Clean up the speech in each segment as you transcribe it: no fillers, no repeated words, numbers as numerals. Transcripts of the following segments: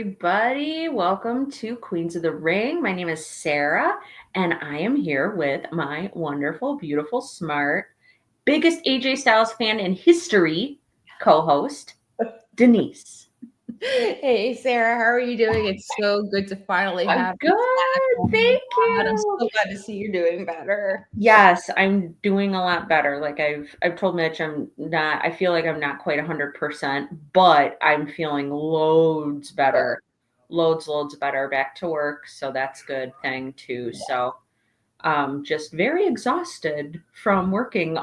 everybody. Welcome to Queens of the Ring. My name is Sarah, and I am here with my wonderful, beautiful, smart, biggest AJ Styles fan in history co host, Denise. Hey Sarah, how are you doing? It's so good to finally I'm have you back. good. Oh my Thank God, I'm you. so glad to see you're doing better. Yes, I'm doing a lot better. Like I've told Mitch I feel like I'm not quite 100%, but I'm feeling loads Good. better. Loads better back to work, so that's good thing too. So just very exhausted from working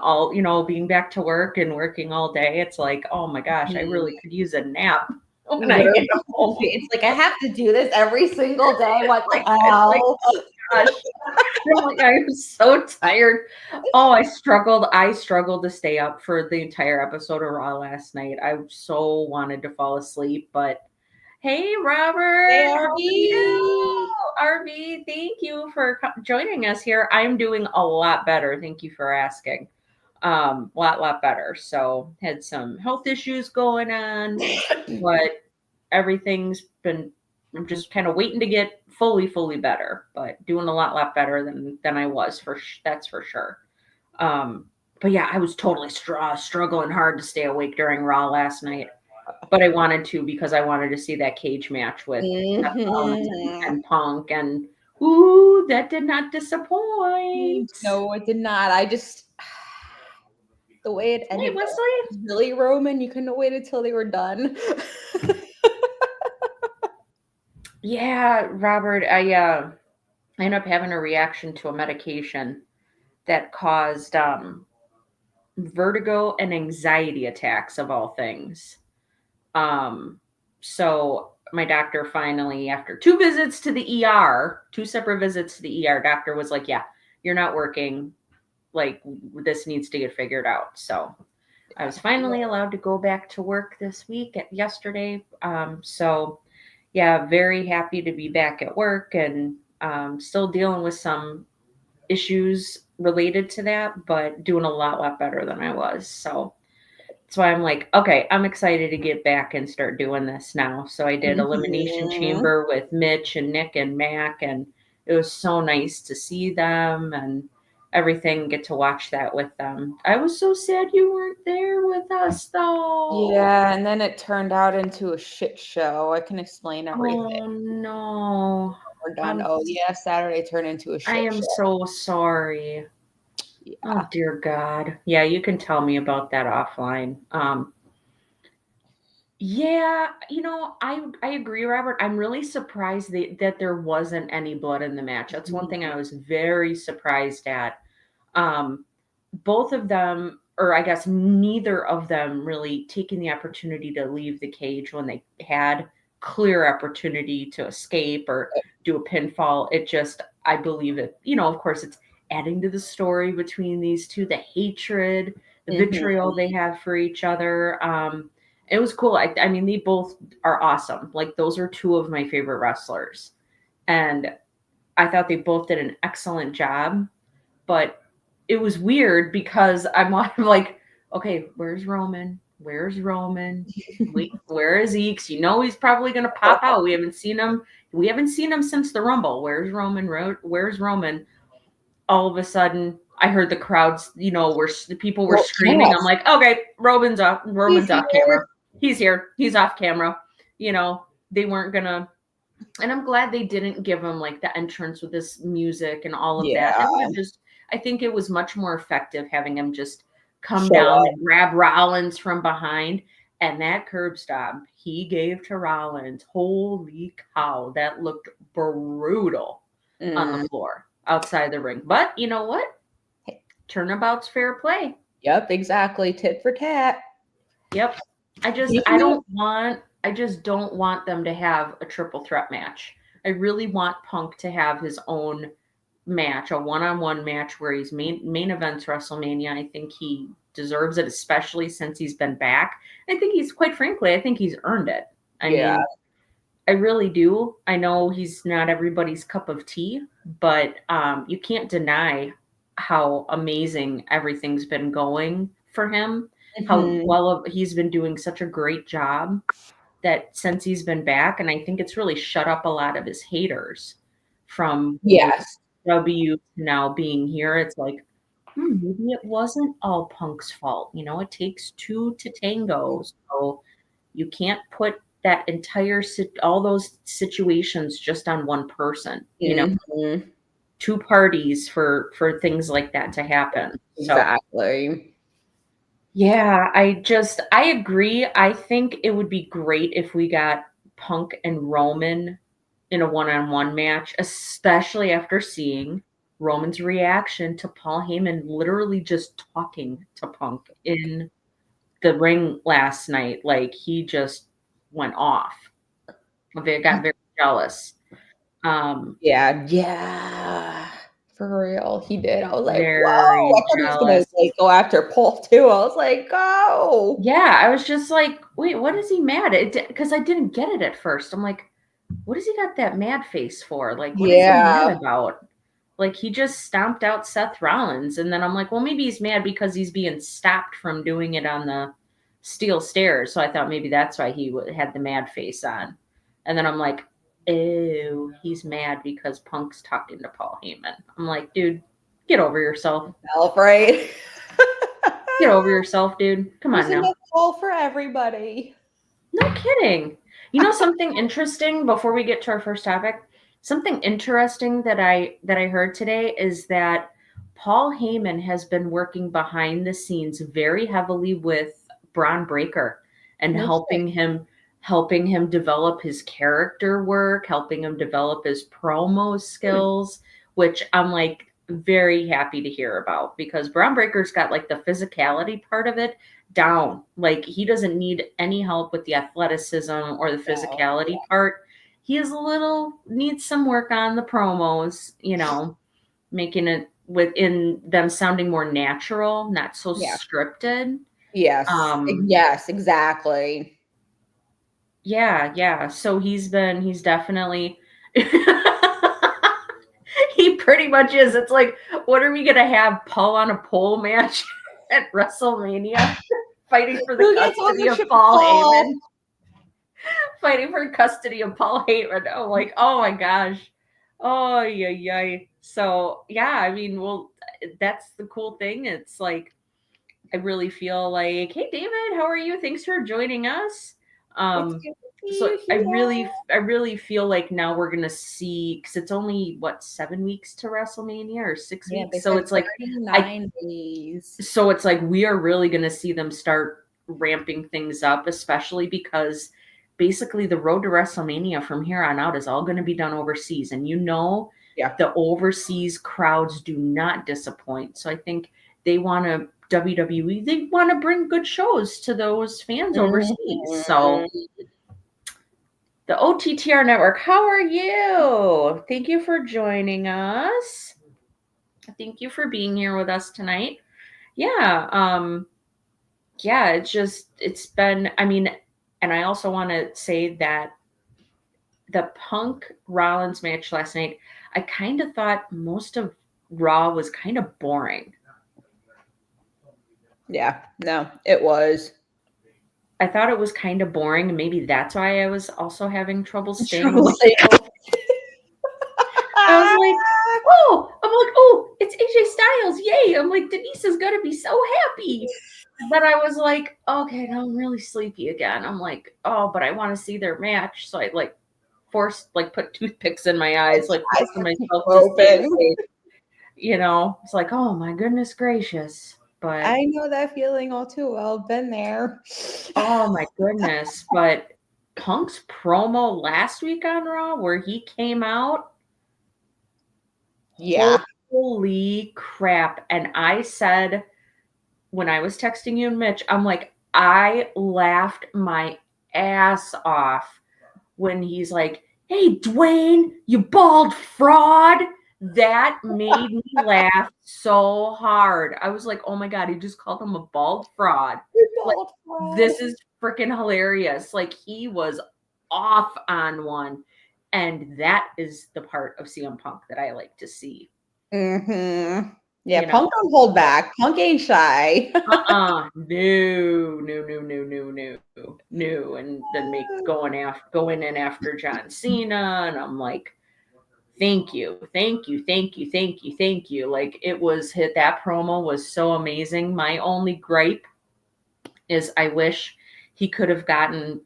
being back to work and working all day. It's like, oh my gosh, I Mhm. really could use a nap when I Literally, get home. it's like I have to do this every single day. What the It's like, hell? gosh. I'm like, I'm so tired. Oh, I struggled to stay up for the entire episode of Raw last night. I so wanted to fall asleep, but hey, Hey Robert, how are you? RB. RV, thank you for joining us here. I'm doing a lot better. Thank you for asking. Lot better. So had some health issues going on, but everything's been. I'm just kind of waiting to get fully better, but doing a lot better than I was that's for sure. Um, but yeah, I was totally struggling hard to stay awake during Raw last night, but I wanted to because I wanted to see that cage match with Seth Rollins Mhm. and Punk, and ooh, that did not disappoint. No, it did not. I just the way it Hey, ended there Wesley. was really Roman. You couldn't have waited till they were done. Yeah, Robert, I ended up having a reaction to a medication that caused vertigo and anxiety attacks of all things. Um, so my doctor finally, after two separate visits to the ER, doctor was like, "Yeah, you're not working. Like this needs to get figured out." So I was finally allowed to go back to work this week yesterday. So yeah, very happy to be back at work and still dealing with some issues related to that, but doing a lot better than I was. So that's why I'm like, okay, I'm excited to get back and start doing this now. So I did Elimination Mhm. Chamber with Mitch and Nick and Mac, and it was so nice to see them and everything, get to watch that with them. I was so sad you weren't there with us though. Yeah, and then it turned out into a shit show. I can explain everything. Oh no. We're done. I'm Oh yeah, Saturday turned into a I shit am show. so sorry. Yeah. Oh dear God. Yeah, you can tell me about that offline. Yeah, I agree, Robert. I'm really surprised that there wasn't any blood in the match. That's one thing Mhm. I was very surprised at. Um, both of them, or I guess neither of them, really taking the opportunity to leave the cage when they had clear opportunity to escape or do a pinfall. It just, I believe it, of course, it's adding to the story between these two, the hatred, the Mhm. vitriol they have for each other. It was cool. I mean, they both are awesome. Like, those are two of my favorite wrestlers. And I thought they both did an excellent job, but it was weird because I'm like, okay, where's Roman? Where's Roman? Where is he? 'Cause he's probably gonna pop out. We haven't seen him. We haven't seen him since the Rumble. Where's Roman? Where's Roman? All of a sudden, I heard the crowds. Where the people were Well, screaming. I'm yes, like, okay, Roman's off. he's Roman's off here. camera. He's here. He's off camera. They weren't gonna, and I'm glad they didn't give him like the entrance with this music and all of that. Yeah, That would have just, I think it was much more effective having him just come show down up. and grab Rollins from behind. And that curb stomp he gave to Rollins, holy cow, that looked brutal on the Mm. floor outside the ring. But you know what? Turnabout's fair play. Yep, exactly. Tit for tat. Yep. Did you? I just don't want them to have a triple threat match. I really want Punk to have his own match, a one-on-one match where he's main events WrestleMania. I think he deserves it, especially since he's been back. I think he's earned it. I Yeah. mean, I really do. I know he's not everybody's cup of tea, but you can't deny how amazing everything's been going for him. How Mhm. well he's been doing such a great job. that since he's been back, and I think it's really shut up a lot of his haters from Yes. W to now being here. It's like, maybe it wasn't all Punk's fault. You know, it takes two to tango. So you can't put that entire all those situations just on one person. You know, Mhm. two parties for things like that to happen. So Exactly. yeah, I agree. I think it would be great if we got Punk and Roman in a one-on-one match, especially after seeing Roman's reaction to Paul Heyman literally just talking to Punk in the ring last night. Like he just went off. They got very jealous. Yeah, yeah. For real. He did. I was like, whoa. I Very thought he was gonna jealous. like go after Paul too. I was like, go. Yeah, I was just like, wait, what is he mad at? Because I didn't get it at first. I'm like, what has he got that mad face for? Like, what is he Yeah. mad about? Like, he just stomped out Seth Rollins. And then I'm like, well, maybe he's mad because he's being stopped from doing it on the steel stairs. So I thought maybe that's why he had the mad face on. And then I'm like, oh, he's mad because Punk's talking to Paul Heyman. I'm like, dude, get over yourself. Self, right? Get over yourself, dude. Come There's on now. enough ball for everybody. No kidding. You know something interesting before we get to our first topic? Something interesting that I heard today is that Paul Heyman has been working behind the scenes very heavily with Braun Breaker and No shit. helping him develop his character work, helping him develop his promo skills, which I'm like very happy to hear about because Braun Breaker's got like the physicality part of it down. Like he doesn't need any help with the athleticism or the No. physicality part. He is a little needs some work on the promos, you know, making it within them sounding more natural, not so Yeah. scripted. Yes. Um Yes, exactly. yeah, yeah. So he's definitely he pretty much is. It's like, what are we gonna have Paul on a pole match at WrestleMania? Fighting for the Who gets custody of ownership of Paul Paul? Heyman. Fighting for custody of Paul Heyman. I'm like, oh my gosh. Oh yeah, yeah. So yeah, I mean, well, that's the cool thing. It's like I really feel like, hey David, how are you? Thanks for joining us. It's Um, good to see so you here. I really feel like now we're gonna see because it's only what 7 weeks to WrestleMania or six Yeah, they weeks. So said it's like I 39 days. so it's like we are really gonna see them start ramping things up, especially because basically the road to WrestleMania from here on out is all going to be done overseas. And you know, Yeah. the overseas crowds do not disappoint. So I think they want to, WWE, they want to bring good shows to those fans overseas. So Mhm. the OTTR network, how are you? Thank you for joining us. Thank you for being here with us tonight. Yeah. Yeah, it's been, I mean, and I also want to say that the Punk Rollins match last night, I kind of thought most of Raw was kind of boring. Yeah, no, it was. I thought it was kind of boring, and maybe that's why I was also having trouble staying Trouble awake. sale. I was like, oh, it's AJ Styles, yay! I'm like, Denise is gonna be so happy. But I was like, okay, now I'm really sleepy again. I'm like, oh, but I want to see their match, so I like forced, like, put toothpicks in my eyes, like Eyes forcing to keep myself to stay open. awake. You know, it's like, oh my goodness gracious. But I know that feeling all too well. Been there. oh my goodness. But Punk's promo last week on Raw, where he came out, Yeah. holy crap. And I said, when I was texting you and Mitch, I'm like, I laughed my ass off when he's like, hey, Dwayne, you bald fraud. That made me laugh so hard. I was like, oh my God, he just called him a bald fraud. You're Like, bald fraud. this is freaking hilarious. Like, he was off on one. And that is the part of CM Punk that I like to see. Mhm. Yeah, You know, Punk don't hold back. Punk ain't shy. uh-uh, no, no, no, no, no, no, no, and then going in after John Cena, and I'm like, thank you, thank you, thank you, thank you, thank you. Like it was hit. That promo was so amazing. My only gripe is I wish he could have gotten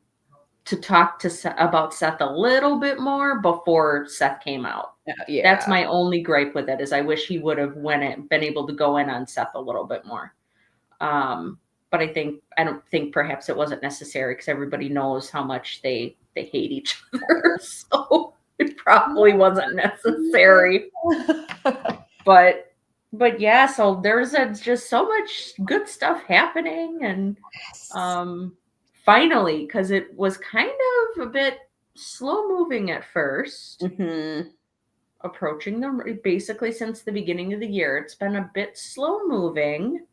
to talk to about Seth a little bit more before Seth came out. That's Yeah. my only gripe with it is I wish he would have been able to go in on Seth a little bit more. But I don't think perhaps it wasn't necessary because everybody knows how much they hate each other. So it probably wasn't necessary. But yeah, so there's just so much good stuff happening, and finally, because it was kind of a bit slow moving at 1st, approaching the basically since the beginning of the year, it's been a bit slow moving.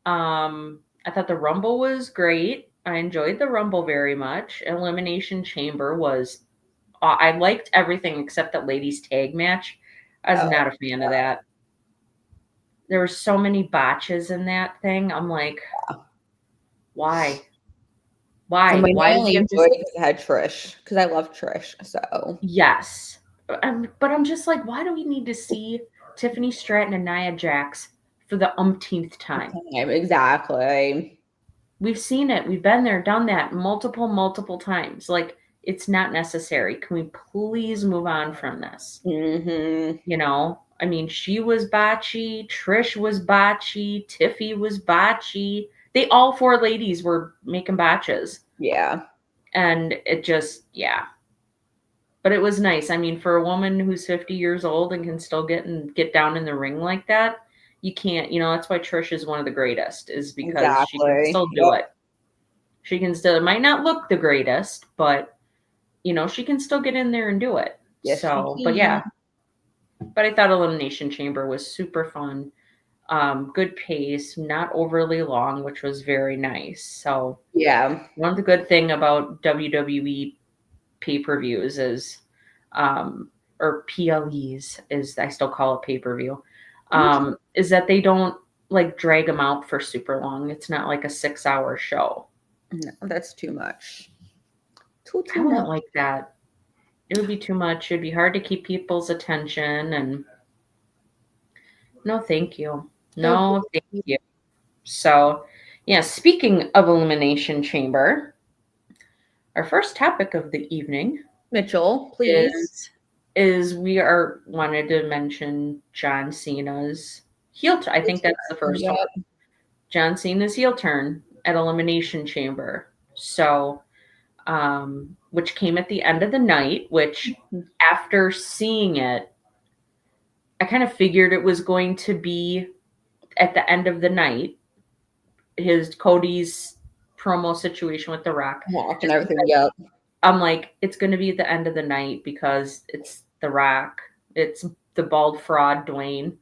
I thought the Rumble was great. I enjoyed the Rumble very much. Elimination Chamber was, I liked everything except that ladies tag match. I was not a fan of that. There were so many botches in that thing. I'm like, why? Why? I Why only did enjoyed it because it had Trish, because I love Trish. So yes, but I'm just like, why do we need to see Tiffany Stratton and Nia Jax for the umpteenth time? Exactly. We've seen it. We've been there, done that multiple times. Like, it's not necessary. Can we please move on from this? You know, I mean, she was botchy, Trish was botchy, Tiffy was botchy. They all four ladies were making botches. Yeah. And it just, yeah. But it was nice. I mean, for a woman who's 50 years old and can still get down in the ring like that, you can't, that's why Trish is one of the greatest, is because she can still do it. She can still, it might not look the greatest, but she can still get in there and do it. Yes, so, but yeah. But I thought Elimination Chamber was super fun. Good pace, not overly long, which was very nice. So yeah, one of the good thing about WWE pay-per-views is, or PLEs, is I still call it pay-per-view, is that they don't like drag them out for super long. It's not like a 6-hour show. No, that's too much. I wouldn't like that. It would be too much. It'd be hard to keep people's attention, and no, thank you. No, thank you. So, yeah, speaking of Elimination Chamber, our first topic of the evening, Mitchell, please, is we are wanted to mention John Cena's heel turn. I think that's the first one. John Cena's heel turn at Elimination Chamber. So, which came at the end of the night, which after seeing it, I kind of figured it was going to be at the end of the night. Cody's promo situation with The Rock. And everything, yep. I'm like, it's going to be at the end of the night because it's The Rock. It's the bald fraud, Dwayne.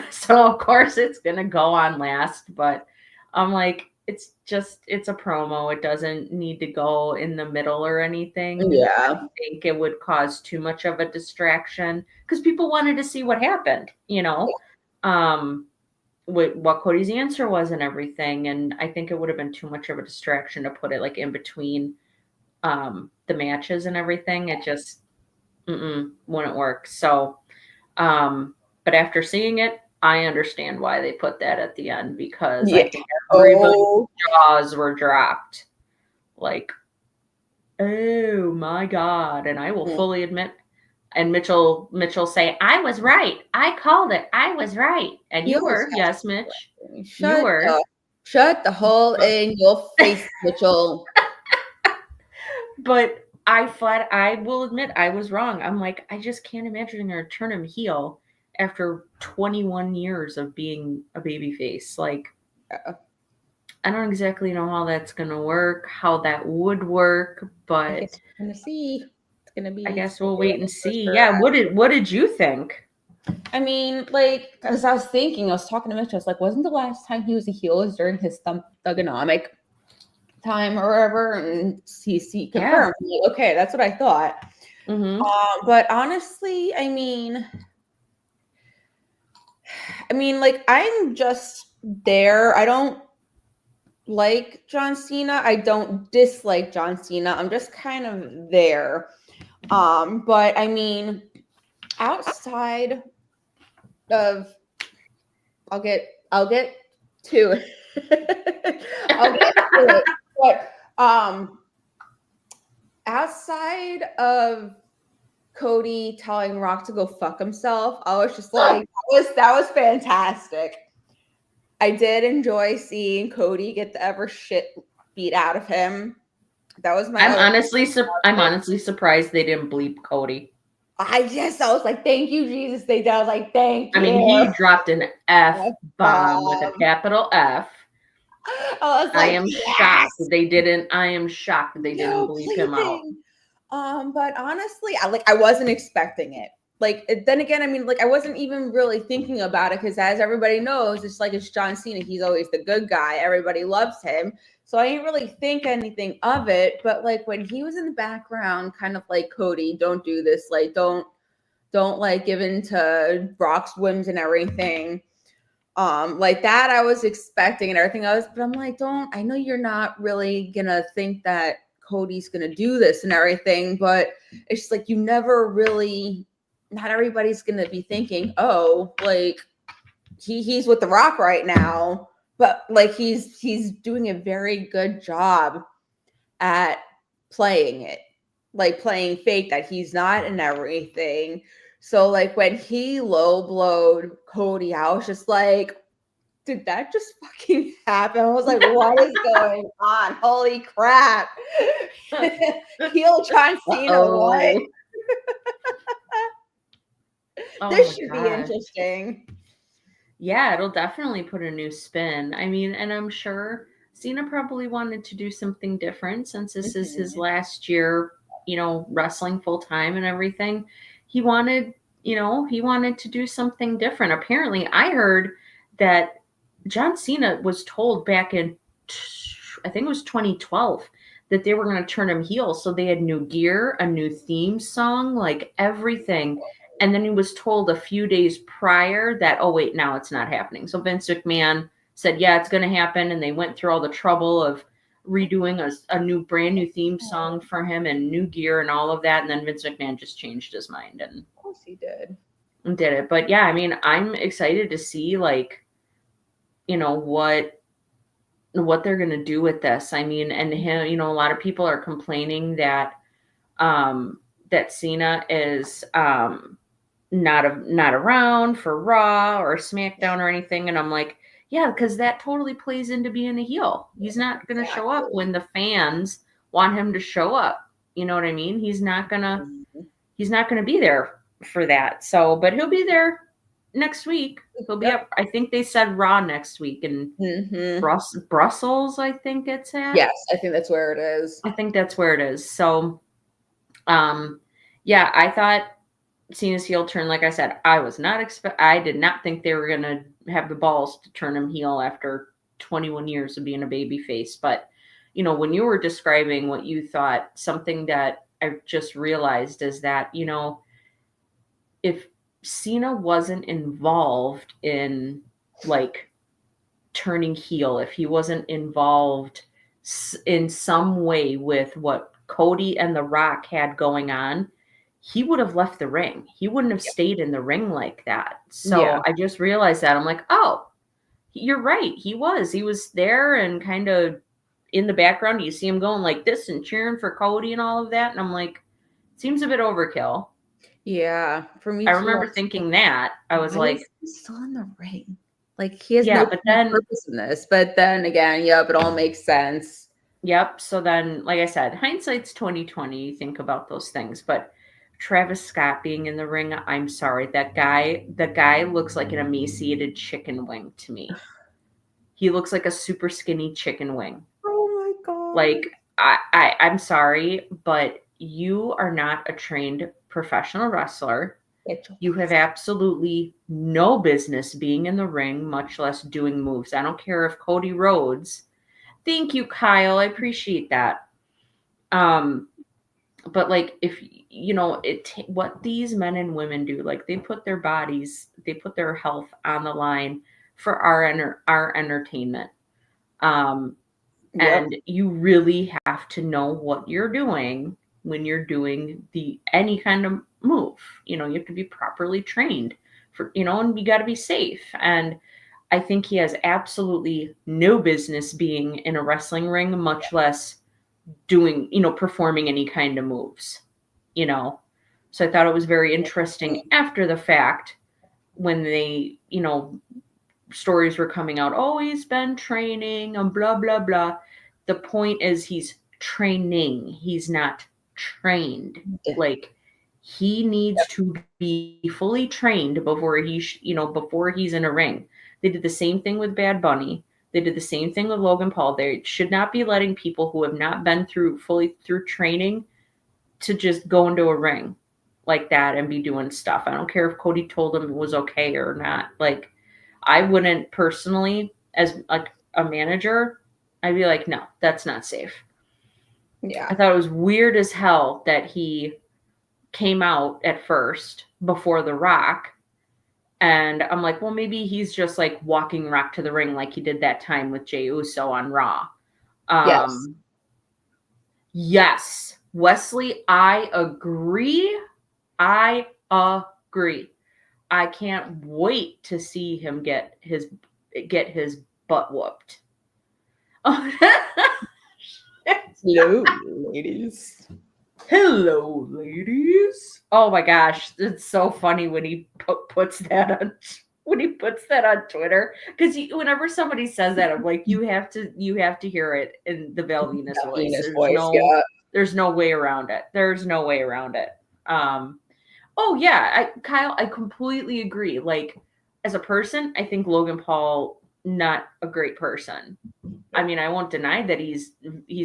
So of course it's going to go on last, but I'm like, it's a promo. It doesn't need to go in the middle or anything. Yeah. I think it would cause too much of a distraction because people wanted to see what happened, what Cody's answer was and everything. And I think it would have been too much of a distraction to put it like in between the matches and everything. It just wouldn't work. So, but after seeing it, I understand why they put that at the end, because I think everybody's jaws were dropped. Like, oh my God. And I will fully admit, and Mitchell say, I was right. I called it. I was right. And you were. Yes, Mitch. You were. Shut the hole in your face, Mitchell. But I will admit I was wrong. I'm like, I just can't imagine they're going to turn him heel after 21 years of being a babyface. Like, I don't exactly know how that's going to work, how that would work, but I guess we're going to see. It's going to be. I guess we'll wait and see. Yeah. What did you think? I mean, like, as I was thinking, I was talking to Mitch, I was like, wasn't the last time he was a heel was during his Thugonomic time or whatever? And he confirmed. Yeah. Like, okay, that's what I thought. But honestly, I mean, I mean, like, I'm just there. I don't like John Cena. I don't dislike John Cena. I'm just kind of there. But I mean, outside of I'll get to it. I'll get to it. But outside of Cody telling Rock to go fuck himself, I was just like, that was fantastic. I did enjoy seeing Cody get the ever shit beat out of him. That was my I'm other. honestly surprised they didn't bleep Cody. I was like, thank you, Jesus. They did. I was like, thank I you. mean, he dropped an F bomb with a F-bomb. capital F. I was I like, am yes. shocked they didn't. I am shocked they didn't No bleep him out. bleeping. But honestly, I wasn't expecting it. Like, then again, I mean, like, I wasn't even really thinking about it because, as everybody knows, it's like it's John Cena. He's always the good guy. Everybody loves him. So I didn't really think anything of it. But like when he was in the background, kind of like, Cody, don't do this. Like, don't like give in to Brock's whims and everything. Like that I was expecting and everything else, but I'm like, I know you're not really gonna think that Cody's gonna do this and everything, but it's just like you never really, not everybody's gonna be thinking, oh, like he's with The Rock right now, but like he's doing a very good job at playing it, like playing fake that he's not and everything. So like when he low blowed Cody, I was just like, did that just fucking happen? I was like, what is going on? Holy crap. Heel John Cena, what? This should be interesting. Yeah, it'll definitely put a new spin. I mean, and I'm sure Cena probably wanted to do something different since this is his last year, wrestling full time and everything. He wanted to do something different. Apparently, I heard that John Cena was told back in, I think it was 2012, that they were going to turn him heel. So they had new gear, a new theme song, like everything. And then he was told a few days prior that, oh, wait, now it's not happening. So Vince McMahon said, yeah, it's going to happen. And they went through all the trouble of redoing a brand new theme song for him and new gear and all of that. And then Vince McMahon just changed his mind. And of course he did. And did it. But yeah, I mean, I'm excited to see what they're going to do with this. I mean, and him, a lot of people are complaining that that Cena is not around for Raw or SmackDown or anything, and I'm like, yeah, because that totally plays into being a heel. He's not going to show up when the fans want him to show up. You know what I mean? He's not gonna be there for that. So, but he'll be there next week. He'll be up. I think they said Raw next week in Brussels. I think it's at. Yes, I think that's where it is. I think that's where it is. So, yeah, I thought Cena's heel turn. Like I said, I did not think they were gonna have the balls to turn him heel after 21 years of being a baby face. But when you were describing what you thought, something that I just realized is that if Cena wasn't involved in like turning heel, if he wasn't involved in some way with what Cody and The Rock had going on, he would have left the ring. He wouldn't have stayed in the ring like that. So I just realized that. I'm like, oh, you're right. He was there and kind of in the background. You see him going like this and cheering for Cody and all of that. And I'm like, seems a bit overkill. Yeah, for me, I remember thinking that. I was like, he's still in the ring. Like he has no purpose in this. But then again, yep, it all makes sense. Yep. So then, like I said, hindsight's 2020. You think about those things, but Travis Scott being in the ring, I'm sorry, the guy looks like an emaciated chicken wing to me. He looks like a super skinny chicken wing. Oh my god! Like I'm sorry, but you are not a trained professional wrestler. You have absolutely no business being in the ring, much less doing moves. I don't care if Cody Rhodes. Thank you, Kyle. I appreciate that. But like if what these men and women do, like they put their bodies they put their health on the line for our entertainment. Um, Yep. and you really have to know what you're doing when you're doing any kind of move. You know, you have to be properly trained for, and you got to be safe. And I think he has absolutely no business being in a wrestling ring, much less doing, performing any kind of moves, you know. So I thought it was very interesting after the fact when they, stories were coming out, oh, he's been training and blah, blah, blah. The point is he's training, he's not trained. Yeah. Like, he needs to be fully trained before before he's in a ring. They did the same thing with Bad Bunny. They did the same thing with Logan Paul. They should not be letting people who have not been fully through training to just go into a ring like that and be doing stuff. I don't care if Cody told him it was okay or not. Like, I wouldn't personally, as a manager, I'd be like, no, that's not safe. Yeah. I thought it was weird as hell that he came out at first before The Rock. And I'm like, well, maybe he's just like walking Rock to the ring like he did that time with Jey Uso on Raw. Yes. Yes. Wesley, I agree. I agree. I can't wait to see him get his butt whooped. Hello, ladies. Hello, ladies. Oh my gosh, it's so funny when he puts that on Twitter, because whenever somebody says that, I'm like, you have to hear it in the Val Venus voice. There's no way around it. There's no way around it. Oh yeah, Kyle, I completely agree. Like, as a person, I think Logan Paul not a great person. I mean, I won't deny that he's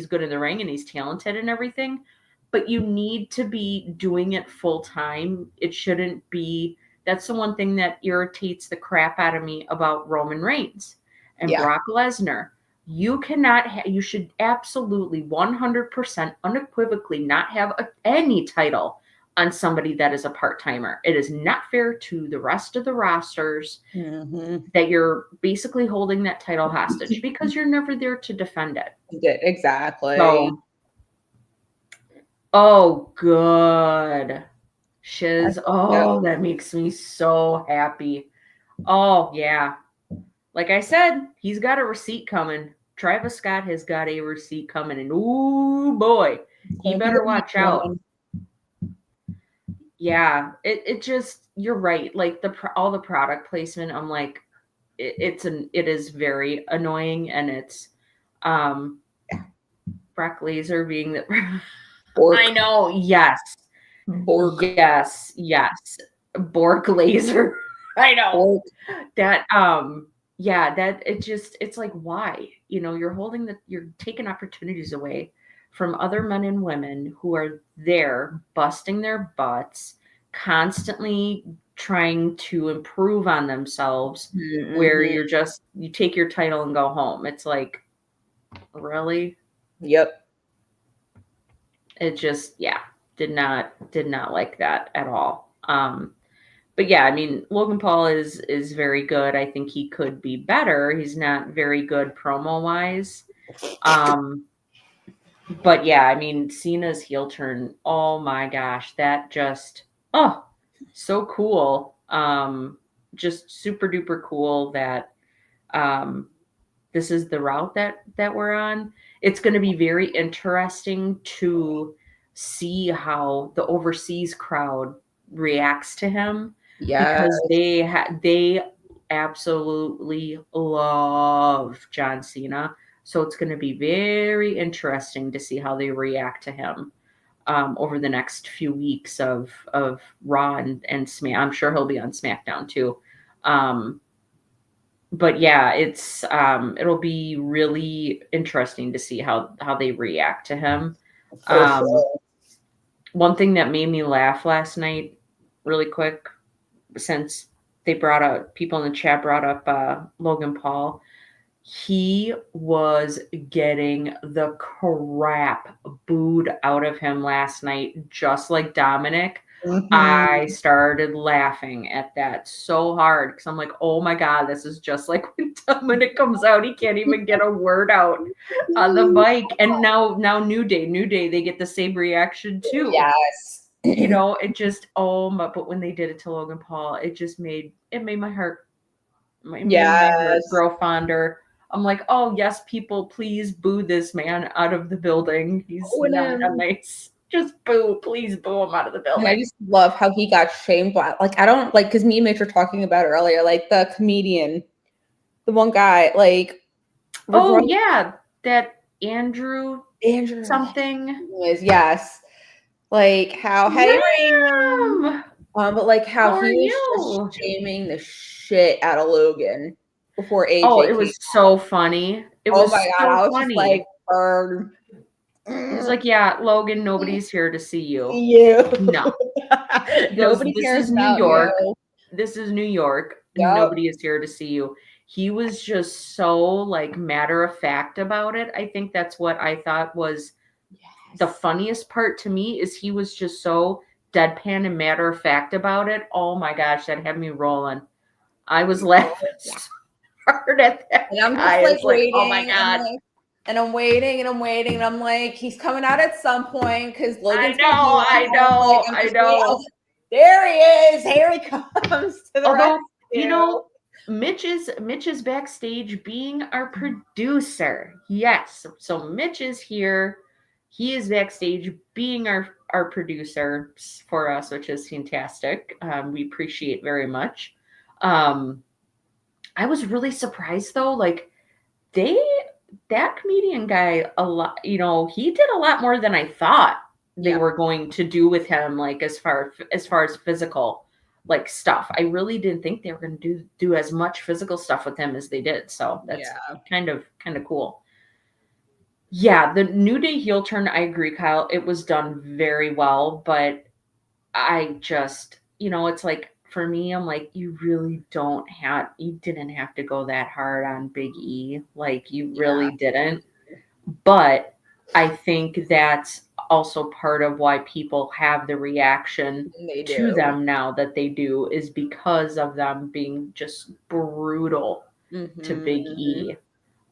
good in the ring and he's talented and everything, but you need to be doing it full time. It shouldn't be. That's the one thing that irritates the crap out of me about Roman Reigns and Brock Lesnar. You cannot. You should absolutely 100% unequivocally not have any title on somebody that is a part-timer. It is not fair to the rest of the rosters that you're basically holding that title hostage because you're never there to defend it. Exactly. So, oh, good. Shiz. Oh, that makes me so happy. Oh, yeah. Like I said, he's got a receipt coming. Travis Scott has got a receipt coming. And, ooh, boy, he better watch out. Yeah, it just, you're right. Like, all the product placement, I'm like, it is very annoying, and it's Brock Lesnar being the I know, yes. Bork. Yes. Bork Laser. I know. Bork. That yeah, that it's like, why? You're taking opportunities away from other men and women who are there busting their butts, constantly trying to improve on themselves, where you take your title and go home. It's like, really? Yep. It just, did not like that at all. But yeah, I mean, Logan Paul is very good. I think he could be better. He's not very good promo wise. But yeah, I mean, Cena's heel turn, oh my gosh, that just, so cool. Just super duper cool that this is the route that we're on. It's going to be very interesting to see how the overseas crowd reacts to him, because they absolutely love John Cena. So it's going to be very interesting to see how they react to him over the next few weeks of Raw and Smack. I'm sure he'll be on SmackDown too. But yeah, it's it'll be really interesting to see how they react to him. One thing that made me laugh last night, really quick, since people in the chat brought up Logan Paul, he was getting the crap booed out of him last night, just like Dominic, I started laughing at that so hard because I'm like, oh my God, this is just like when it comes out, he can't even get a word out on the bike. And now New Day, they get the same reaction too. Yes. You know, it just, oh my, but when they did it to Logan Paul, it made my heart, made my heart grow fonder. I'm like, oh yes, people, please boo this man out of the building. He's not a nice. Just boo, please boo him out of the building. And I just love how he got shamed. Like, I don't like, because me and Mitch were talking about earlier, like the comedian, the one guy, like. Oh yeah, that Andrew something is, yes. Like how, hey, but like how he was just shaming the shit out of Logan before AJ. Oh, it was so funny. It was my God, I was funny. just like, burn. He's like, yeah, Logan, nobody's here to see you. No. Nobody cares about New York. you. This is New York. Yep. Nobody is here to see you. He was just so like matter of fact about it. I think that's what I thought was the funniest part to me is he was just so deadpan and matter of fact about it. Oh my gosh, that had me rolling. I was laughing so hard at that. And I'm guy. just like waiting. Oh my God. And I'm waiting and I'm waiting and I'm like, he's coming out at some point because Logan's I know. There he is. Here he comes to the Although, you know, Mitch is backstage being our producer. Yes. So Mitch is here. He is backstage being our producer for us, which is fantastic. We appreciate very much. I was really surprised though, like that comedian guy a lot, you know, he did a lot more than I thought they were going to do with him, like as far as physical like stuff. I really didn't think they were going to do as much physical stuff with him as they did. So that's kind of cool. Yeah, the New Day heel turn, I agree, Kyle. It was done very well, but I just, you know, it's like for me, I'm like, you didn't have to go that hard on Big E. Like you really didn't. But I think that's also part of why people have the reaction to them now that they do is because of them being just brutal to Big E.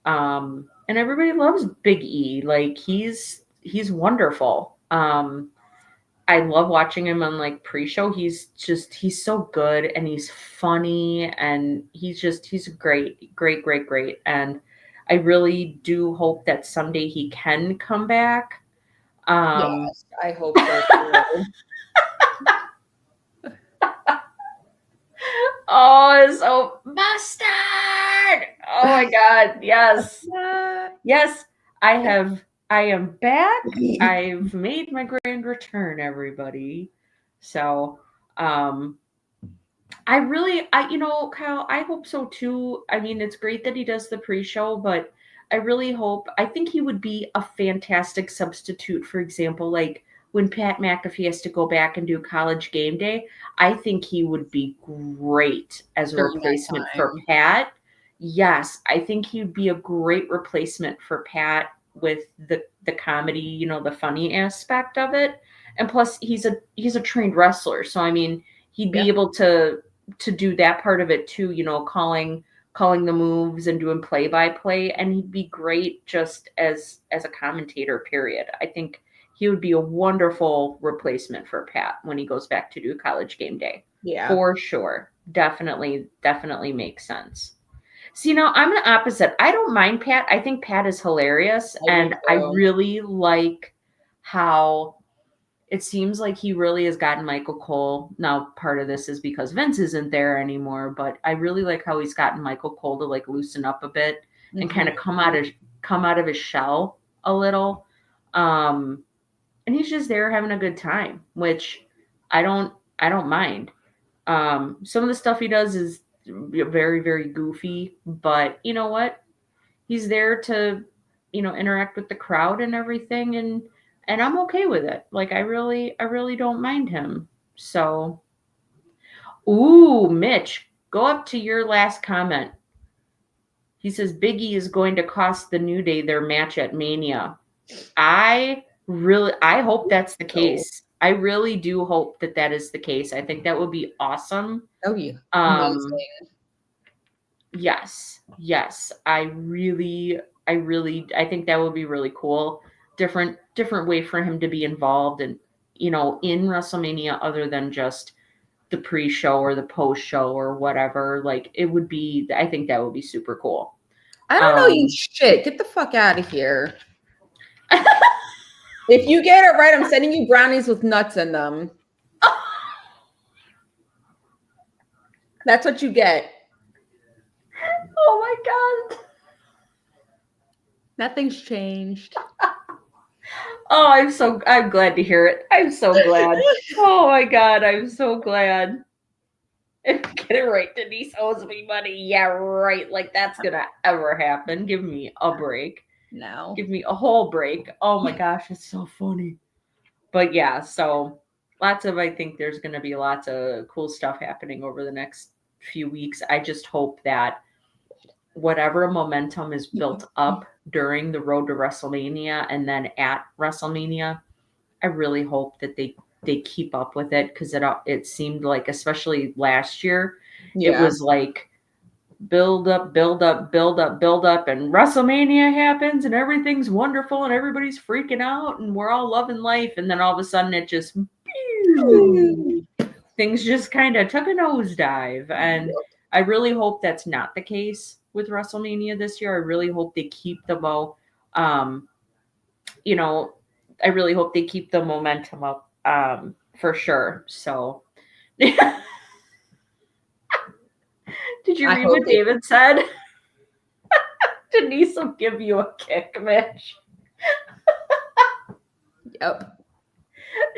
And everybody loves Big E. Like he's wonderful. I love watching him on like pre-show. He's so good and he's funny and he's great. And I really do hope that someday he can come back. Yes, I hope so too. Oh, so mustard! Oh my God, yes. Yes, I am back. I've made my grand return, everybody. So, you know, Kyle, I hope so too. I mean, it's great that he does the pre-show, but I think he would be a fantastic substitute. For example, like when Pat McAfee has to go back and do College Game Day, I think he would be great as a replacement for Pat. Yes, I think he'd be a great replacement for Pat with the comedy, you know, the funny aspect of it. And plus he's a trained wrestler. So I mean, he'd be able to do that part of it too, you know, calling the moves and doing play-by-play, and he'd be great just as a commentator, period. I think he would be a wonderful replacement for Pat when he goes back to do College Game Day. Yeah. For sure. Definitely makes sense. See, now I'm the opposite. I don't mind Pat. I think Pat is hilarious. I really like how it seems like he really has gotten Michael Cole. Now, part of this is because Vince isn't there anymore, but I really like how he's gotten Michael Cole to like loosen up a bit and kind of come out of his shell a little. And he's just there having a good time, which I don't mind. Some of the stuff he does is very, very goofy, but you know what? He's there to, you know, interact with the crowd and everything, and I'm okay with it. Like I really don't mind him. So, ooh, Mitch, go up to your last comment. He says Big E is going to cost the New Day their match at Mania. I hope that's the case. I really do hope that that is the case. I think that would be awesome. Oh, yeah. Um, yes, I think that would be really cool. Different way for him to be involved and in WrestleMania other than just the pre-show or the post-show or whatever. Like it would be, I think that would be super cool. I don't know you shit. Get the fuck out of here. If you get it right, I'm sending you brownies with nuts in them. That's what you get. Oh my God. Nothing's changed. Oh, I'm glad to hear it. I'm so glad. Oh my God, I'm so glad. Get it right, Denise owes me money. Yeah, right. Like that's gonna ever happen. Give me a break. No. Give me a whole break. Oh my gosh, it's so funny. But yeah, so I think there's gonna be lots of cool stuff happening over the next few weeks. I just hope that whatever momentum is built up during the road to WrestleMania and then at WrestleMania, I really hope that they keep up with it because it seemed like, especially last year, it was like build up, build up, build up, build up, and WrestleMania happens and everything's wonderful and everybody's freaking out and we're all loving life, and then all of a sudden it just things just kind of took a nosedive. And I really hope that's not the case with WrestleMania this year. I really hope they keep the I really hope they keep the momentum up for sure. So did you read what David said? Denise will give you a kick, Mitch. Yep.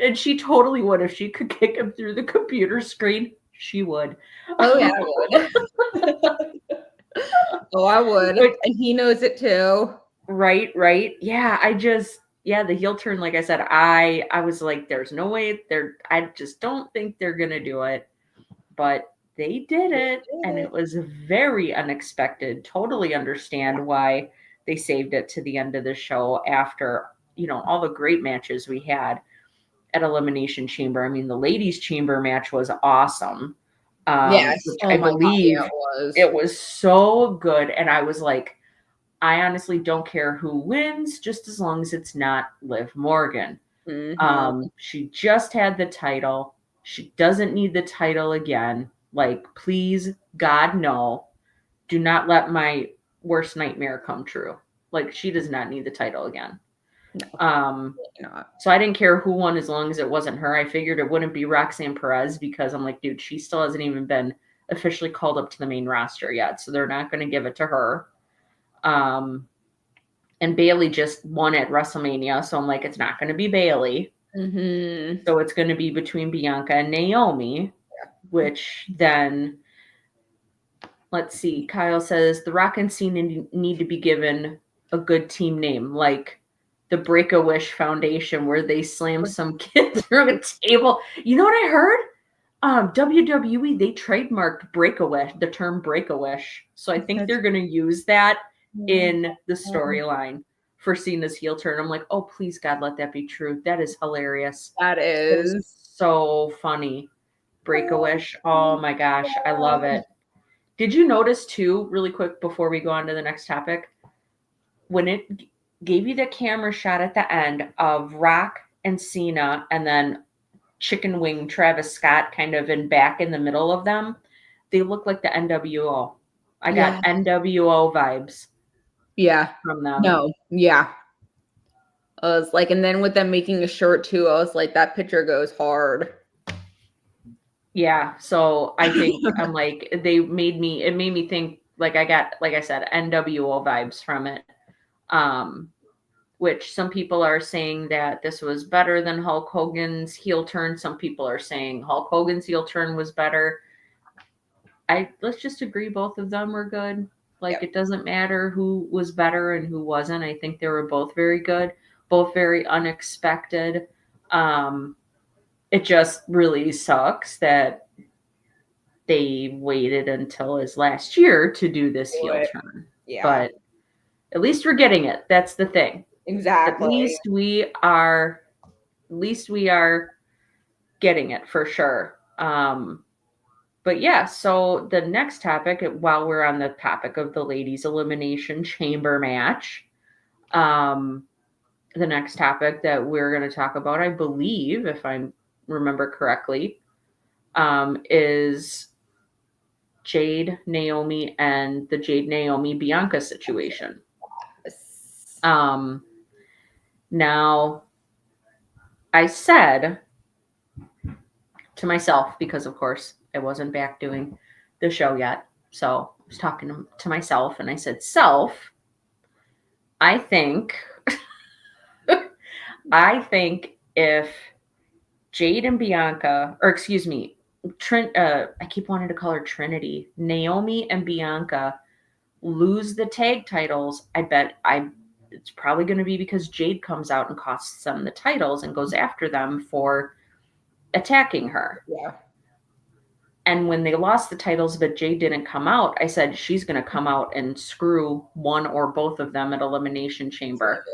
And she totally would. If she could kick him through the computer screen, she would. Oh, yeah, I would. Oh, I would. And he knows it too. Right. Yeah, the heel turn, like I said, I was like, there's no way I just don't think they're going to do it. But they did it, and it was very unexpected. Totally understand why they saved it to the end of the show after, all the great matches we had at Elimination Chamber. I mean, the ladies' chamber match was awesome. Yes. I believe it was so good. And I was like, I honestly don't care who wins, just as long as it's not Liv Morgan. Mm-hmm. She just had the title. She doesn't need the title again. Like, please, God, no. Do not let my worst nightmare come true. Like, she does not need the title again. No, so I didn't care who won as long as it wasn't her. I figured it wouldn't be Roxanne Perez because I'm like, dude, she still hasn't even been officially called up to the main roster yet. So they're not going to give it to her. And Bayley just won at WrestleMania. So I'm like, it's not going to be Bayley. Mm-hmm. So it's going to be between Bianca and Naomi, which then, let's see. Kyle says the Rock and Cena need to be given a good team name, like the Break-A-Wish Foundation, where they slam some kid through a table. You know what I heard? WWE, they trademarked Break-A-Wish, the term Break-A-Wish. So I think they're going to use that in the storyline for Cena's heel turn. I'm like, oh, please, God, let that be true. That is hilarious. That is so funny. Break-A-Wish. Oh, my gosh. I love it. Did you notice, too, really quick before we go on to the next topic, when it gave you the camera shot at the end of Rock and Cena and then Chicken Wing Travis Scott kind of back in the middle of them, they look like the NWO. I got NWO vibes. Yeah. From them. No. Yeah. I was like, and then with them making a shirt too, I was like, that picture goes hard. Yeah. So I think I'm like, it made me think like I got, like I said, NWO vibes from it. Which some people are saying that this was better than Hulk Hogan's heel turn. Some people are saying Hulk Hogan's heel turn was better. Let's just agree both of them were good. Like, It doesn't matter who was better and who wasn't. I think they were both very good, both very unexpected. It just really sucks that they waited until his last year to do this heel turn. Yeah. But at least we're getting it. That's the thing. Exactly. At least we are getting it for sure. But yeah, so the next topic, while we're on the topic of the ladies elimination chamber match, the next topic that we're going to talk about, I believe, if I remember correctly, is Jade, Naomi, and the Jade, Naomi, Bianca situation. Now, I said to myself, because of course I wasn't back doing the show yet, so I was talking to myself, and I said, "Self, I think, I think if Jade and Bianca, or excuse me, I keep wanting to call her Trinity, Naomi and Bianca lose the tag titles, it's probably going to be because Jade comes out and costs them the titles and goes after them for attacking her." Yeah. And when they lost the titles, but Jade didn't come out, I said she's going to come out and screw one or both of them at Elimination Chamber.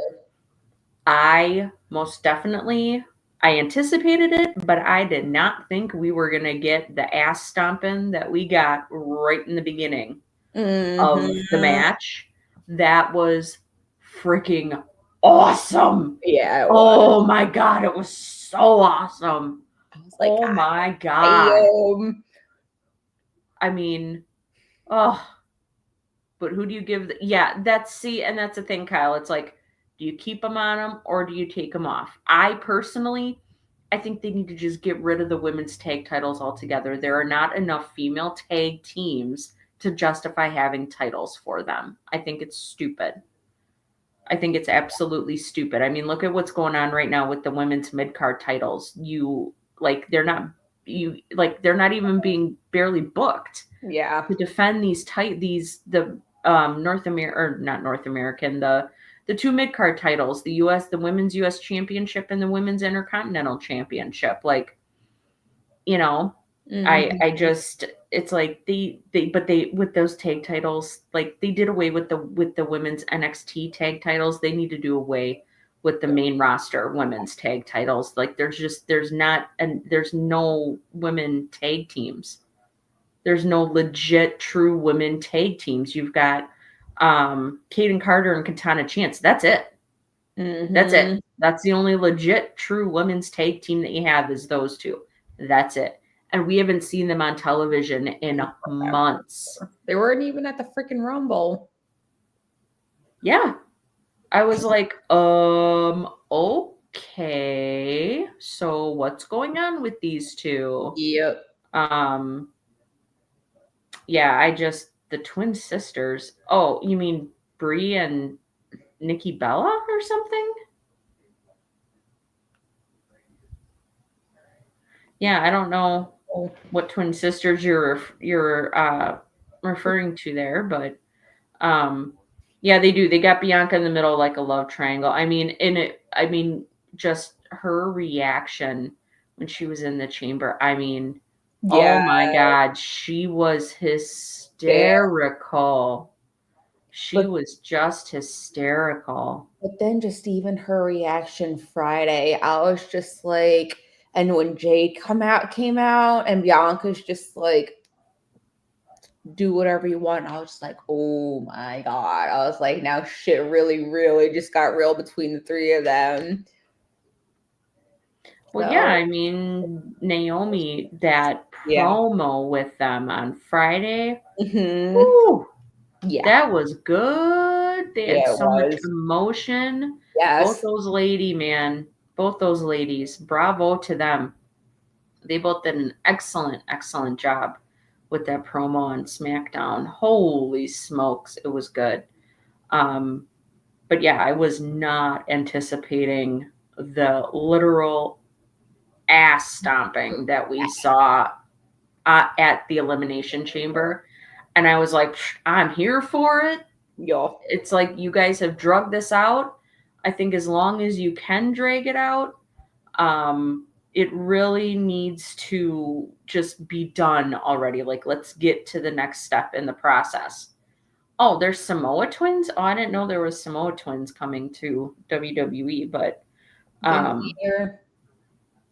I most definitely, I anticipated it, but I did not think we were going to get the ass stomping that we got right in the beginning of the match. That was freaking awesome. Yeah. Oh my God, it was so awesome. I was like, oh my God. I mean, oh, but who do you give? And that's the thing, Kyle. It's like, do you keep them on them or do you take them off? I think they need to just get rid of the women's tag titles altogether. There are not enough female tag teams to justify having titles for them. I think it's stupid. I think it's absolutely stupid. I mean, look at what's going on right now with the women's mid-card titles. They're not even being barely booked. Yeah. To defend the two mid-card titles, the women's US championship and the women's intercontinental championship. Like, I just, it's like but with those tag titles, like they did away with the women's NXT tag titles. They need to do away with the main roster women's tag titles. Like there's no women tag teams. There's no legit true women tag teams. You've got Kaden Carter and Katana Chance. That's it. That's it. That's the only legit true women's tag team that you have is those two. That's it. And we haven't seen them on television in months. They weren't even at the freaking Rumble. Yeah. I was like, okay. So what's going on with these two? Yep. Yeah, the twin sisters. Oh, you mean Brie and Nikki Bella or something? Yeah, I don't know what twin sisters you're referring to there, but yeah, they do. They got Bianca in the middle like a love triangle. I mean, just her reaction when she was in the chamber. I mean, oh my God, she was hysterical. She was just hysterical. But then just even her reaction Friday, I was just like, and when Jade came out and Bianca's just like, do whatever you want. I was just like, oh my God. I was like, now shit really, really just got real between the three of them. Well, yeah, I mean, Naomi, that promo with them on Friday, that was good. They had so much emotion. Yes. Both those ladies, bravo to them. They both did an excellent, excellent job with that promo on SmackDown. Holy smokes, it was good. But yeah, I was not anticipating the literal ass stomping that we saw at the Elimination Chamber. And I was like, I'm here for it. Yeah. It's like you guys have drugged this out. I think as long as you can drag it out, it really needs to just be done already. Like, let's get to the next step in the process. Oh, there's Samoa Twins? Oh, I didn't know there was Samoa Twins coming to WWE, but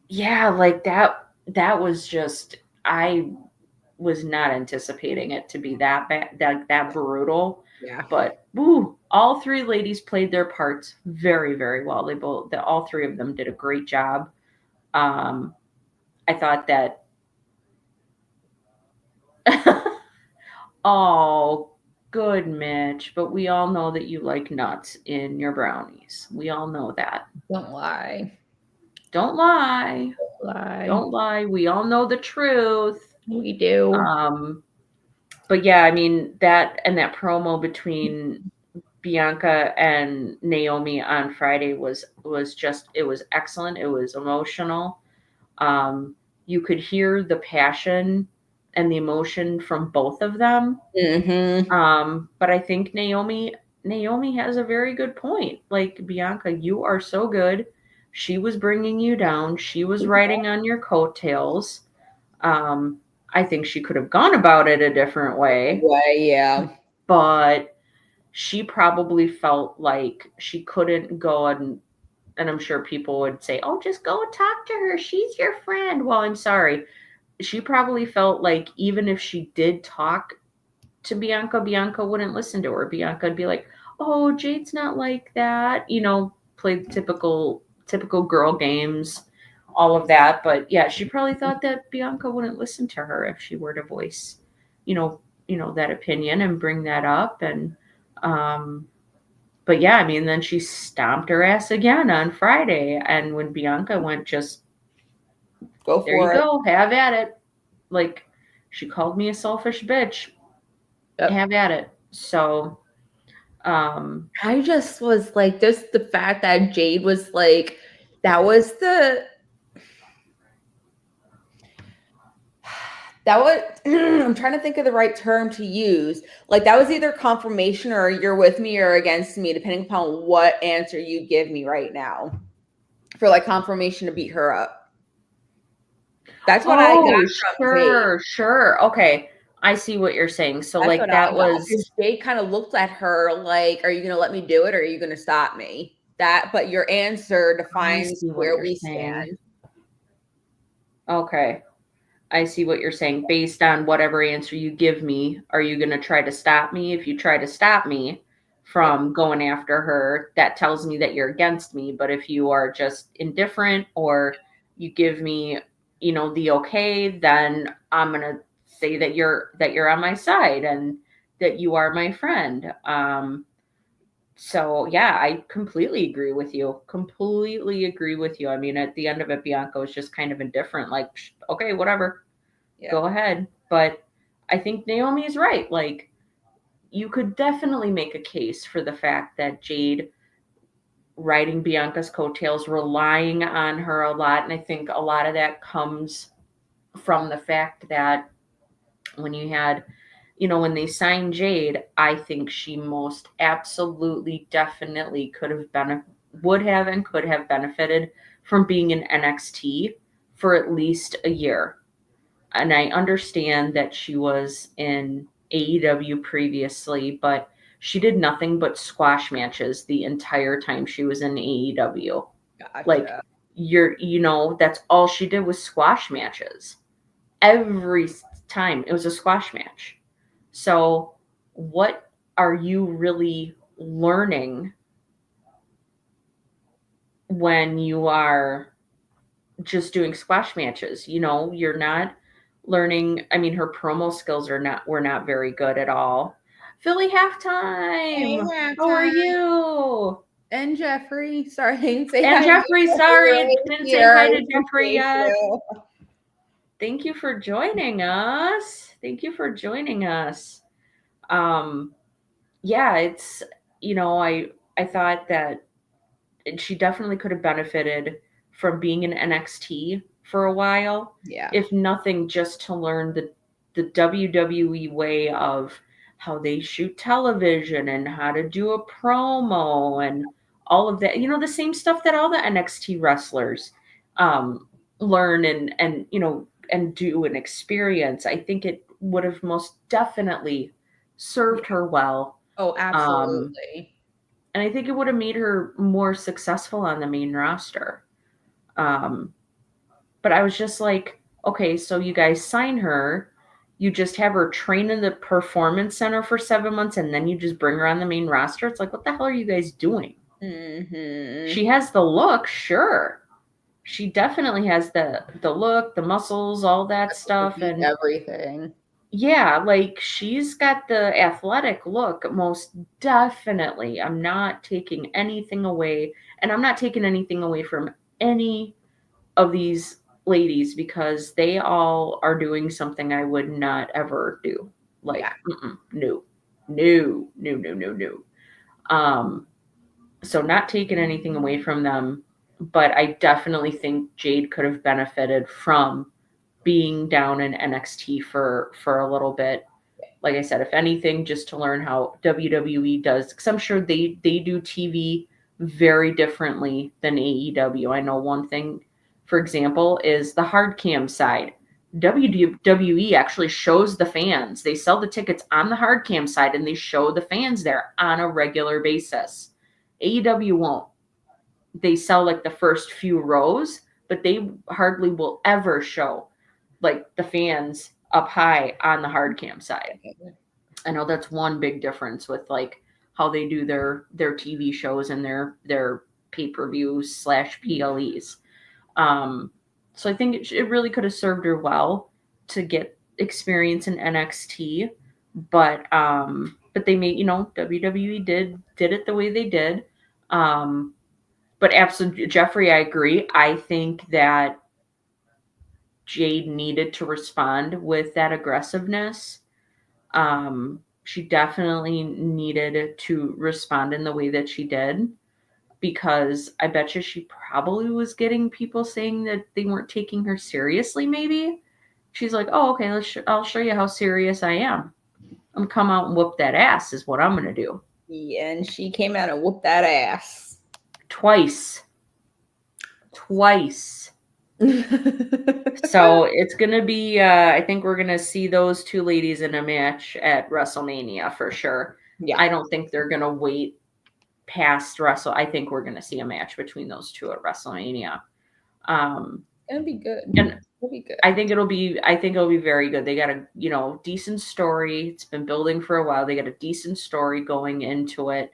yeah, like that that was just, I was not anticipating it to be that bad, that brutal. Yeah. But woo, all three ladies played their parts very, very well. All three of them did a great job. Um, I thought that, oh, good, Mitch. But we all know that you like nuts in your brownies. We all know that. Don't lie. Don't lie. Lie. Don't lie. We all know the truth. We do. But yeah, I mean that promo between Bianca and Naomi on Friday was just, it was excellent. It was emotional. Um, you could hear the passion and the emotion from both of them. Mm-hmm. But I think Naomi has a very good point. Like, Bianca, you are so good. She was bringing you down. She was riding on your coattails. Um, I think she could have gone about it a different way, Way, yeah. but she probably felt like she couldn't go, and I'm sure people would say, "Oh, just go talk to her. She's your friend." Well, I'm sorry. She probably felt like even if she did talk to Bianca, Bianca wouldn't listen to her. Bianca would be like, "Oh, Jade's not like that." Play the typical girl games, all of that. But yeah, she probably thought that Bianca wouldn't listen to her if she were to voice, you know, that opinion and bring that up. And um but yeah, I mean, then she stomped her ass again on Friday. And when Bianca went, just, Go there you for it. go, have at it. Like, she called me a selfish bitch. Yep. Have at it. So, I just was like, just the fact that Jade was like, that was the that was I'm trying to think of the right term to use. Like, that was either confirmation or you're with me or against me, depending upon what answer you give me right now. For like confirmation to beat her up. That's what I got oh, from Jade. sure. Okay. I see what you're saying. So, That's like, what I that got. was, Because Jade kind of looked at her like, "Are you going to let me do it, or are you going to stop me?" But your answer I defines see what where you're we saying. stand. Okay. I see what you're saying. Based on whatever answer you give me, are you going to try to stop me? If you try to stop me Yep. from going after her, that tells me that you're against me. But if you are just indifferent, or you give me, the okay, then I'm going to say that you're on my side and that you are my friend. So yeah, I completely agree with you. Completely agree with you. I mean, at the end of it, Bianca was just kind of indifferent, like, okay, whatever, Yep. go ahead. But I think Naomi is right. Like, you could definitely make a case for the fact that Jade riding Bianca's coattails, relying on her a lot. And I think a lot of that comes from the fact that when you had, when they signed Jade, I think she most absolutely, definitely would have and could have benefited from being in NXT for at least a year. And I understand that she was in AEW previously, but she did nothing but squash matches the entire time she was in AEW. Like, Gotcha. that's all she did was squash matches. Every time it was a squash match. So, what are you really learning when you are just doing squash matches? You're not learning. I mean, her promo skills were not very good at all. Philly Hey, halftime. How are halftime. you? And Jeffrey. Sorry, I didn't say And hi to Jeffrey, Jeffrey sorry, right didn't say here. hi I to Jeffrey appreciate yet. you. Thank you for joining us. Thank you for joining us. Um, yeah, it's, I thought that she definitely could have benefited from being in NXT for a while, Yeah. if nothing, just to learn the WWE way of how they shoot television and how to do a promo and all of that. The same stuff that all the NXT wrestlers learn and do and experience. I think it would have most definitely served her well. Oh, Um, absolutely. and I think it would have made her more successful on the main roster. Um, but I was just like, okay, so you guys sign her, you just have her train in the performance center for 7 months, and then you just bring her on the main roster. It's like, what the hell are you guys doing? Mm-hmm. She has the look, sure. She definitely has the look, the muscles, all that stuff, and Everything. yeah, like she's got the athletic look, most definitely. I'm not taking anything away, and I'm not taking anything away from any of these ladies because they all are doing something I would not ever do. Yeah. Like, no, no, no, no, no, no. Um, so not taking anything away from them, but I definitely think Jade could have benefited from being down in NXT for a little bit. Like I said, if anything, just to learn how WWE does, because I'm sure they do TV very differently than AEW. I know one thing, for example, is the hard cam side. WWE actually shows the fans. They sell the tickets on the hard cam side and they show the fans there on a regular basis. AEW won't. They sell like the first few rows, but they hardly will ever show like the fans up high on the hard cam side. I know that's one big difference with like how they do their TV shows and their pay-per-views slash PLEs. So I think it really could have served her well to get experience in NXT, but they made, WWE did it the way they did. But absolutely, Jeffrey, I agree. I think that Jade needed to respond with that aggressiveness. She definitely needed to respond in the way that she did because I bet you she probably was getting people saying that they weren't taking her seriously. Maybe she's like, "Oh, okay, I'll show you how serious I am. I'm gonna come out and whoop that ass. Is what I'm gonna do." Yeah, and she came out and whooped that ass. Twice. So it's gonna be. I think we're gonna see those two ladies in a match at WrestleMania for sure. Yeah. I don't think they're gonna wait past Wrestle. I think we're gonna see a match between those two at WrestleMania. It'll be good. And It'll be good. I think it'll be very good. They got a decent story. It's been building for a while. They got a decent story going into it,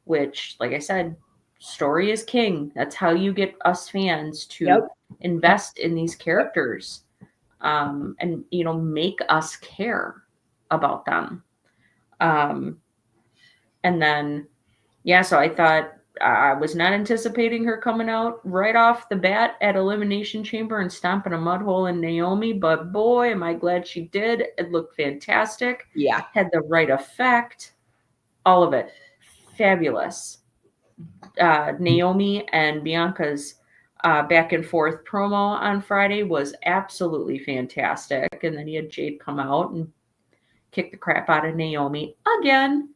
which, like I said, story is king. That's how you get us fans to invest in these characters, and make us care about them. And then, yeah, so I thought I was not anticipating her coming out right off the bat at Elimination Chamber and stomping a mud hole in Naomi, but boy, am I glad she did. It looked fantastic. Yeah. Had the right effect. All of it. Fabulous. Naomi and Bianca's back and forth promo on Friday was absolutely fantastic. And then you had Jade come out and kick the crap out of Naomi again.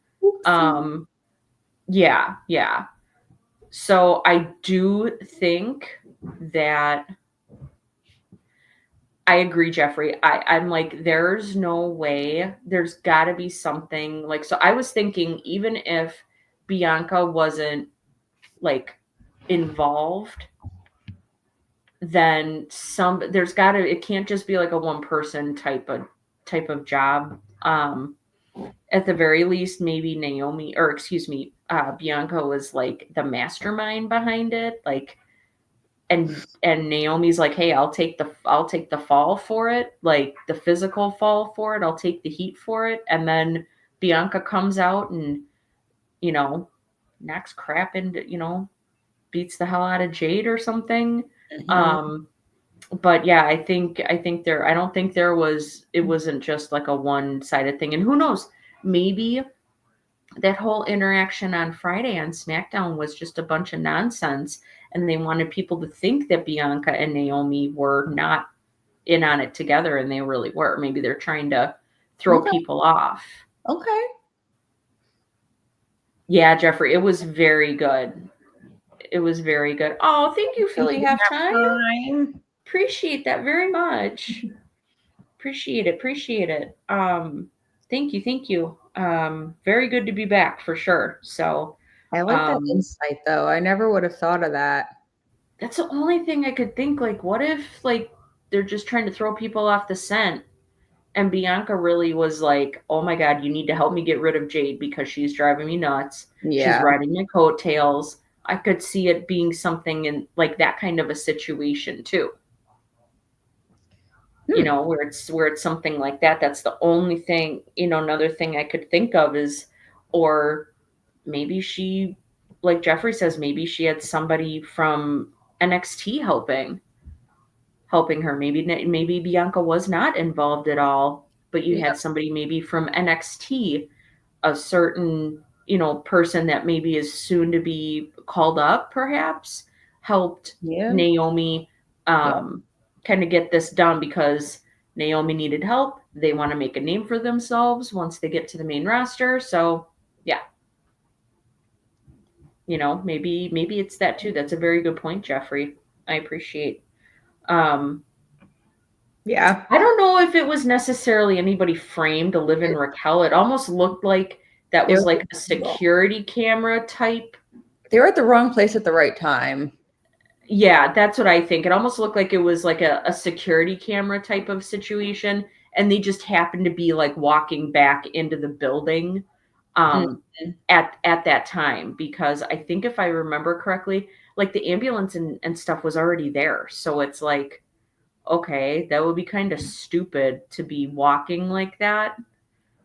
Yeah. So I do think that I agree, Jeffrey. I'm like, there's no way. There's got to be something like. So I was thinking, even if Bianca wasn't like involved, then there's got to. It can't just be like a one person type of job. At the very least, maybe Naomi, or excuse me, Bianca was like the mastermind behind it, like, and Naomi's like, hey, I'll take the fall for it, like the physical fall for it. I'll take the heat for it, and then Bianca comes out and knocks crap into beats the hell out of Jade or something. Mm-hmm. But yeah, I think I don't think it wasn't just like a one-sided thing. And who knows, maybe that whole interaction on Friday on SmackDown was just a bunch of nonsense and they wanted people to think that Bianca and Naomi were not in on it together and they really were. Maybe they're trying to throw people off. Okay. Yeah, Jeffrey, it was very good. It was very good. Oh, thank you, Philly Halftime. Appreciate that very much. Appreciate it. Thank you. Very good to be back for sure. So I like that insight though. I never would have thought of that. that's the only thing I could think. Like, what if like they're just trying to throw people off the scent. And Bianca really was like, oh my God, you need to help me get rid of Jade because she's driving me nuts. She's Yeah. riding my coattails. I could see it being something in like that kind of a situation too. You know, where it's something like that. That's the only thing, another thing I could think of is, or maybe she, like Jeffrey says, maybe she had somebody from NXT helping her. Maybe Bianca was not involved at all, but you Yeah. had somebody maybe from NXT, a certain, person that maybe is soon to be called up, perhaps, helped Yeah. Naomi Yeah. kind of get this done because Naomi needed help. They want to make a name for themselves once they get to the main roster. So, yeah. Maybe it's that too. That's a very good point, Jeffrey. I appreciate. Yeah. I don't know if it was necessarily anybody framed to live in Raquel. It almost looked like that They was were, like a security camera type. they were at the wrong place at the right time. Yeah, that's what I think. It almost looked like it was like a security camera type of situation. And they just happened to be like walking back into the building at that time. Because I think if I remember correctly, like the ambulance and stuff was already there. So it's like, okay, that would be kind of stupid to be walking like that.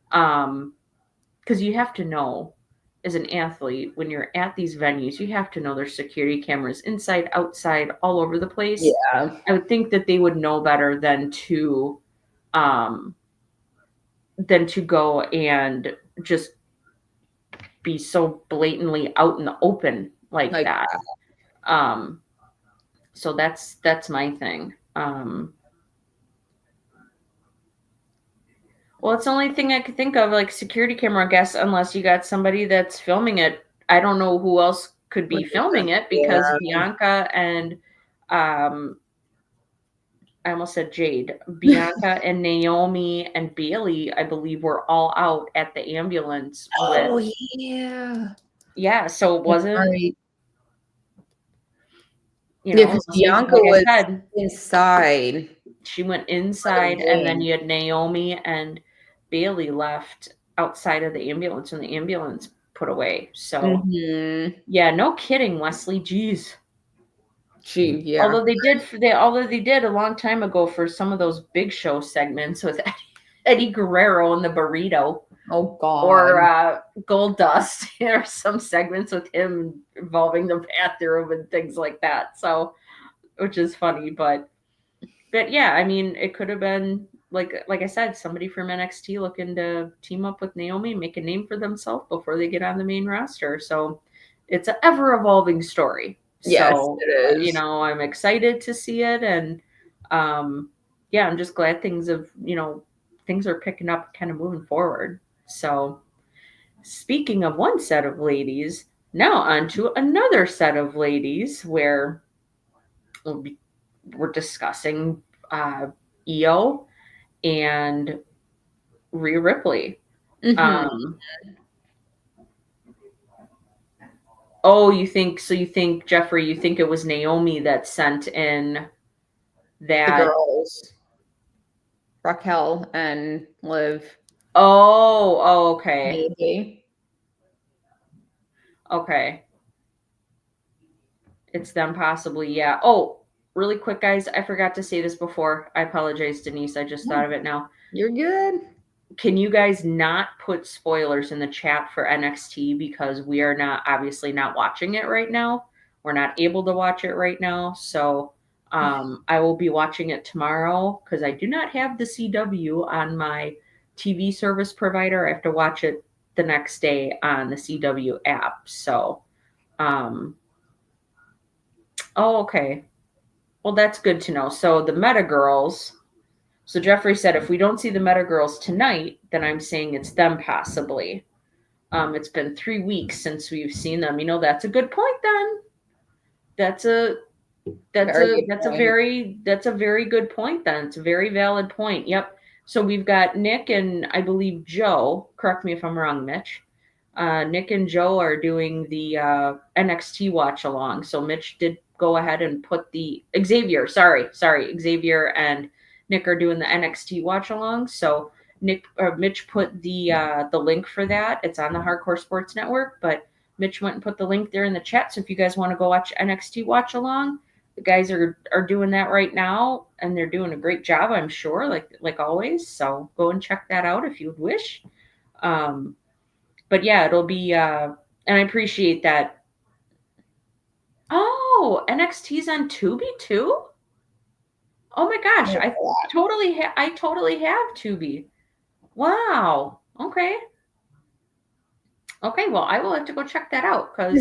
Because you have to know, as an athlete, when you're at these venues, you have to know there's security cameras inside, outside, all over the place. Yeah. I would think that they would know better um, than to go and just be so blatantly out in the open like that. So that's my thing. Well, it's the only thing I could think of, like security camera, I guess, unless you got somebody that's filming it. I don't know who else could be filming it because Yeah. Bianca and I almost said Jade. Bianca and Naomi and Bailey, I believe, were all out at the ambulance Oh with. yeah. Yeah, so it wasn't, Right. you Yeah, know, because unless they, Bianca like I was said, inside she went by inside the and then ring. you had Naomi and Bailey left outside of the ambulance and the ambulance put away. So Mm-hmm. yeah, no kidding, Wesley. Jeez. Yeah. Although they did a long time ago for some of those big show segments with Eddie Guerrero and the burrito, Oh God. or Gold Dust, or some segments with him involving the bathroom and things like that. So, which is funny, but yeah, I mean, it could have been like I said, somebody from NXT looking to team up with Naomi, make a name for themselves before they get on the main roster. So it's an ever evolving story. Yes, So it is. I'm excited to see it, and yeah, I'm just glad things are picking up, kind of moving forward. So speaking of one set of ladies, now on to another set of ladies where we're discussing Io and Rhea Ripley. Mm-hmm. Oh, you think Jeffrey, you think it was Naomi that sent in The that? girls, Raquel and Liv, Oh, okay. maybe. Okay. It's them possibly, yeah. Oh, really quick, guys. I forgot to say this before. I apologize, Denise. I just thought of it now. You're good. Can you guys not put spoilers in the chat for NXT because we are obviously not watching it right now. We're not able to watch it right now. So I will be watching it tomorrow because I do not have the CW on my TV service provider. I have to watch it the next day on the CW app. So, oh, okay. Well, that's good to know. So the Meta Girls. So Jeffrey said, if we don't see the Meta Girls tonight, then I'm saying it's them possibly. It's been 3 weeks since we've seen them. That's a good point. Then that's a Very good point. that's a very good point. Then it's a very valid point. Yep. So we've got Nick and I believe Joe. Correct me if I'm wrong, Mitch. Nick and Joe are doing the NXT watch along. So Mitch did go ahead and put the Xavier, Xavier and Nick are doing the NXT watch along. So Mitch put the link for that. It's on the Hardcore Sports Network, but Mitch went and put the link there in the chat. So if you guys want to go watch NXT watch along, the guys are doing that right now, and they're doing a great job, I'm sure, like always. So go and check that out if you would wish. But yeah, it'll be and I appreciate that. Oh, NXT's on Tubi too? Oh my gosh, I totally have Tubi. Wow. Okay. Okay, well, I will have to go check that out because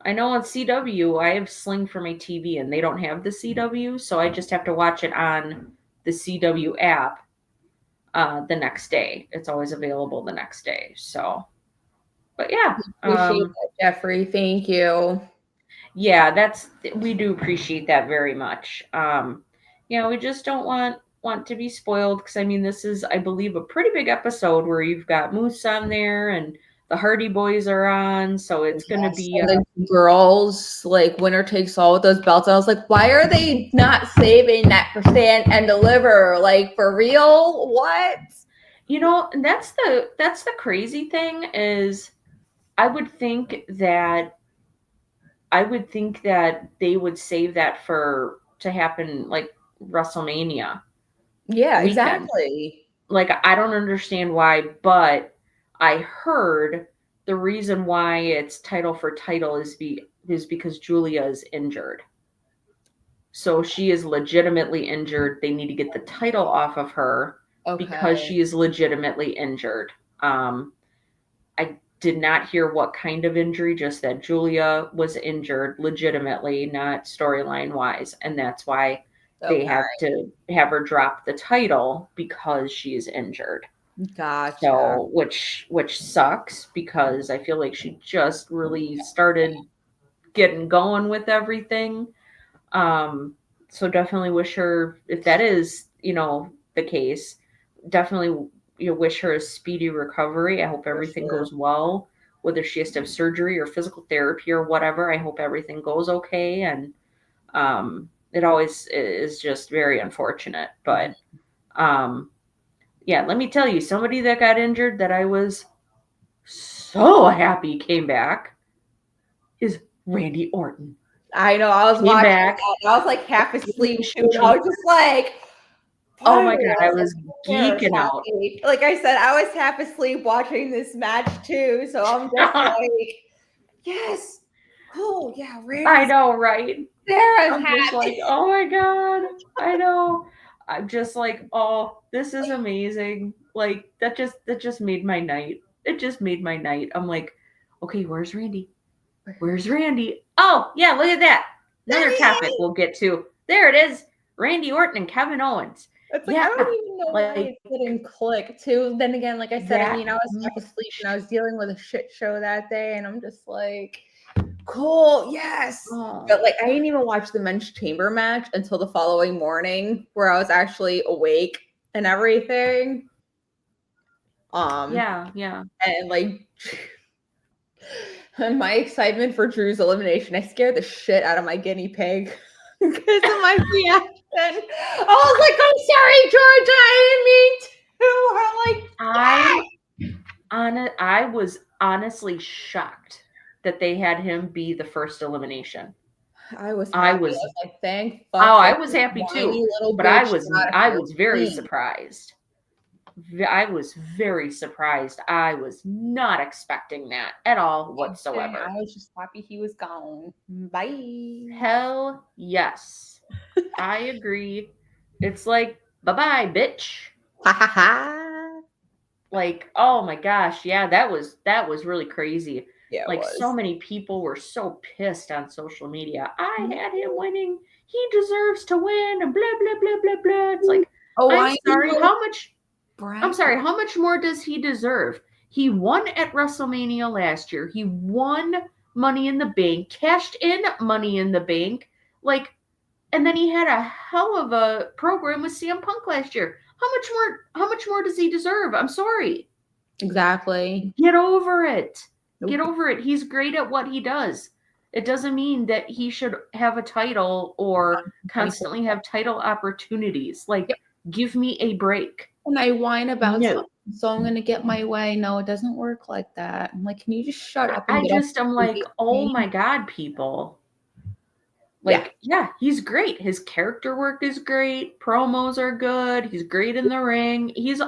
I know on CW I have Sling for my TV and they don't have the CW, so I just have to watch it on the CW app the next day. It's always available the next day. So, but yeah, Appreciate that, Jeffrey. Thank you. Yeah, we do appreciate that very much. We just don't want to be spoiled because I mean this is, I believe, a pretty big episode where you've got Moose on there and the Hardy Boys are on, so it's going to be the girls, like winner takes all with those belts. I was like, why are they not saving that for Stand and Deliver? Like, for real? What? That's the crazy thing is I would think that they would save that to happen like WrestleMania. Yeah, weekend. Exactly. Like, I don't understand why, but I heard the reason why it's title for title is because Julia is injured. So she is legitimately injured. They need to get the title off of her because she is legitimately injured. I did not hear what kind of injury, just that Julia was injured legitimately, not storyline wise. And that's why they have to have her drop the title because she is injured. Gotcha. So, which sucks because I feel like she just really started getting going with everything. So definitely wish her, if that is, the case, definitely wish her a speedy recovery. I hope everything goes well, whether she has to have surgery or physical therapy or whatever. I hope everything goes okay. And it always is just very unfortunate. But yeah, let me tell you, somebody that got injured that I was so happy came back is Randy Orton. I know. I was watching back. I was like half asleep. I was just like, oh my God, I was geeking out. Like I said, I was half asleep watching this match too. So I'm just like, yes. Oh, yeah. Randy's I know, right? I'm just like, oh my God. I know. I'm just like, oh, this is amazing. Like, that just made my night. It just made my night. I'm like, okay, where's Randy? Where's Randy? Oh, yeah, look at that. Another topic we'll get to. There it is. Randy Orton and Kevin Owens. It's like, I don't even know why it didn't click too. Then again, like I said, I was half asleep and I was dealing with a shit show that day, and I'm just like, cool, yes. But like, I didn't even watch the men's chamber match until the following morning, where I was actually awake and everything. Yeah. And like, my excitement for Drew's elimination, I scared the shit out of my guinea pig because of my reaction. I was like, I'm sorry, Georgia, I didn't mean to. I was honestly shocked that they had him be the first elimination. I was like, thank fuck. Oh, I was happy too. But I was very surprised. I was very surprised. I was not expecting that at all whatsoever. I was just happy he was gone. Bye. Hell yes. I agree. It's like, bye-bye, bitch. Ha ha ha. Like, oh my gosh, yeah, that was really crazy. Yeah, like so many people were so pissed on social media. I had him winning. He deserves to win. And blah blah blah blah blah. It's like, I'm sorry. How much more does he deserve? He won at WrestleMania last year. He won Money in the Bank, cashed in Money in the Bank, like, and then he had a hell of a program with CM Punk last year. How much more does he deserve? I'm sorry. Exactly. Get over it. Nope. Get over it. He's great at what he does. It doesn't mean that he should have a title or constantly have title opportunities. Like, Yep. give me a break. And I whine about No. something, so I'm gonna get my way. No, it doesn't work like that. I'm like, can you just shut up and I get off just am the like, TV oh with me? my God, people. Yeah. Like, yeah, he's great. His character work is great. Promos are good. He's great in the ring. He's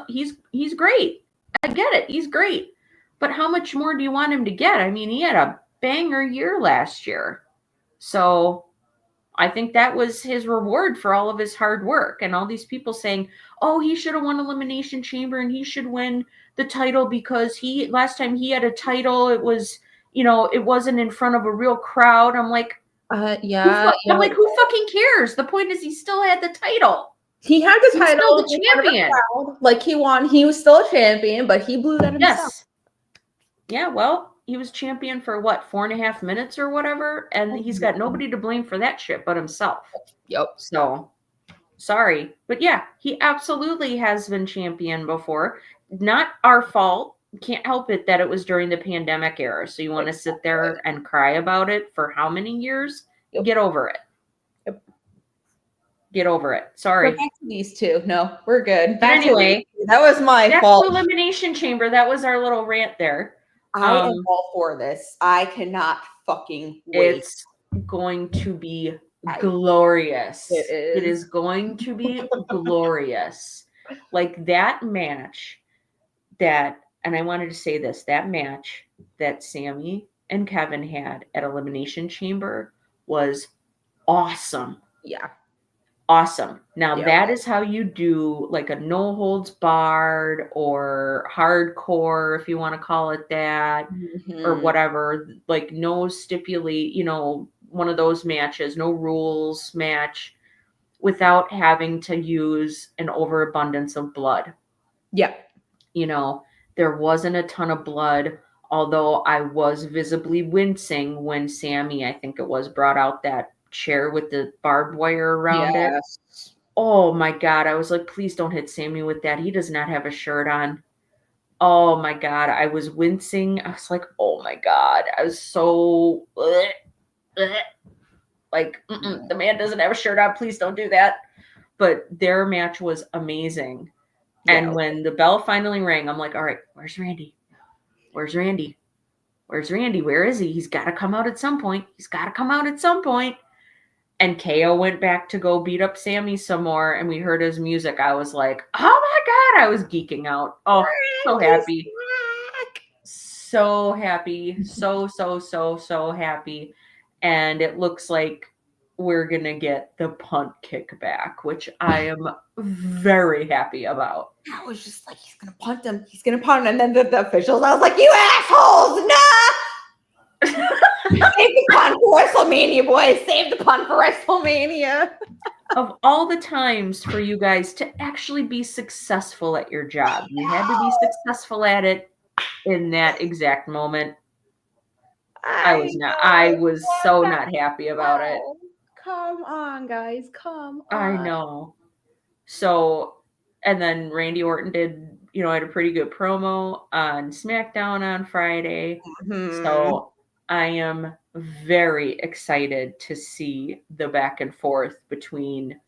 great. I get it. He's great. But how much more do you want him to get? I mean, he had a banger year last year. So I think that was his reward for all of his hard work. And all these people saying, oh, he should have won Elimination Chamber and he should win the title because last time he had a title, it was, it wasn't in front of a real crowd. I'm like, Yeah. I'm like, who fucking cares? The point is he still had the title. He had the He was title. still the champion. Like he won. He was still a champion, but he blew that himself. Yes. Yeah, well, he was champion for what, 4.5 minutes or whatever, and he's got nobody to blame for that shit but himself. Yep. So, sorry. But yeah, he absolutely has been champion before. Not our fault. Can't help it that it was during the pandemic era. So you want to sit there and cry about it for how many years? Yep. Get over it. Yep. Get over it. Sorry. Back to these two. No, we're good. But anyway, that was my fault. Elimination Chamber. That was our little rant there. I am all for this. I cannot fucking wait. It's going to be glorious. It is going to be glorious. Like that match and I wanted to say this, that match that Sami and Kevin had at Elimination Chamber was awesome. Yeah. Awesome. Now that is how you do like a no holds barred or hardcore, if you want to call it that, or whatever, like no stipulate, one of those matches, no rules match without having to use an overabundance of blood. Yeah. There wasn't a ton of blood, although I was visibly wincing when Sami, I think it was, brought out that chair with the barbed wire around it. Oh my God. I was like, please don't hit Sami with that. He does not have a shirt on. Oh my God. I was wincing. I was like, oh my God. I was so like, the man doesn't have a shirt on. Please don't do that. But their match was amazing. Yeah. And when the bell finally rang, I'm like, all right, where's Randy? Where's Randy? Where's Randy? Where is he? He's got to come out at some point. He's got to come out at some point. And KO went back to go beat up Sami some more, and we heard his music. I was like, oh my God, I was geeking out. Oh, so happy. So happy. So happy. And it looks like we're going to get the punt kick back, which I am very happy about. I was just like, he's going to punt him. He's going to punt him. And then the officials, I was like, you assholes, no! Save the punt for WrestleMania, boys. Save the punt for WrestleMania. Of all the times for you guys to actually be successful at your job, you had to be successful at it in that exact moment. I was so not happy about it. Come on, guys. Come on. I know. So, and then Randy Orton did, had a pretty good promo on SmackDown on Friday. Mm-hmm. So I am very excited to see the back and forth between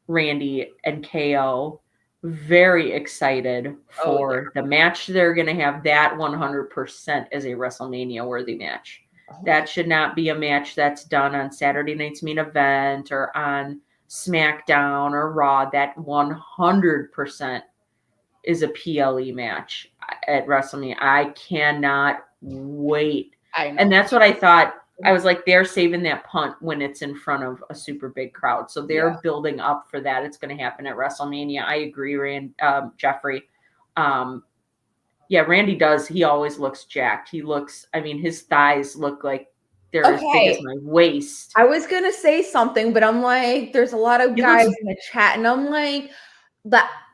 Randy and KO. Very excited for the match they're going to have. That 100% is a WrestleMania worthy match. That should not be a match that's done on Saturday night's main event or on SmackDown or Raw. That 100% is a PLE match at WrestleMania. I cannot wait. I know. And that's what I thought. I was like, they're saving that punt when it's in front of a super big crowd. So they're building up for that. It's going to happen at WrestleMania. I agree, Jeffrey. Randy does. He always looks jacked. His thighs look like they're as big as my waist. I was going to say something, but I'm like, there's a lot of guys in the chat, and I'm like,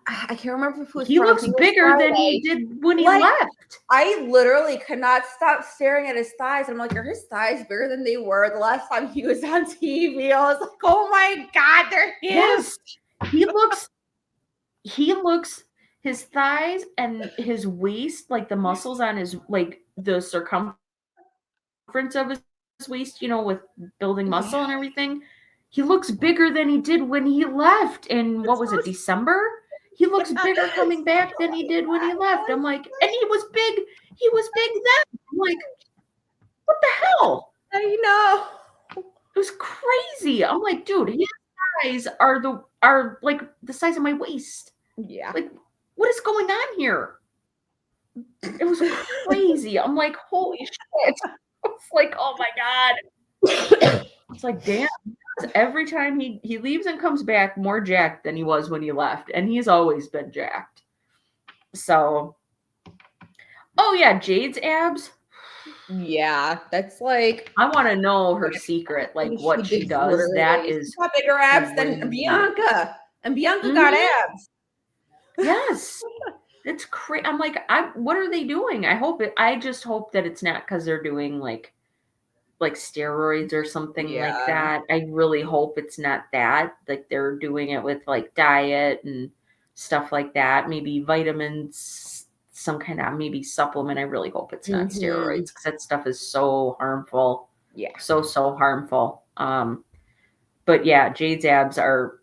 I can't remember who he looks bigger than he did when he left. I literally could not stop staring at his thighs. I'm like, are his thighs bigger than they were the last time he was on TV? I was like, oh my God, they're huge. Yes. He looks, his thighs and his waist, like the muscles on his, like the circumference of his waist, with building muscle and everything. He looks bigger than he did when he left in, what was it, December? He looks bigger coming back than he did when he left. I'm like, and he was big then. I'm like, what the hell? I know. It was crazy. I'm like, dude, his thighs are like the size of my waist. Yeah. Like, what is going on here? It was crazy. I'm like, holy shit. It's like, oh my God. It's like, damn. Every time he leaves and comes back more jacked than he was when he left. And he's always been jacked. So, oh yeah, Jade's abs. Yeah, that's like, I want to know her secret, like what she does. literally- That is she's got bigger abs than crazy. Bianca, and Bianca got abs. Yes. It's crazy. I'm like, what are they doing? I just hope that it's not because they're doing like steroids or something like Yeah. that. I really hope it's not that. Like they're doing it with like diet and stuff like that. Maybe vitamins, some kind of maybe supplement. I really hope it's not steroids because that stuff is so harmful. Yeah. So harmful. But yeah, Jade's abs are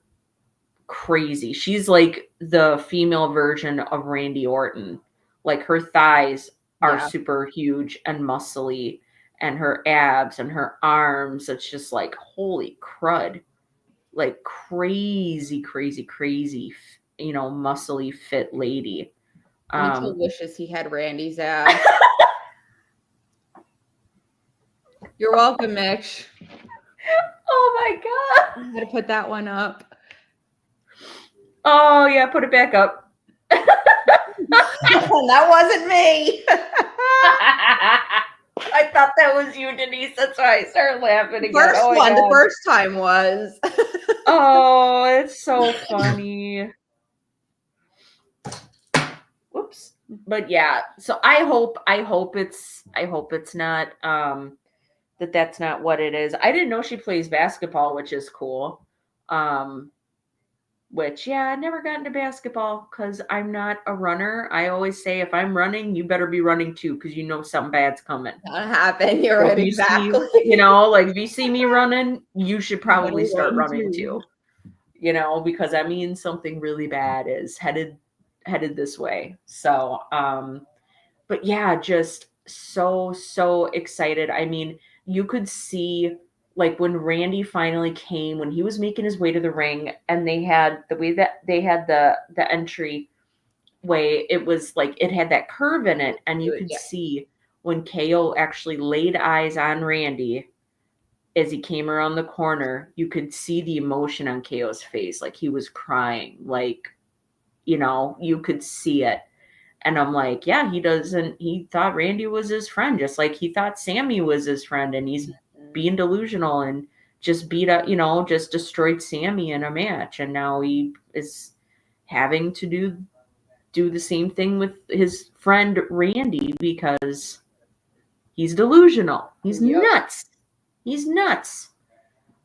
crazy. She's like the female version of Randy Orton. Like her thighs are super huge and muscly, and her abs and her arms, it's just like, holy crud. Like crazy, muscly fit lady. Mitchell wishes he had Randy's abs. You're welcome, Mitch. Oh my God. I'm gonna put that one up. Oh yeah, put it back up. That wasn't me. I thought that was you, Denise. That's why I started laughing again. The first time was. Oh, it's so funny. Whoops. But yeah, so I hope it's not that's not what it is. I didn't know she plays basketball, which is cool. Which, yeah, I never got into basketball because I'm not a runner. I always say, if I'm running, you better be running too, because you know something bad's coming. Not happen. You're right, exactly. Like if you see me running, you should probably start running too. Because that means something really bad is headed this way. So, but yeah, just so excited. I mean, you could see, like when Randy finally came, when he was making his way to the ring, and they had the way that they had the entry way, it was like it had that curve in it, and you could see when KO actually laid eyes on Randy as he came around the corner, you could see the emotion on KO's face, like he was crying, like you could see it. And I'm like, yeah, he thought Randy was his friend, just like he thought Sammy was his friend, and he's being delusional and just beat up, just destroyed Sammy in a match. And now he is having to do the same thing with his friend Randy because he's delusional. He's nuts. He's nuts.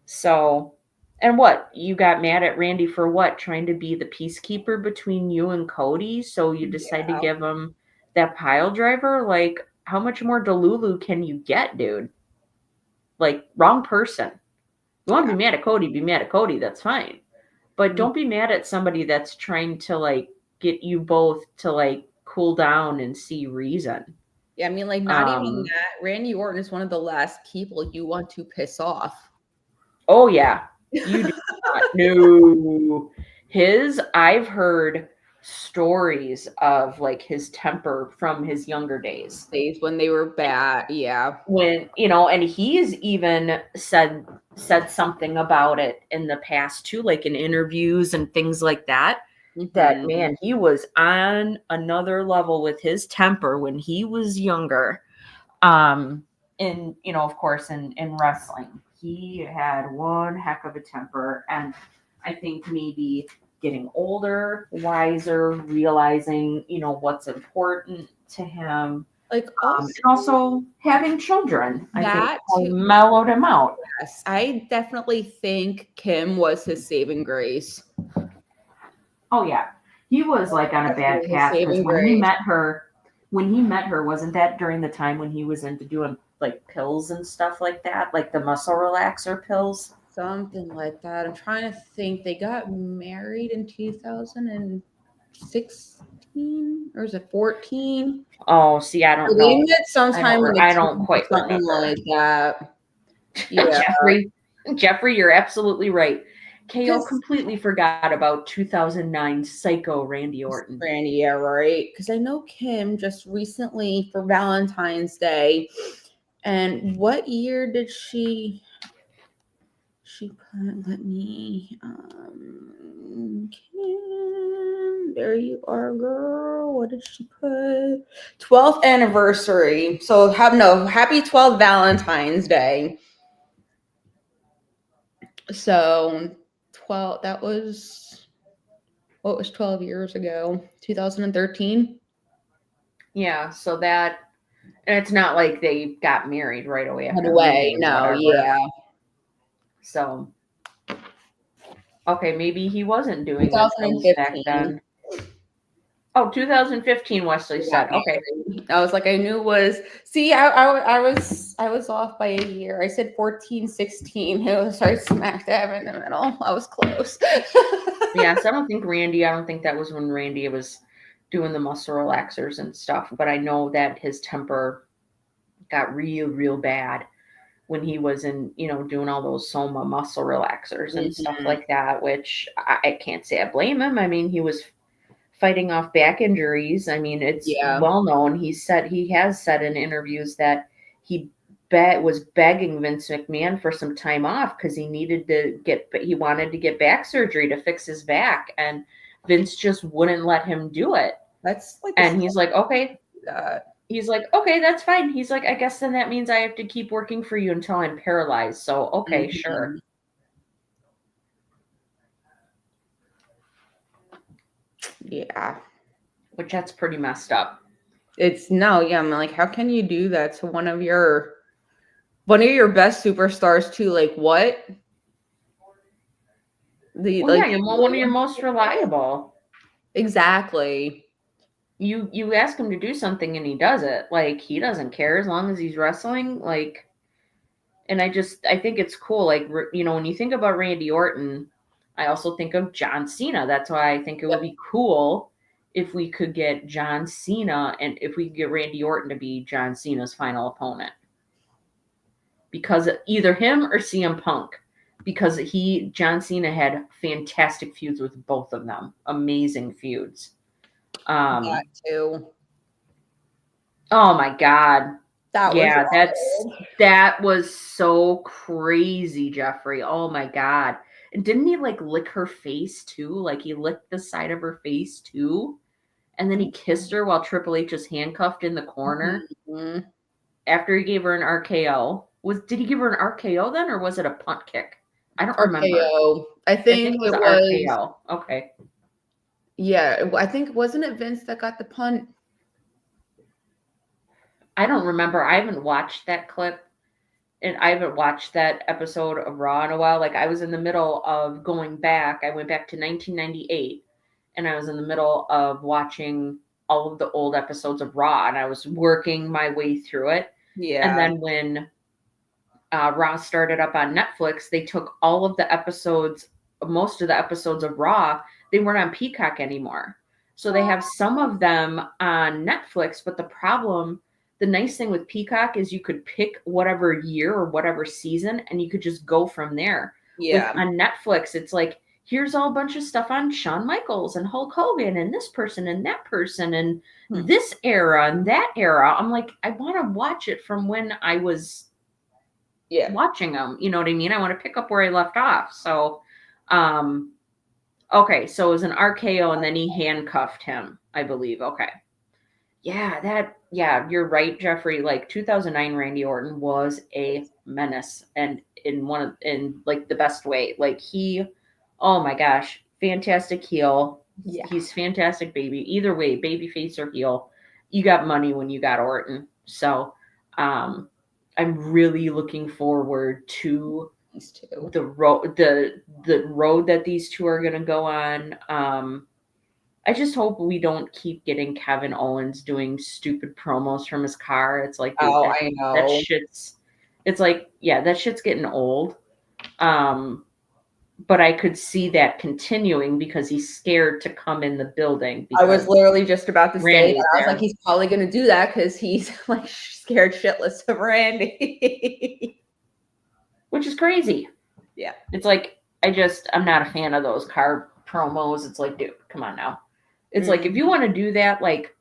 So, and what? You got mad at Randy for what? Trying to be the peacekeeper between you and Cody? So you decide to give him that pile driver? Like, how much more Delulu can you get, dude? Like, wrong person. You want to be mad at Cody, be mad at Cody. That's fine. But don't be mad at somebody that's trying to, like, get you both to, like, cool down and see reason. Yeah, I mean, like, not even that. Randy Orton is one of the last people you want to piss off. Oh, yeah. You do not. No. I've heard stories of, like, his temper from his younger days. When they were bad, yeah. When, and he's even said something about it in the past too, like in interviews and things like that, that, man, he was on another level with his temper when he was younger. Of course, in wrestling, he had one heck of a temper. And I think maybe getting older, wiser, realizing, what's important to him. Like and also having children, I think mellowed him out. Yes, I definitely think Kim was his saving grace. Oh yeah, he was like on a bad path because when he met her, wasn't that during the time when he was into doing like pills and stuff like that, like the muscle relaxer pills. Something like that. I'm trying to think. They got married in 2016 or is it 14? Oh, see, I don't They know. met sometime in the I don't teens or quite something remember. like that. Yeah. Jeffrey, you're absolutely right. KO Because completely forgot about 2009 Psycho Randy Orton. Randy, yeah, right. Because I know Kim just recently for Valentine's Day. And what year did she put, let me, Kim, there you are, girl. What did she put? 12th anniversary. So happy 12th Valentine's Day. So 12, that was, what was 12 years ago? 2013? Yeah, so that, and it's not like they got married right away Right after away. meeting or No, whatever. yeah. So, okay, maybe he wasn't doing the pills back 2015. then. Oh, 2015, Wesley We got said. Okay. married. I was like, I knew it was. See, I was off by a year. I said 14, 16. It was right smack dab in the middle. I was close. Yes, I don't think that was when Randy was doing the muscle relaxers and stuff, but I know that his temper got real bad when he was doing all those Soma muscle relaxers and stuff Mhm. like that, which I can't say I blame him. I mean, he was fighting off back injuries. I mean, it's Yeah, well known. He has said in interviews that he was begging Vince McMahon for some time off because he wanted to get back surgery to fix his back, and Vince just wouldn't let him do it. that's like a And he's like, okay. that. He's like, okay, that's fine. He's like, I guess then that means I have to keep working for you until I'm paralyzed. So, okay, sure. Mhm. Yeah, Which that's pretty messed up. it's no, yeah. I'm like, how can you do that to one of your best superstars too? Like what? The Well, yeah, like you're one of your most reliable. exactly. You ask him to do something and he does it. Like he doesn't care as long as he's wrestling. Like, and I think it's cool. Like when you think about Randy Orton, I also think of John Cena. That's why I think it would be cool if we could get John Cena and if we could get Randy Orton to be John Cena's final opponent. Because either him or CM Punk. Because John Cena had fantastic feuds with both of them. Amazing feuds. That too. Oh my God. That was Yeah, wild. that was so crazy, Jeffrey. Oh my God. And didn't he like lick her face too? Like he licked the side of her face too? And then he kissed her while Triple H was handcuffed in the corner Mhm. after he gave her an RKO. Did he give her an RKO then or was it a punt kick? I don't remember. RKO. I I think think it was it an was. RKO. Okay. Yeah, I think wasn't it Vince that got the punt? I don't remember. I haven't watched that clip and I haven't watched that episode of Raw in a while. Like I was in the middle of going back. I went back to 1998 and I was in the middle of watching all of the old episodes of Raw and I was working my way through it. And Yeah. then when Raw started up on Netflix, they took all of the episodes, most of the episodes of Raw, they weren't on Peacock anymore. So they have some of them on Netflix, but the nice thing with Peacock is you could pick whatever year or whatever season and you could just go from there. With Yeah. on Netflix, it's like here's all a bunch of stuff on Shawn Michaels and Hulk Hogan and this person and that person and this era and that era. I'm like, I want to watch it from when I was Yeah. watching them. You know what I mean? I want to pick up where I left off. So, okay, so it was an RKO and then he handcuffed him, I believe. Okay. Yeah, you're right, Jeffrey. Like 2009 Randy Orton was a menace and in like the best way. Like oh my gosh, fantastic heel. Yeah. He's fantastic baby. Either way, baby face or heel, you got money when you got Orton. So, I'm really looking forward to These two. the road that these two are going to go on. I just hope we don't keep getting Kevin Owens doing stupid promos from his car. It's like, dude, Oh, that, I that know. shit's, it's like, yeah, that shit's getting old. But I could see that continuing because he's scared to come in the building I was because literally just about to say Randy's that. I was like, there, he's probably going to do that because he's like scared shitless of Randy. which is crazy. Yeah. It's like, I'm not a fan of those car promos. It's like, dude, come on now. It's like, if you want to do that, like,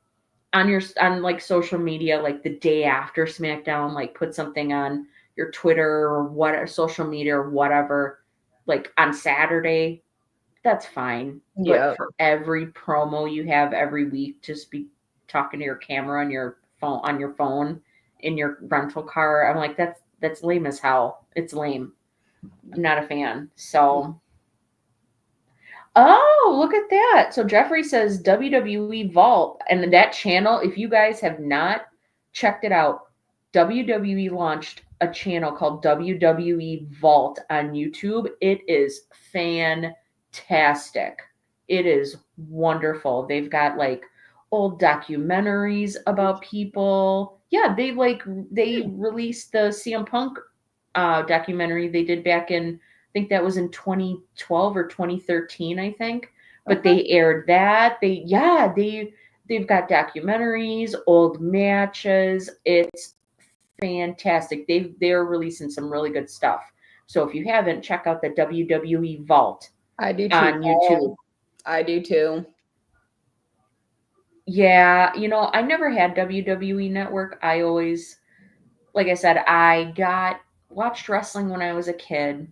on like social media, like the day after SmackDown, like put something on your Twitter or what, social media or whatever, like on Saturday, that's fine. Yeah. But for every promo you have every week, just be talking to your camera on your phone in your rental car. I'm like, that's lame as hell. It's lame. I'm not a fan. So oh, look at that. So Jeffrey says WWE Vault. And that channel, if you guys have not checked it out, WWE launched a channel called WWE Vault on YouTube. It is fantastic. It is wonderful. They've got like old documentaries about people. Yeah, they released the CM Punk documentary they did back in, I think that was in 2012 or 2013, I think. But they aired that. They've got documentaries, old matches. It's fantastic. They're releasing some really good stuff. So if you haven't, check out the WWE Vault I do too. on YouTube. I do too. Yeah, I never had WWE Network. I always, like I said, watched wrestling when I was a kid.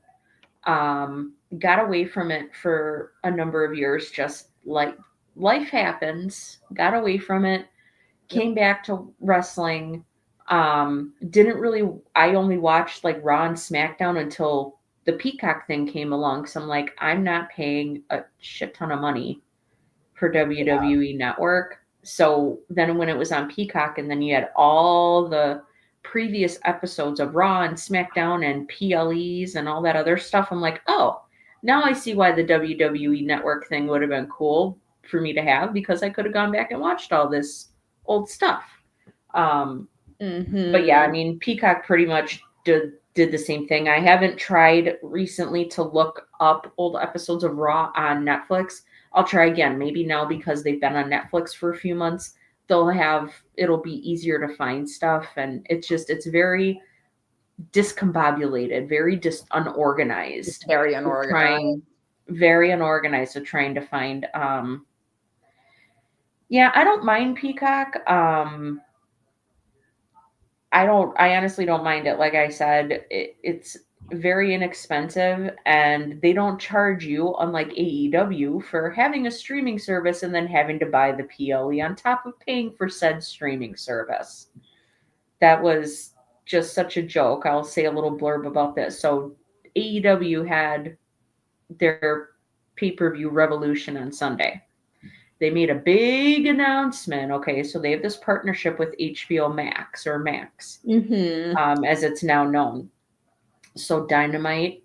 Got away from it for a number of years, just like life happens. Got away from it, came back to wrestling. Didn't really, I only watched like Raw and SmackDown until the Peacock thing came along. So I'm like, I'm not paying a shit ton of money for WWE Network. So then when it was on Peacock, and then you had all the previous episodes of Raw and SmackDown and PLEs and all that other stuff, I'm like, oh, now I see why the WWE Network thing would have been cool for me to have, because I could have gone back and watched all this old stuff. But yeah, I mean, Peacock pretty much did the same thing. I haven't tried recently to look up old episodes of Raw on Netflix. I'll try again. Maybe now, because they've been on Netflix for a few months, it'll be easier to find stuff. And it's very discombobulated, very unorganized. Very unorganized. Very unorganized. So trying to find, yeah, I don't mind Peacock. I honestly don't mind it. Like I said, it's very inexpensive, and they don't charge you, unlike AEW, for having a streaming service and then having to buy the PLE on top of paying for said streaming service. That was just such a joke. I'll say a little blurb about this. So AEW had their pay-per-view Revolution on Sunday. They made a big announcement. Okay, so they have this partnership with HBO Max, or Max, as it's now known. So Dynamite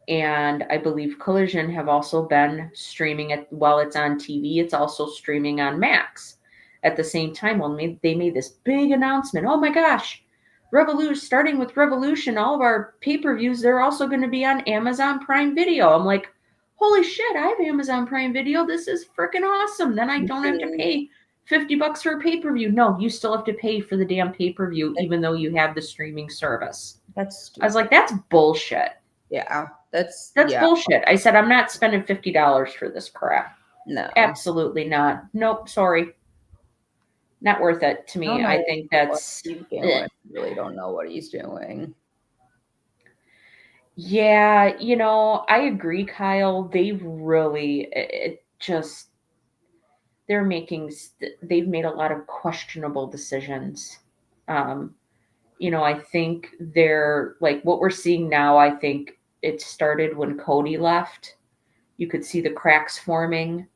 and I believe Collision have also been streaming it while it's on TV. It's also streaming on Max at the same time. Well, they made this big announcement. Oh my gosh, Revolution, starting with Revolution, all of our pay-per-views, they're also going to be on Amazon Prime Video. I'm like, holy shit, I have Amazon Prime Video. This is freaking awesome. Then I don't have to pay $50 for a pay-per-view. No, you still have to pay for the damn pay-per-view, even though you have the streaming service. That's stupid. I was like, that's bullshit. Yeah, that's bullshit. I said, I'm not spending $50 for this crap. No, absolutely not. Nope, sorry. Not worth it to me. I think that's. I really don't know what he's doing. Yeah, I agree, Kyle. They've made a lot of questionable decisions. I think they're like what we're seeing now. I think it started when Cody left. You could see the cracks forming.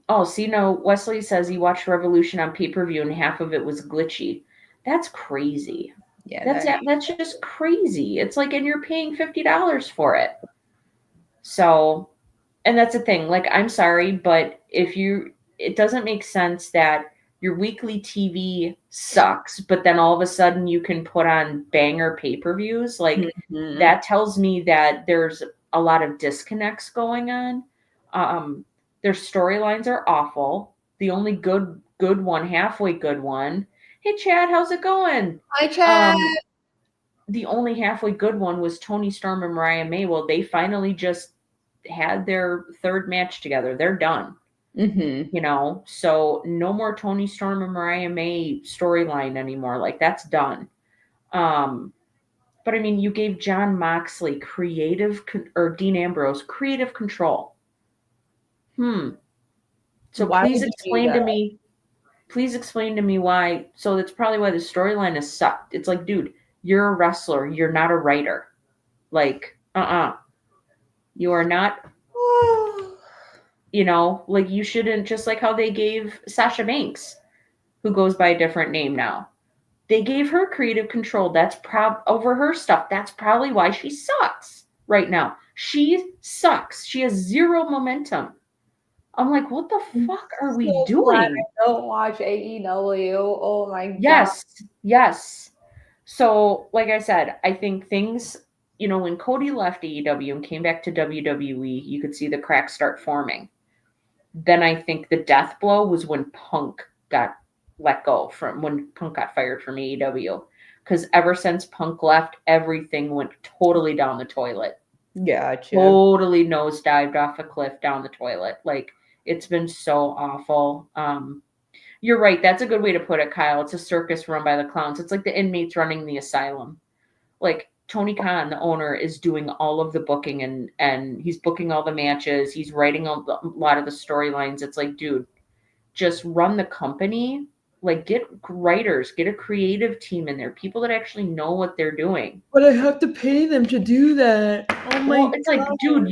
Wesley says he watched Revolution on pay-per-view and half of it was glitchy. That's crazy. Yeah, that's just crazy. It's like, and you're paying $50 for it. So, And that's the thing. Like, I'm sorry, but it doesn't make sense that your weekly TV sucks, but then all of a sudden you can put on banger pay-per-views. Like, Mhm. that tells me that there's a lot of disconnects going on. Their storylines are awful. The only good one, halfway good one. Hey Chad, how's it going? Hi, Chad. Um, the only halfway good one was Tony Storm and Mariah May. Well, they finally just had their third match together. They're done, Mm-hmm. so no more Tony Storm and Mariah May storyline anymore. Like, that's done. Um, but I mean, you gave John Moxley or Dean Ambrose creative control. So Why would you do that? please explain to me why. So that's probably why the storyline has sucked. It's like, dude, you're a wrestler. You're not a writer. Like, you are not, like, you shouldn't, just like how they gave Sasha Banks, who goes by a different name now. They gave her creative control. That's over her stuff. That's probably why she sucks right now. She sucks. She has zero momentum. I'm like, what the fuck are we So glad doing? I don't watch AEW. Oh my god. Yes. So, like I said, I think things, when Cody left AEW and came back to WWE, you could see the cracks start forming. Then I think the death blow was when Punk got when Punk got fired from AEW. Because ever since Punk left, everything went totally down the toilet. Gotcha. Totally nosedived off a cliff down the toilet. Like, it's been so awful. You're right. That's a good way to put it, Kyle. It's a circus run by the clowns. It's like the inmates running the asylum. Like, Tony Khan, the owner, is doing all of the booking, and he's booking all the matches. He's writing a lot of the storylines. It's like, dude, just run the company. Like, get writers, get a creative team in there, people that actually know what they're doing. But I have to pay them to do that. Oh my Well, it's like, dude,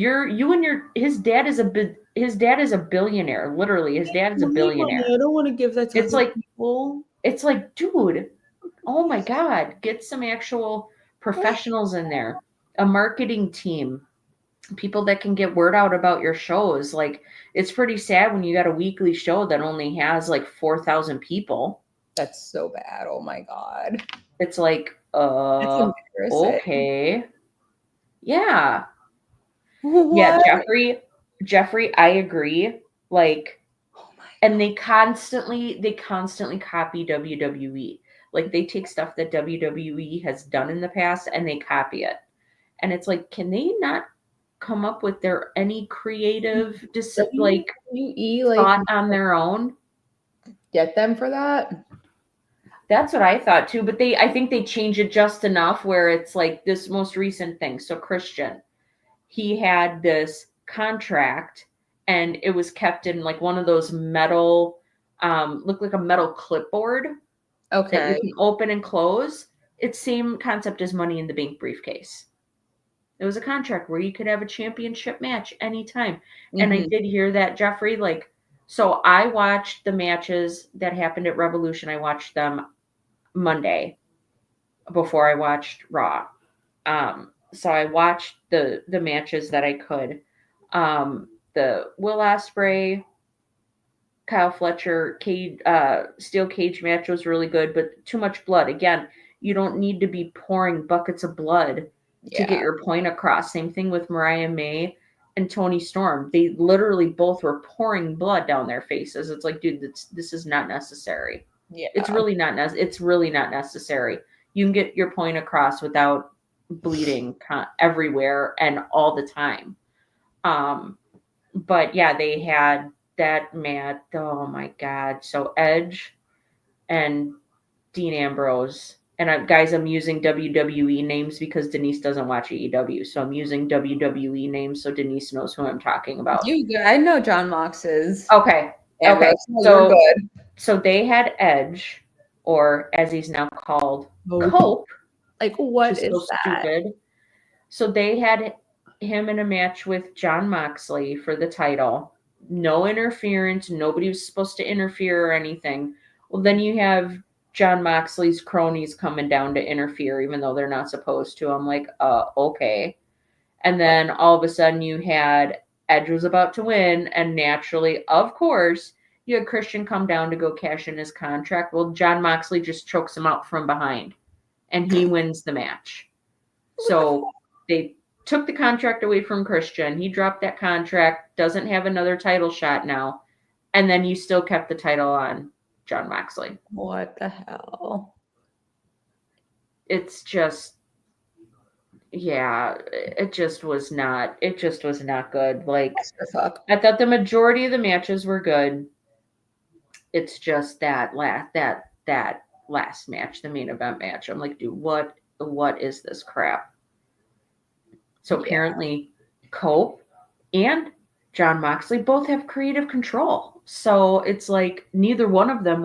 his dad is a billionaire. Literally, his dad is a billionaire. I don't want to give that to It's like, people. dude, oh my God, get some actual professionals in there, a marketing team, people that can get word out about your shows. Like, it's pretty sad when you got a weekly show that only has like 4,000 people. That's so bad. Oh my god. It's like, That's embarrassing. okay. Yeah. What? Yeah, Jeffrey, I agree. Like, Oh my and they constantly copy WWE. Like, they take stuff that WWE has done in the past and they copy it. And it's like, can they not come up with any creative WWE, thought on their own? get them for that? That's what I thought too, but I think they change it just enough where it's like this most recent thing. So Christian, he had this contract and it was kept in like one of those metal, looked like a metal clipboard that Okay. you can open and close. It's same concept as Money in the Bank briefcase. It was a contract where you could have a championship match anytime. And I did hear that, Jeffrey, like, so I watched the matches that happened at Revolution. I watched them Monday before I watched Raw. So I watched the matches that I could. The Will Ospreay, Kyle Fletcher steel cage match was really good, but too much blood. Again, you don't need to be pouring buckets of blood to get your point across. Same thing with Mariah May and Tony Storm. They literally both were pouring blood down their faces. It's like, dude, this is not necessary. Yeah. It's really not necessary. You can get your point across without bleeding everywhere and all the time. But yeah, they had that match. Oh my God. So Edge and Dean Ambrose. And guys, I'm using WWE names because Denise doesn't watch AEW. So I'm using WWE names so Denise knows who I'm talking about. I know John Mox's. Okay. Ambrose. Okay. So, you're good. So they had Edge, or as he's now called, Cope. Like, what is so that? Stupid. So they had him in a match with John Moxley for the title. No interference. Nobody was supposed to interfere or anything. Well, then you have John Moxley's cronies coming down to interfere, even though they're not supposed to. I'm like, okay. And then all of a sudden you had Edge was about to win, and naturally, of course, you had Christian come down to go cash in his contract. Well, John Moxley just chokes him out from behind, and he wins the match. So they took the contract away from Christian. He dropped that contract, doesn't have another title shot now, and then you still kept the title on John Moxley. What the hell? It's just, yeah, it just was not good. Like, I thought the majority of the matches were good. It's just that last match, the main event match. I'm like, dude, what is this crap? So apparently Cope and John Moxley both have creative control. So it's like neither one of them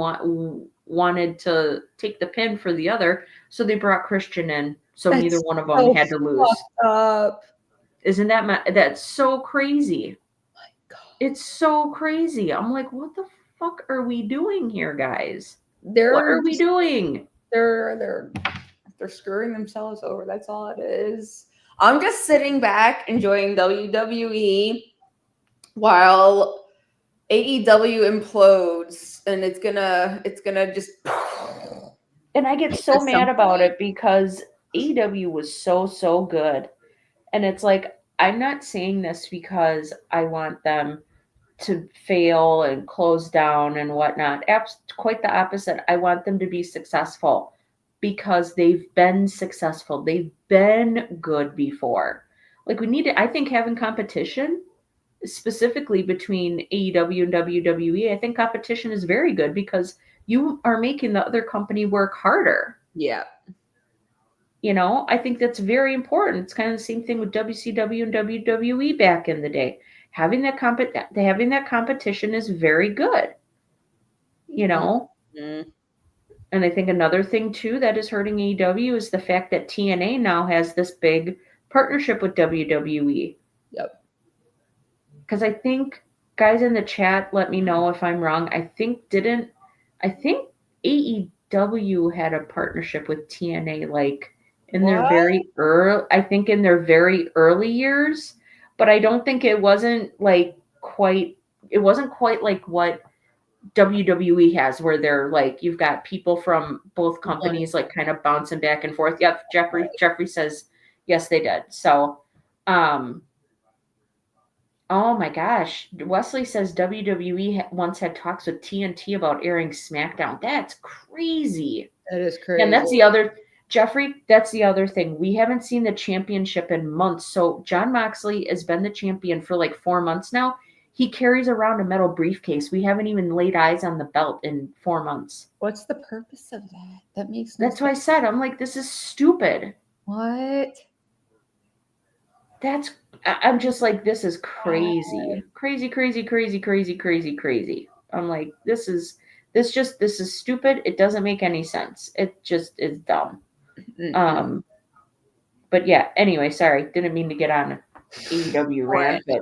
wanted to take the pin for the other. So they brought Christian in. So neither one of them had to lose. Isn't that's so crazy? Oh my God. It's so crazy. I'm like, what the fuck are we doing here, guys? What are we doing? They're screwing themselves over. That's all it is. I'm just sitting back enjoying WWE while AEW implodes, and it's gonna just. And I get so mad about it because AEW was so good, and it's like, I'm not saying this because I want them to fail and close down and whatnot. Quite the opposite. I want them to be successful because they've been successful. They've been good before. Like, we need to, I think having competition, specifically between AEW and WWE, I think competition is very good because you are making the other company work harder. Yeah. You know, I think that's very important. It's kind of the same thing with WCW and WWE back in the day. Having that competition is very good. You know? Mm-hmm. And I think another thing too that is hurting AEW is the fact that TNA now has this big partnership with WWE. Yep. Because I think, guys in the chat, let me know if I'm wrong. I think AEW had a partnership with TNA like in their very early, I think in their very early years, but I don't think it wasn't quite like what WWE has, where they're like, you've got people from both companies like kind of bouncing back and forth. Yep, Jeffrey says yes, they did. So, oh my gosh, Wesley says WWE once had talks with TNT about airing SmackDown. That's crazy. That is crazy. And that's the other, Jeffrey, that's the other thing. We haven't seen the championship in months. So John Moxley has been the champion for like 4 months now. He carries around a metal briefcase. We haven't even laid eyes on the belt in 4 months. What's the purpose of that? That makes no sense. That's why I said, I'm like, this is stupid. What? I'm just like, this is crazy. Crazy. I'm like, this is stupid. It doesn't make any sense. It just is dumb. Mm-hmm. But yeah, anyway, sorry. Didn't mean to get on AEW rant, but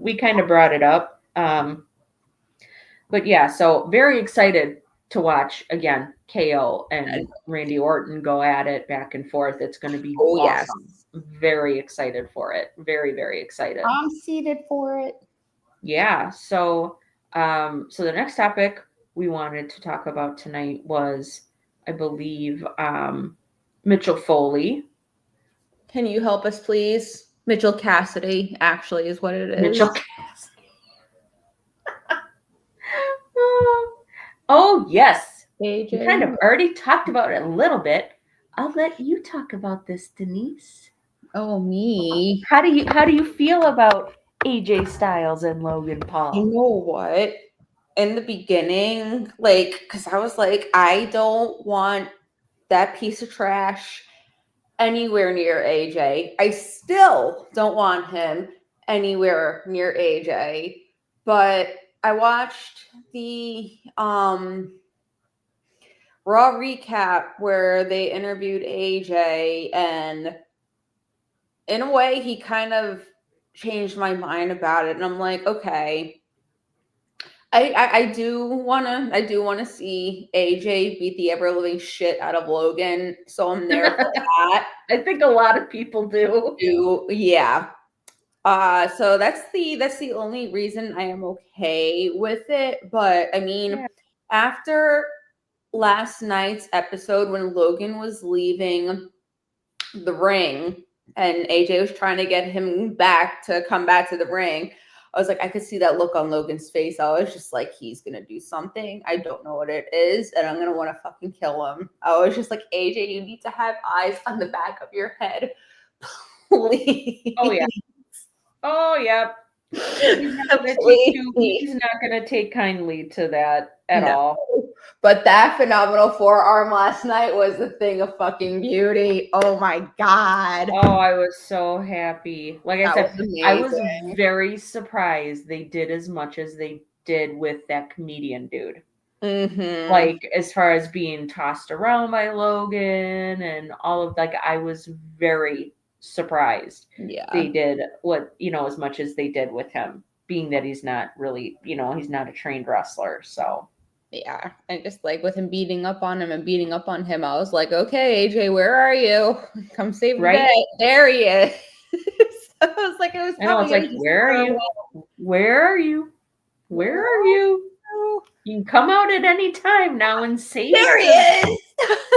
we kind of brought it up. But yeah, so very excited to watch again KO and Randy Orton go at it back and forth. It's going to be awesome. Yes. Very excited for it. Very, very excited. I'm seated for it. Yeah. So so the next topic we wanted to talk about tonight was, I believe, Mitchell Foley. Can you help us, please? Mitchell Cassidy, actually, is what it is. Mitchell Cassidy. Oh, yes. AJ. We kind of already talked about it a little bit. I'll let you talk about this, Denise. Oh, me. How do you feel about AJ Styles and Logan Paul? You know what? In the beginning, because I was like, I don't want that piece of trash anywhere near AJ. I still don't want him anywhere near AJ. But I watched the Raw recap where they interviewed AJ, and in a way he kind of changed my mind about it. And I'm like, okay, I do wanna see AJ beat the ever living shit out of Logan. So I'm there for that. I think a lot of people do. Yeah. So that's the only reason I am okay with it. But I mean, Yeah. after last night's episode when Logan was leaving the ring and AJ was trying to get him back to come back to the ring, I was like, I could see that look on Logan's face. I was just like, he's gonna do something. I don't know what it is, and I'm gonna want to fucking kill him. I was just like, AJ, you need to have eyes on the back of your head, please. Oh yeah. Oh yeah. He's not gonna take kindly to that at all. But that phenomenal forearm last night was a thing of fucking beauty. Oh my god. Oh, I was so happy. Like I That said, was I was amazing. very surprised they did as much as they did with that comedian dude. Mm-hmm. Like as far as being tossed around by Logan and all of like I was very surprised Yeah. they did what as much as they did with him, being that he's not really, he's not a trained wrestler. So yeah. And just like with him beating up on him and beating up on him, I was like, okay, AJ, where are you? Come save the day. There he is. So I was like, it was I know, it's like, where are you? Where are you? Where are you? You can come out at any time now and save. There he is.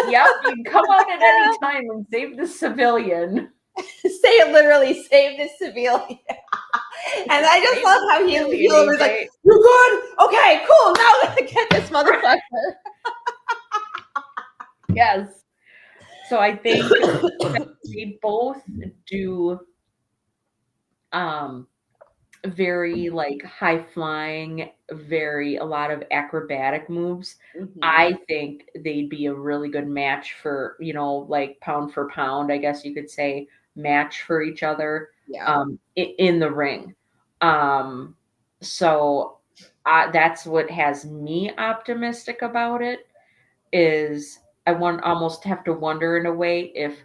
Yep, you can come out at any time and save the civilian. Say it literally, save the civilian. And I just love how he was like, "You're good? Okay, cool. Now I'm gonna get this motherfucker." Yes. So I think they both do very like high flying, a lot of acrobatic moves. Mm-hmm. I think they'd be a really good match for, like pound for pound, I guess you could say, match for each other. Yeah. In the ring. So that's what has me optimistic about it, is I almost have to wonder in a way if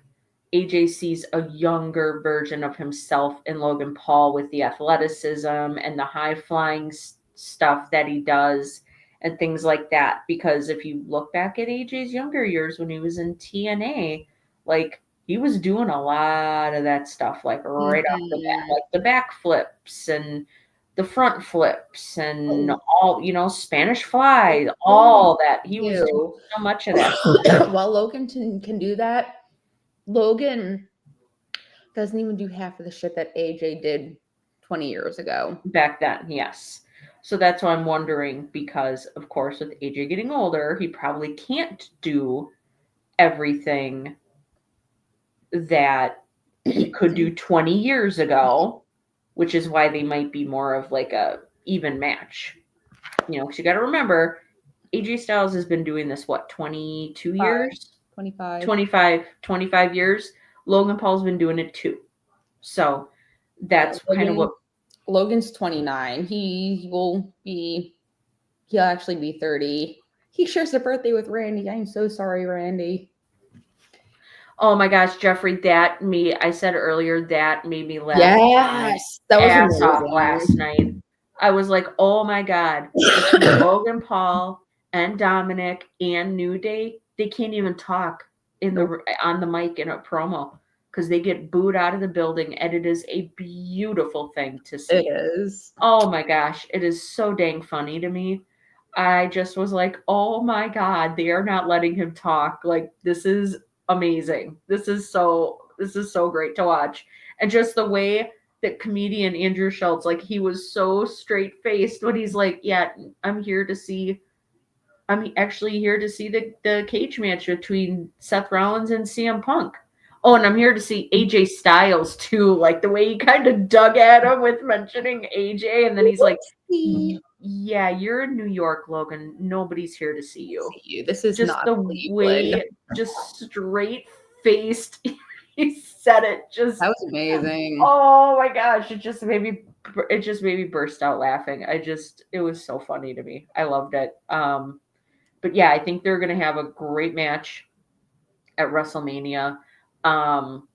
AJ sees a younger version of himself in Logan Paul with the athleticism and the high flying stuff that he does and things like that. Because if you look back at AJ's younger years when he was in TNA, like he was doing a lot of that stuff, like right off the bat, like the back flips and the front flips and all, Spanish fly, all that. He was doing so much of that. While Logan can do that, Logan doesn't even do half of the shit that AJ did 20 years ago. Back then, yes. So that's why I'm wondering, because of course with AJ getting older, he probably can't do everything that he could do 20 years ago, which is why they might be more of like a even match. Because you got to remember, AJ Styles has been doing this, 22 years? 25 years. Logan Paul's been doing it too. So that's kind of what Logan's 29. He'll actually be 30. He shares a birthday with Randy. I'm so sorry, Randy. Oh my gosh, Jeffrey, I said earlier, that made me laugh. Yes, that was ass off last night. I was like, oh my God, Logan Paul and Dominic and New Day, they can't even talk on the mic in a promo because they get booed out of the building, and it is a beautiful thing to see. It is. Oh my gosh, it is so dang funny to me. I just was like, oh my God, they are not letting him talk. Like, this is amazing. This is so great to watch. And just the way that comedian Andrew Schultz, like, he was so straight faced when he's like, yeah, I'm actually here to see the cage match between Seth Rollins and CM Punk. Oh, and I'm here to see AJ Styles too. Like the way he kind of dug at him with mentioning AJ, and then he's like, yeah, you're in New York, Logan. Nobody's here to see you. This is just not the Cleveland. way, just straight faced. He said it. Just that was amazing. Oh my gosh! It just made me burst out laughing. It was so funny to me. I loved it. But yeah, I think they're gonna have a great match at WrestleMania. I'm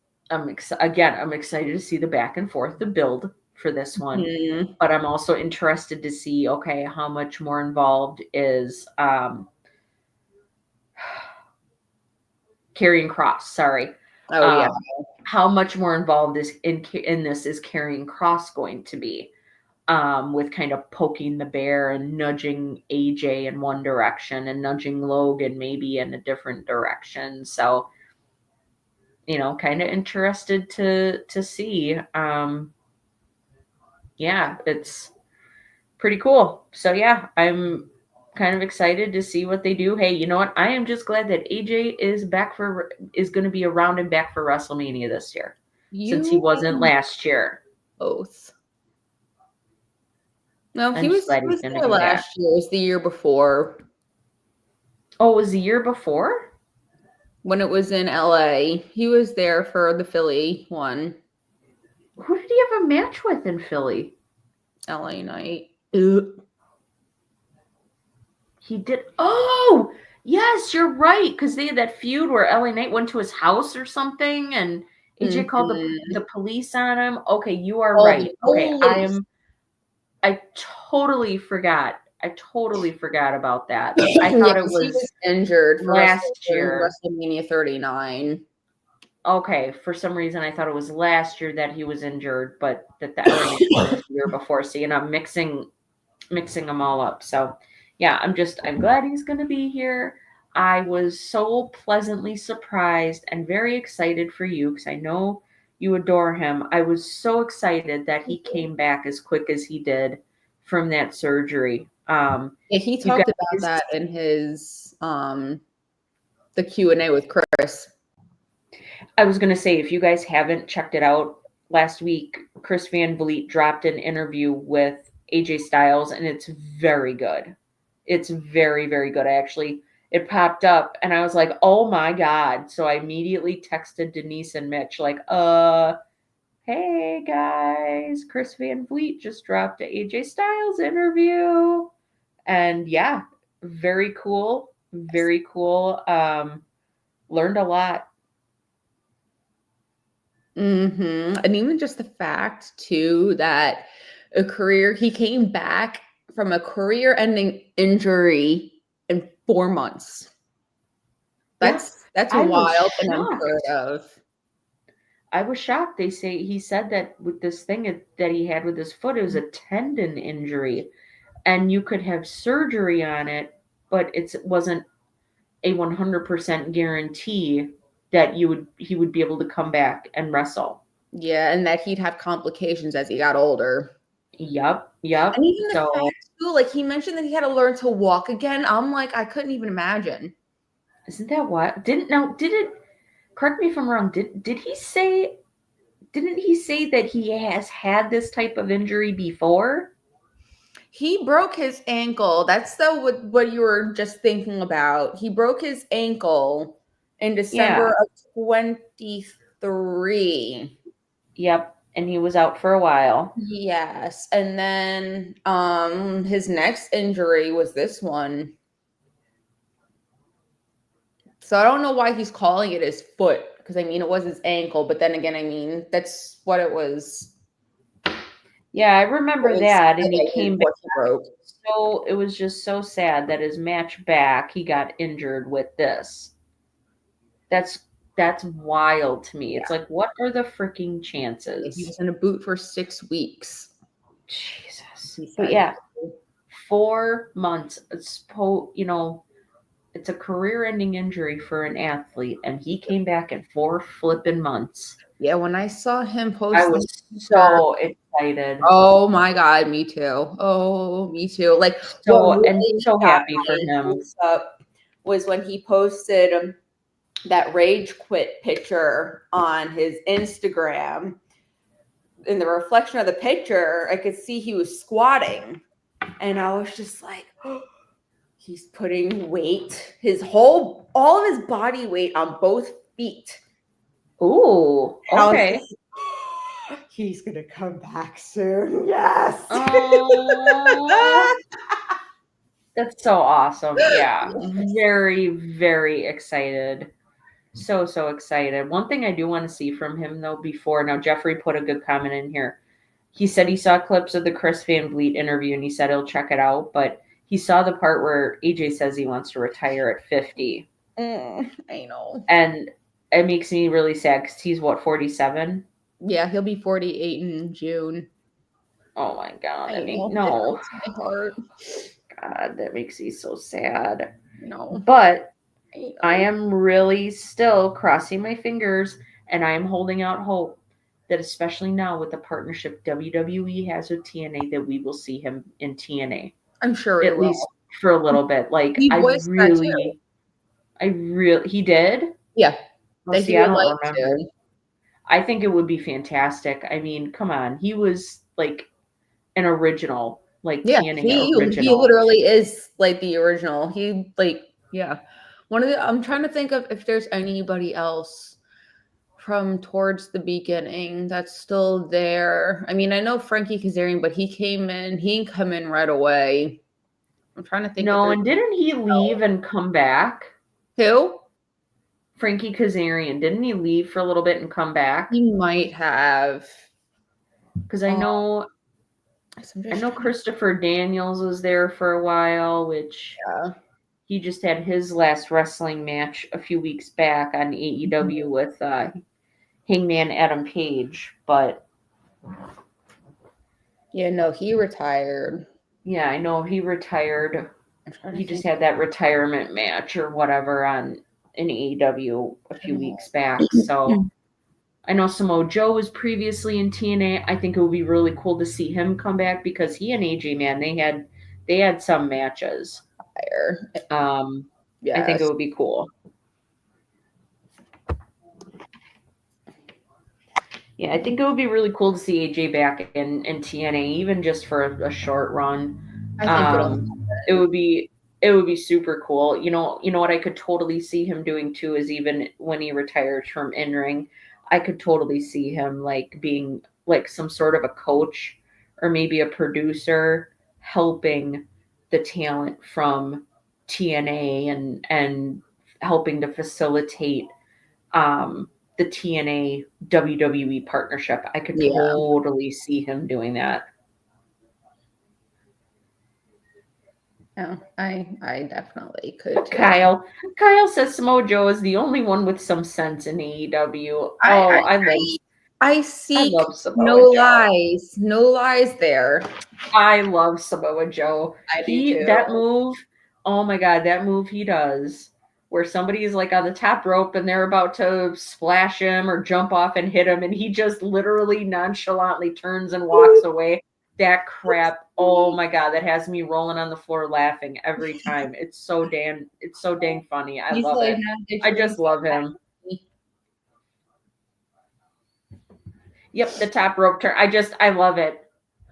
excited to see the back and forth, the build for this one. Mm-hmm. But I'm also interested to see, okay, how much more involved is Karrion Kross. Sorry. Oh yeah. how much more involved in this is Karrion Kross going to be, with kind of poking the bear and nudging AJ in one direction and nudging Logan maybe in a different direction. So, kind of interested to see. Yeah, it's pretty cool. So yeah, I'm kind of excited to see what they do. Hey, you know what? I am just glad that AJ is going to be around and back for WrestleMania this year, since he You wasn't last year. both. No, I'm just glad he he's was going to there be back. last year. It was the year before Oh, it was the year before? when it was in LA. He was there for the Philly one. Who did he have a match with in Philly? LA Knight. He did. Oh, yes, you're right. Because they had that feud where LA Knight went to his house or something, and AJ called the police on him. Okay, you are right. Okay, I totally forgot. I totally forgot about that. I thought it he was was injured for last year. WrestleMania 39. Okay, for some reason I thought it was last year that he was injured, but that the LA Knight was the year before. So I'm mixing them all up. So yeah, I'm glad he's gonna be here. I was so pleasantly surprised and very excited for you because I know you adore him. I was so excited that he came back as quick as he did from that surgery. Yeah, he talked about that in his the Q&A with Chris. I was going to say, if you guys haven't checked it out, last week, Chris Van Vliet dropped an interview with AJ Styles, and it's very good. It's very, very good. It popped up, and I was like, oh my God. So I immediately texted Denise and Mitch, like, hey guys, Chris Van Vliet just dropped an AJ Styles interview. And yeah, very cool. Very cool. Learned a lot. And even just the fact too that he came back from a career-ending injury in 4 months. That's wild and unheard of. I was shocked. He said that with this thing that he had with his foot, it was a tendon injury, and you could have surgery on it, but it wasn't a 100% guarantee that he would be able to come back and wrestle. Yeah, and that he'd have complications as he got older. Yep. And even the fact too, like he mentioned that he had to learn to walk again. I'm like, I couldn't even imagine. Isn't that what? Correct me if I'm wrong. Didn't he say that he has had this type of injury before? He broke his ankle. That's what you were just thinking about. He broke his ankle in December of 23. Yep. And he was out for a while. Yes. And then his next injury was this one. So I don't know why he's calling it his foot, because I mean it was his ankle, but then again, I mean that's what it was. Yeah, I remember that, and he came back. So it was just so sad that his match back, he got injured with this. That's wild to me. It's like, what are the freaking chances? He was in a boot for 6 weeks. Jesus. But yeah, 4 months. It's a career-ending injury for an athlete, and he came back in 4 flipping months. Yeah, when I saw him post, I was so excited. Oh my God, me too. Oh, me too. Like, so happy for him. Was when he posted that rage quit picture on his Instagram. In the reflection of the picture, I could see he was squatting, and I was just like, oh, he's putting weight, all of his body weight on both feet. Ooh, okay. He's gonna come back soon. Yes. That's so awesome. Yeah. Very, very excited. So excited. One thing I do want to see from him though now Jeffrey put a good comment in here. He said he saw clips of the Chris Van Vliet interview and he said he'll check it out, but he saw the part where AJ says he wants to retire at 50. I know. And it makes me really sad because he's what, 47? Yeah, he'll be 48 in June. Oh my God. I know. It No. hurts my heart. God, that makes me so sad. No. But I I know. am really still crossing my fingers and I am holding out hope that, especially now with the partnership WWE has with TNA, that we will see him in TNA I'm sure we at will. least for a little bit. Like He voiced that too. he did. Yeah, Oh, that see, he I would don't like remember. to. I think it would be fantastic. I mean, come on, he was like an original, like Yeah, TNA he original. literally is like the original. He like yeah. One of the I'm trying to think of if there's anybody else from towards the beginning that's still there. I mean, I know Frankie Kazarian, but he came in, he didn't come in right away. I'm trying to think if No, there's and didn't he leave and come back? who? Frankie Kazarian, didn't he leave for a little bit and come back? He might have. Because Um, I I'm just know trying to Christopher Daniels was there for a while, which yeah. he just had his last wrestling match a few weeks back on AEW with Hangman Adam Page. But Yeah, no, he retired. yeah, I know he retired. I'm trying to He just think. had that retirement match or whatever on in AEW a few weeks back. So I know Samoa Joe was previously in TNA. I think it would be really cool to see him come back because he and AJ, man, they had some matches. Fire. I think it Yes. would be cool. Yeah, I think it would be really cool to see AJ back in TNA, even just for a short run. I think it'll It would be super cool. You know what I could totally see him doing too is even when he retires from in ring, I could totally see him like being like some sort of a coach or maybe a producer helping the talent from TNA and helping to facilitate the TNA WWE partnership. I could yeah. totally see him doing that. No, I definitely could too. Kyle says Samoa Joe is the only one with some sense in AEW. Oh, I I seek love no Samoa Joe. lies. No lies there. I love Samoa Joe. I do too. That move, oh my God, that move he does where somebody is like on the top rope and they're about to splash him or jump off and hit him and he just literally nonchalantly turns and walks away. That crap, oh my God, that has me rolling on the floor laughing every time. It's so dang funny. I He's love like, it. "Nah, get I your just love him. Yep, the top rope turn. I love it.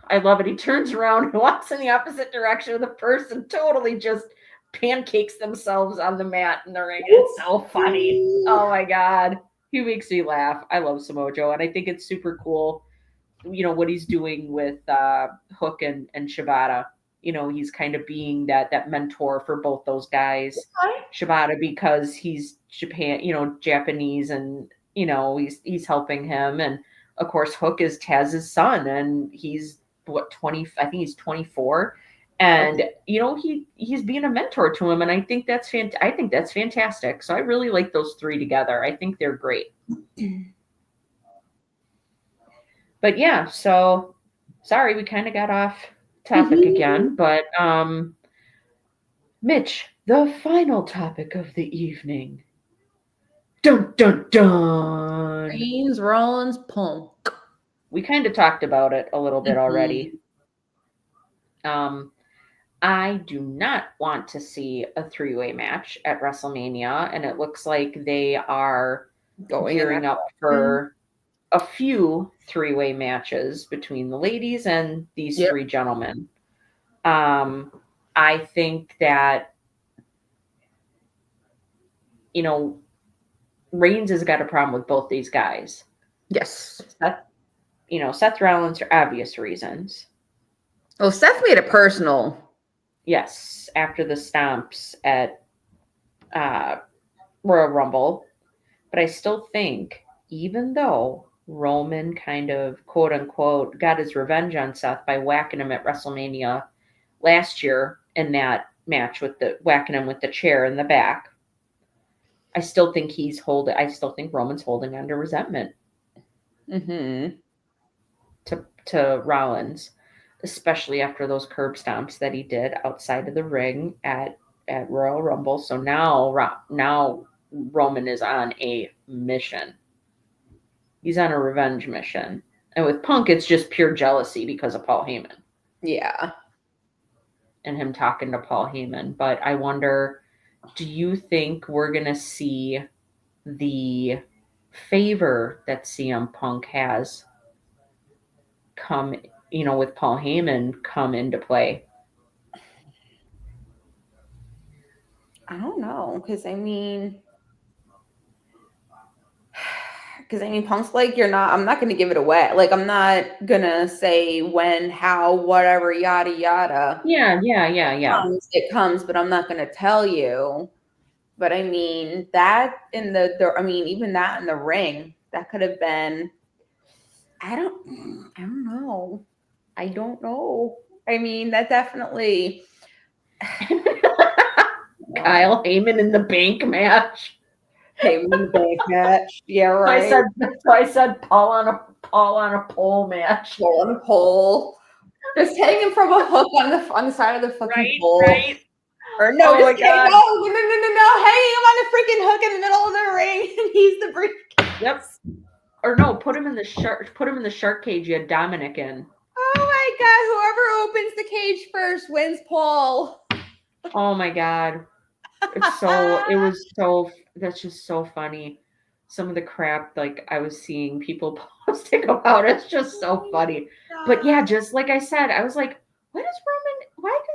I love it. He turns around and walks in the opposite direction of the person, totally just pancakes themselves on the mat in the ring. It's so funny. Oh my God. He makes me laugh. I love Samoa Joe, and I think it's super cool, what he's doing with Hook and Shibata. He's kind of being that mentor for both those guys. Shibata because he's Japanese, and he's helping him, and of course Hook is Taz's son, and he's what 20. I think he's 24, and he's being a mentor to him, and I think that's fantastic. So I really like those three together. I think they're great. But yeah, so sorry we kind of got off topic again, but Mitch, the final topic of the evening. Dun dun dun. Reigns, Rollins, Punk. We kind of talked about it a little bit already. I do not want to see a three-way match at WrestleMania, and it looks like they are gearing up for a few three-way matches between the ladies and these three gentlemen. I think that Reigns has got a problem with both these guys. Yes. Seth Rollins for obvious reasons. Oh, Seth made it personal. Yes, after the stomps at Royal Rumble. But I still think, even though Roman kind of, quote unquote, got his revenge on Seth by whacking him at WrestleMania last year in that match with whacking him with the chair in the back, I still think I still think Roman's holding under resentment Mm-hmm. to Rollins, especially after those curb stomps that he did outside of the ring at Royal Rumble. So now Roman is on a mission. He's on a revenge mission. And with Punk, it's just pure jealousy because of Paul Heyman Yeah. and him talking to Paul Heyman. But I wonder, do you think we're going to see the favor that CM Punk has come, with Paul Heyman come into play? I don't know, because Punk's like, I'm not going to give it away. Like, I'm not going to say when, how, whatever, yada, yada. Yeah. It comes, but I'm not going to tell you. But I mean, that in even that in the ring, that could have been, I don't know. I don't know. I mean, that definitely. Kyle Heyman in the bank match. Heyman bank match. Yeah, right. I said Paul on a pole match. Pole on a pole. Just hanging from a hook on the side of the fucking pole. Right. Or no, Oh my God. No, hanging him on a freaking hook in the middle of the ring, and he's the briefcase. Yep. Or no, put him in the shark cage. You had Dominic in. Oh my God! Whoever opens the cage first wins, Paul. Oh my God. That's just so funny. Some of the crap like I was seeing people posting about it's just so funny. But yeah, just like I said, I was like, why does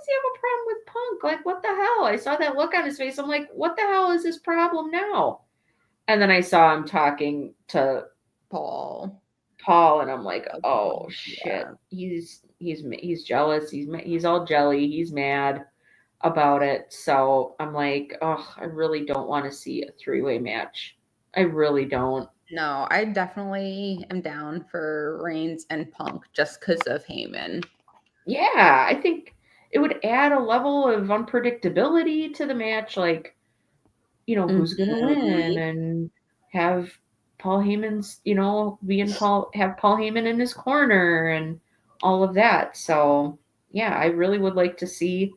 he have a problem with Punk? Like, what the hell? I saw that look on his face. I'm like, what the hell is his problem now? And then I saw him talking to Paul, and I'm like, oh shit, he's jealous. He's all jelly. He's mad about it. So I'm like, oh, I really don't want to see a 3-way match. I really don't. No, I definitely am down for Reigns and Punk just because of Heyman. Yeah, I think it would add a level of unpredictability to the match. Like, who's going to win, and have Paul Heyman's, have Paul Heyman in his corner and all of that. So yeah, I really would like to see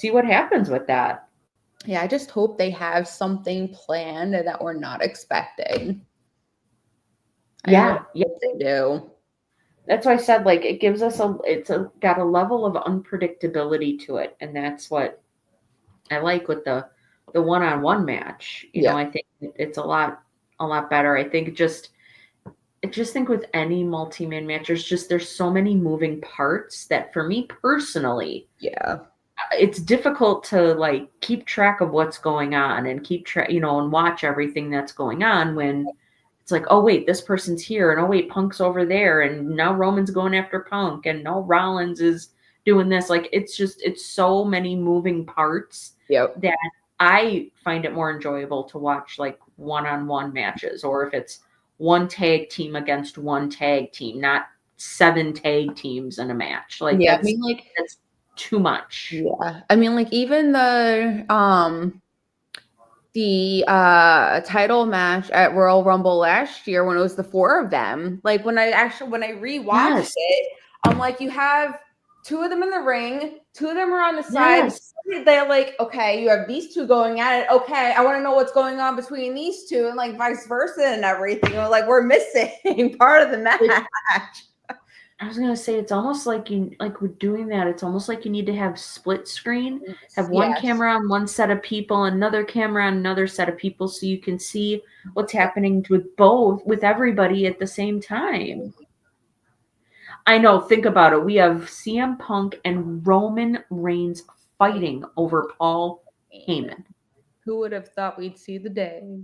what happens with that. Yeah, I just hope they have something planned that we're not expecting. Yeah, they do. That's why I said, like, it gives us got a level of unpredictability to it, and that's what I like with the one-on-one match. I think it's a lot better. I think think with any multi-man match, there's so many moving parts that for me personally, it's difficult to like keep track of what's going on and keep track, and watch everything that's going on when it's like, oh wait, this person's here, and oh wait, Punk's over there, and now Roman's going after Punk, and no, Rollins is doing this. Like, it's so many moving parts that I find it more enjoyable to watch like one-on-one matches, or if it's one tag team against one tag team, not 7 tag teams in a match. Like, that's too much. Yeah. I mean, like, even the title match at Royal Rumble last year when it was the 4 of them, like when I rewatched it, I'm like, you have 2 of them in the ring, 2 of them are on the side. They're like, okay, you have these 2 going at it. Okay, I want to know what's going on between these 2, and like vice versa and everything. Like, we're missing part of the match. I was gonna say, it's almost like with doing that, it's almost like you need to have split screen, have one camera on one set of people, another camera on another set of people, so you can see what's happening with everybody at the same time. I know, think about it. We have CM Punk and Roman Reigns fighting over Paul Heyman. Who would have thought we'd see the day?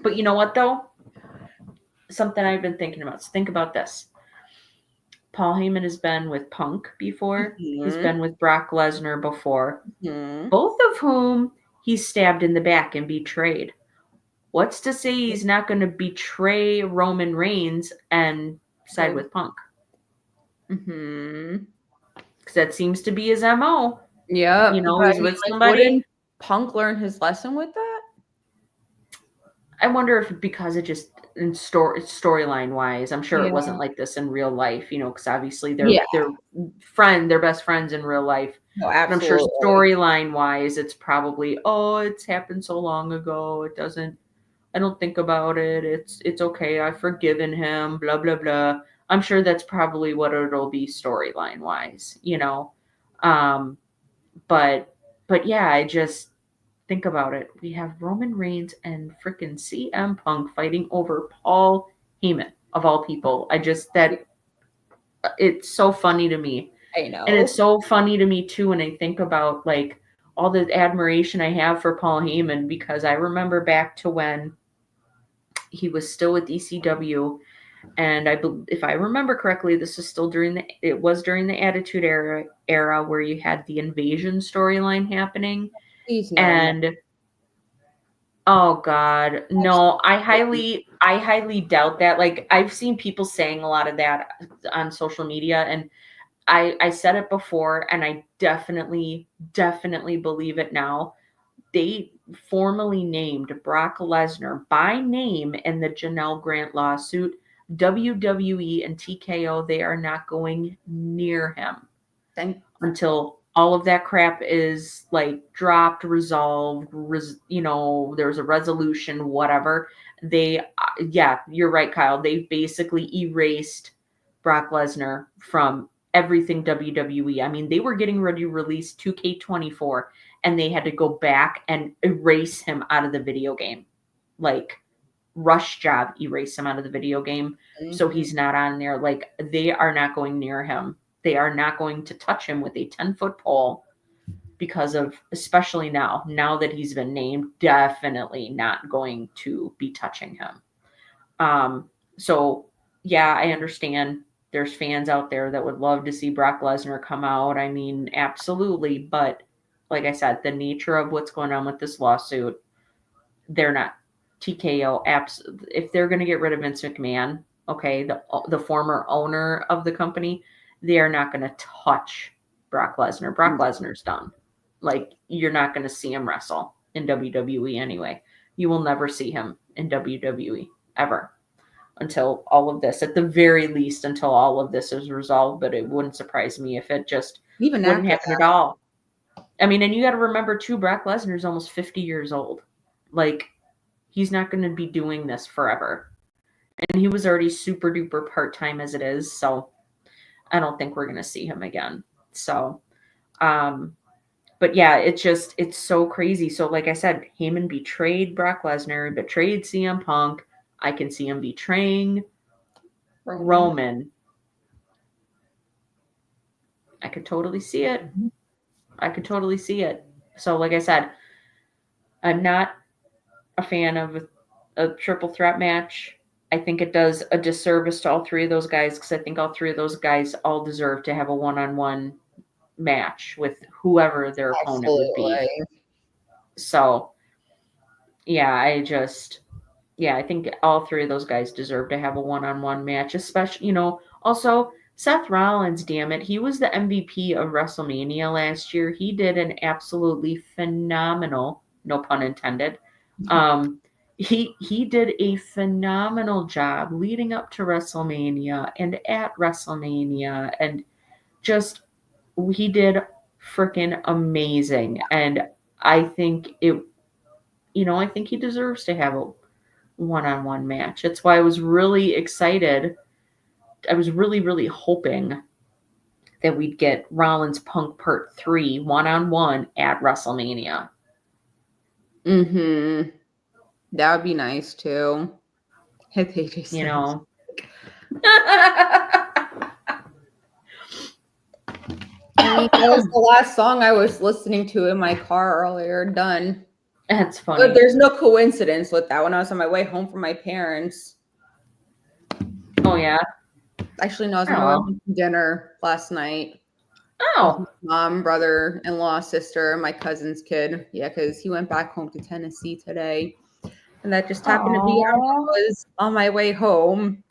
But you know what, though? Something I've been thinking about. So think about this. Paul Heyman has been with Punk before. Mm-hmm. He's been with Brock Lesnar before. Mm-hmm. Both of whom he stabbed in the back and betrayed. What's to say he's not going to betray Roman Reigns and side with Punk? Mm-hmm. Because that seems to be his MO. Yeah. He's with somebody. Wouldn't Punk learn his lesson with that? I wonder if because it just in storyline wise, I'm sure it Yeah. wasn't like this in real life, because obviously Yeah. they're best friends in real life. No, But I'm sure absolutely. storyline wise, it's probably, oh, it's happened so long ago. I don't think about it. It's okay. I've forgiven him, blah blah blah. I'm sure that's probably what it'll be storyline wise. Um, but yeah, I just think about it. We have Roman Reigns and freaking CM Punk fighting over Paul Heyman of all people. It's so funny to me. I And it's know. so funny to me too when I think about like all the admiration I have for Paul Heyman, because I remember back to when he was still with ECW, and if I remember correctly, this is still during the Attitude era where you had the Invasion storyline happening. Please no. And oh God, no, I highly doubt that. Like, I've seen people saying a lot of that on social media, and I said it before, and I definitely believe it now. They formally named Brock Lesnar by name in the Janelle Grant lawsuit. WWE and TKO, they are not going near him Thank until all of that crap is like dropped, resolved, there's a resolution, whatever. Yeah, you're right, Kyle. They basically erased Brock Lesnar from everything WWE. I mean, they were getting ready to release 2K24, and they had to go back and erase him out of the video game. Like, rush job, erase him out of the video game. So Mhm. he's not on there. Like, they are not going near him. They are not going to touch him with a 10-foot pole, because of, especially now that he's been named, definitely not going to be touching him. So yeah, I understand there's fans out there that would love to see Brock Lesnar come out. I mean, absolutely. But like I said, the nature of what's going on with this lawsuit, they're not TKO apps. If they're going to get rid of Vince McMahon, okay, the former owner of the company, they are not going to touch Brock Lesnar. Brock Lesnar's done. Like, you're not going to see him wrestle in WWE anyway. You will never see him in WWE ever until all of this, at the very least, until all of this is resolved. But it wouldn't surprise me if it just Even wouldn't after happen at all. I mean, and you got to remember too, Brock Lesnar is almost 50 years old. Like, he's not going to be doing this forever. And he was already super duper part time as it is. So I don't think we're going to see him again. So, but yeah, it's so crazy. So, like I said, Heyman betrayed Brock Lesnar, betrayed CM Punk. I can see him betraying Roman. I could totally see it. I could totally see it. So, like I said, I'm not a fan of a triple threat match. I think it does a disservice to all three of those guys, because I think all three of those guys all deserve to have a one-on-one match with whoever their opponent would be. Absolutely. So, yeah, I think all three of those guys deserve to have a one-on-one match, especially, also Seth Rollins, damn it. He was the MVP of WrestleMania last year. He did an absolutely phenomenal, no pun intended. He did a phenomenal job leading up to WrestleMania and at WrestleMania, and just he did freaking amazing. And I think I think he deserves to have a one-on-one match. That's why I was really excited. I was really, really hoping that we'd get Rollins Punk Part 3 one-on-one at WrestleMania. Mm-hmm. That would be nice too. If they just You know. I mean, that was the last song I was listening to in my car earlier. Done. That's funny. But there's no coincidence with that. When I was on my way home from my parents. Oh yeah. Actually, no, I was on my way home from dinner last night. Oh. Mom, brother-in-law, sister, my cousin's kid. Yeah, because he went back home to Tennessee today. And that just happened to be I was on my way home.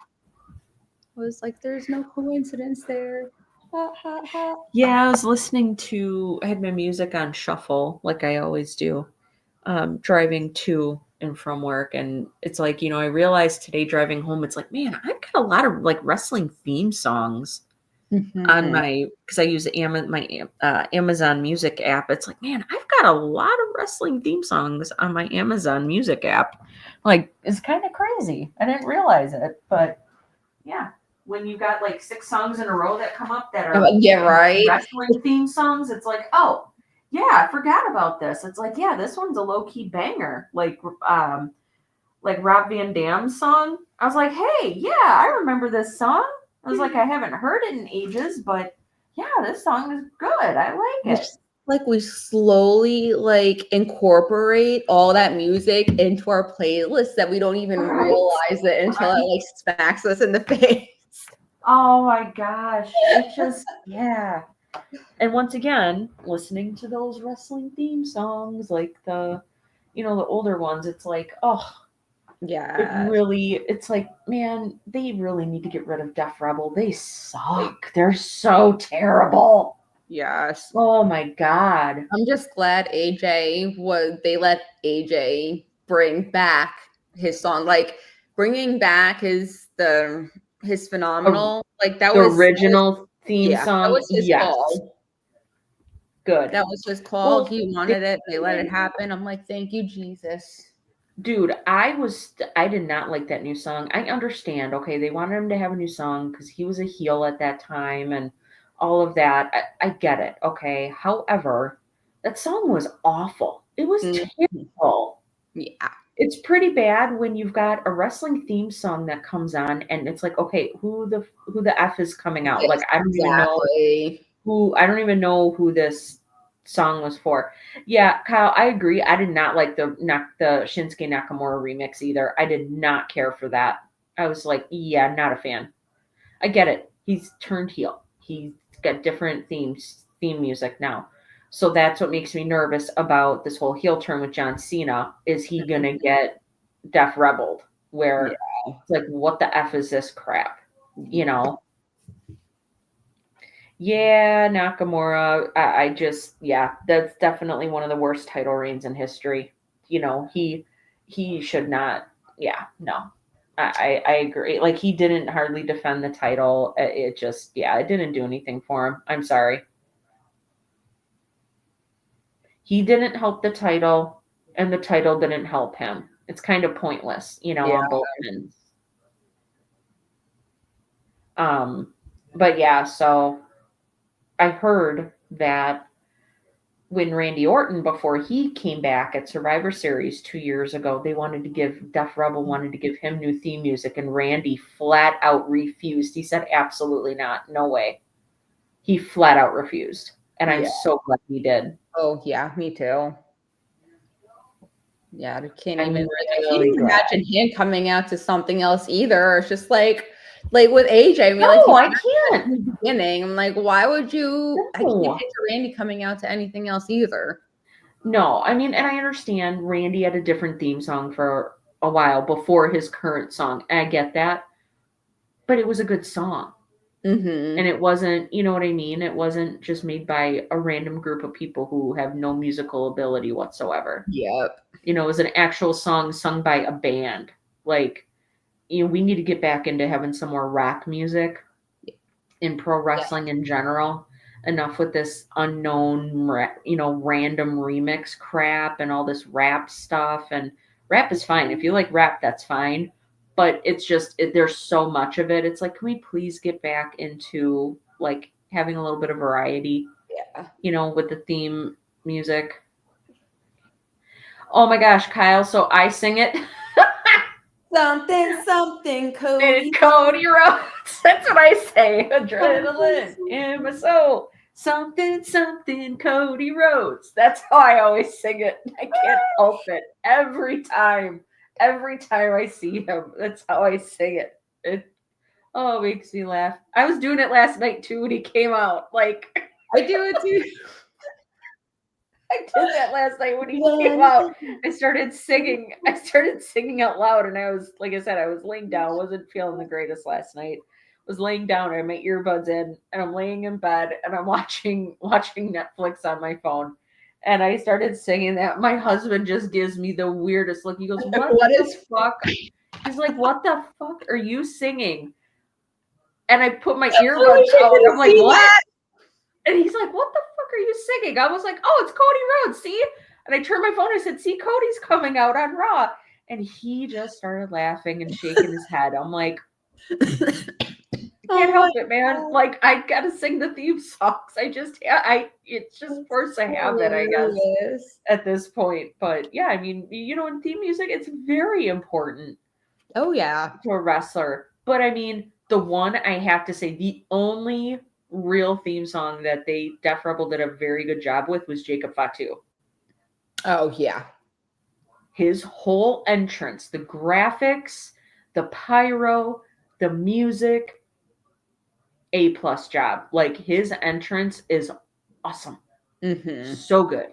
I was like, there's no coincidence there. Ha, ha, ha. Yeah, I had my music on shuffle, like I always do, driving to and from work, and it's like, I realized today driving home, it's like, man, I've got a lot of like wrestling theme songs on Mhm. my, because I use Amazon Music app. It's like, man, I've got a lot of wrestling theme songs on my Amazon Music app. Like, it's kind of crazy. I didn't realize it, but yeah, when you got like 6 songs in a row that come up that are Yeah, right. wrestling theme songs, it's like, oh, yeah, I forgot about this. It's like, yeah, this one's a low key banger. Like Rob Van Dam's song. I was like, hey, yeah, I remember this song. I was like, I haven't heard it in ages, but yeah, this song is good. I like it. It's like we slowly like incorporate all that music into our playlist that we don't even Right? realize it until it Right? like smacks us in the face. Oh my gosh. It's just, yeah. And once again, listening to those wrestling theme songs, like the older ones, it's like, oh, Yeah. it's like, man, they really need to get rid of Def Rebel. They suck. They're so terrible. Yes. Oh my God. I'm just glad they let AJ bring back his song. Like bringing back his Oh, phenomenal. Like the original theme that song, was his yes, call. good. That was his call. Well, He wanted it. They let it happen. I'm like, thank you, Jesus. dude, I did not like that new song. I understand, okay, they wanted him to have a new song because he was a heel at that time and all of that. I get it, okay. However, that song was awful. It was Mhm. terrible. Yeah. It's pretty bad when you've got a wrestling theme song that comes on and it's like, okay, who the F is coming out? Like Yes, exactly. I don't even know who this song was for. Yeah, Kyle, I agree. I did not like the Shinsuke Nakamura remix either. I did not care for that. I was like, yeah, not a fan. I get it. He's turned heel. He's got different theme music now. So that's what makes me nervous about this whole heel turn with John Cena. Is he gonna get Def Rebelled? Yeah. Where it's like, what the F is this crap? You know? Yeah, Nakamura. I just, yeah, that's definitely one of the worst title reigns in history. He should not. Yeah, no, I agree. Like he didn't hardly defend the title. It just, yeah, it didn't do anything for him. I'm sorry. He didn't help the title, and the title didn't help him. It's kind of pointless, Yeah. on both ends. Um, but yeah, so I heard that when Randy Orton, before he came back at Survivor Series 2 years ago, Def Rebel wanted to give him new theme music, and Randy flat out refused. He said, absolutely not. No way. He flat out refused. And I'm Yeah. so glad he did. Oh, yeah, me too. Yeah, I'm I can't really even glad. imagine him coming out to something else either. It's just like with AJ, I mean, like No, he I said can't. in the beginning. I'm like, why would you? I can't No. picture Randy coming out to anything else either. No, I mean, and I understand Randy had a different theme song for a while before his current song. And I get that. But it was a good song. And Mm-hmm. it wasn't, you know what I mean? It wasn't just made by a random group of people who have no musical ability whatsoever. Yep. It was an actual song sung by a band. Like, we need to get back into having some more rock music in pro Yeah. wrestling in general. Enough with this unknown, random remix crap and all this rap stuff. And rap is fine. If you like rap, that's fine. But it's just, there's so much of it. It's like, can we please get back into like having a little bit of variety, Yeah. with the theme music? Oh my gosh, Kyle. So I sing it. Something, And Cody. Cody Rhodes. That's what I say. Adrenaline in my soul. Something, Cody Rhodes. That's how I always sing it. I can't help it. Every time I see him, that's how I sing it. It makes me laugh. I was doing it last night too when he came out. Like, I do it too. I did that last night when he came out. I started singing. I started singing out loud, and I was, like I said, I was laying down. Wasn't feeling the greatest last night. Was laying down. I had my earbuds in, and I'm laying in bed, and I'm watching Netflix on my phone, And I started singing that. My husband just gives me the weirdest look. He goes, "What the fuck?" He's like, "What the fuck are you singing?" And I put my earbuds out. I'm like, "What?" That. And he's like, "What the fuck are you singing?" I was like, "Oh, it's Cody Rhodes. See?" And I turned my phone. I said, "See, Cody's coming out on Raw." And he just started laughing and shaking his head. I'm like, I can't help it, man. God. Like, I gotta sing the theme songs. It's just force of habit, I guess, at this point. But yeah, I mean, in theme music, it's very important. Oh, yeah. To a wrestler. But I mean, the one I have to say, the only real theme song that Def Rebel did a very good job with was Jacob Fatu. Oh, yeah. His whole entrance, the graphics, the pyro, the music, A+ job. Like, his entrance is awesome. Mm-hmm. So good.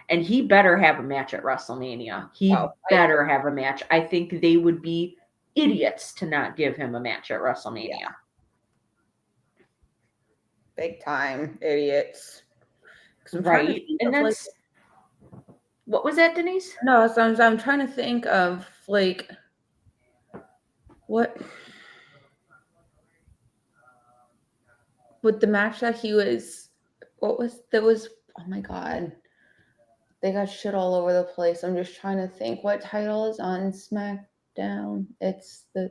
And he better have a match at WrestleMania. He better have a match. I think they would be idiots to not give him a match at WrestleMania. Yeah. Big time idiots. Right. And that's what was that, Denise? No, so I'm trying to think of like what with the match that he was oh my god. They got shit all over the place. I'm just trying to think what title is on SmackDown. It's the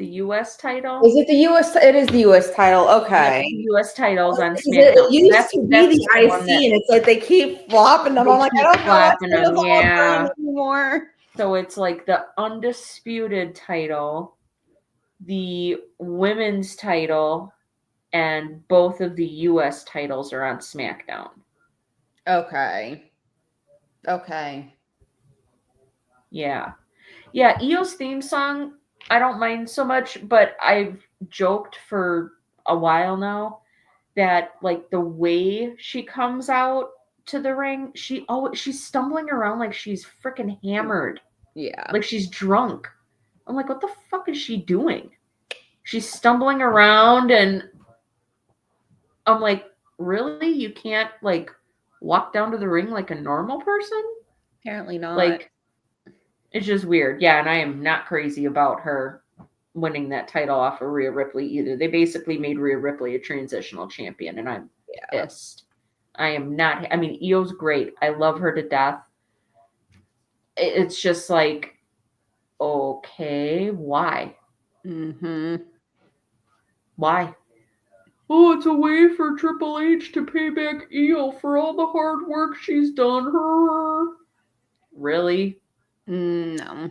U.S. title. Is it the U.S.? It is the U.S. title. Okay. Yeah, U.S. titles on SmackDown. It used to be the IC, and it's like they keep flopping them. I'm like, I don't know what's yeah. anymore. So it's like the undisputed title, the women's title, and both of the U.S. titles are on SmackDown. Okay. Yeah. Yeah, Io's theme song, I don't mind so much, but I've joked for a while now that like the way she comes out to the ring, she's stumbling around like she's freaking hammered. Yeah. Like she's drunk. I'm like, what the fuck is she doing? She's stumbling around and I'm like, really? You can't like walk down to the ring like a normal person? Apparently not. Like, it's just weird. Yeah, and I am not crazy about her winning that title off of Rhea Ripley either. They basically made Rhea Ripley a transitional champion, and I'm pissed. I am not. I mean, Io's great. I love her to death. It's just like, okay, why? Mm-hmm. Why? Oh, it's a way for Triple H to pay back Io for all the hard work she's done. Her. Really? No.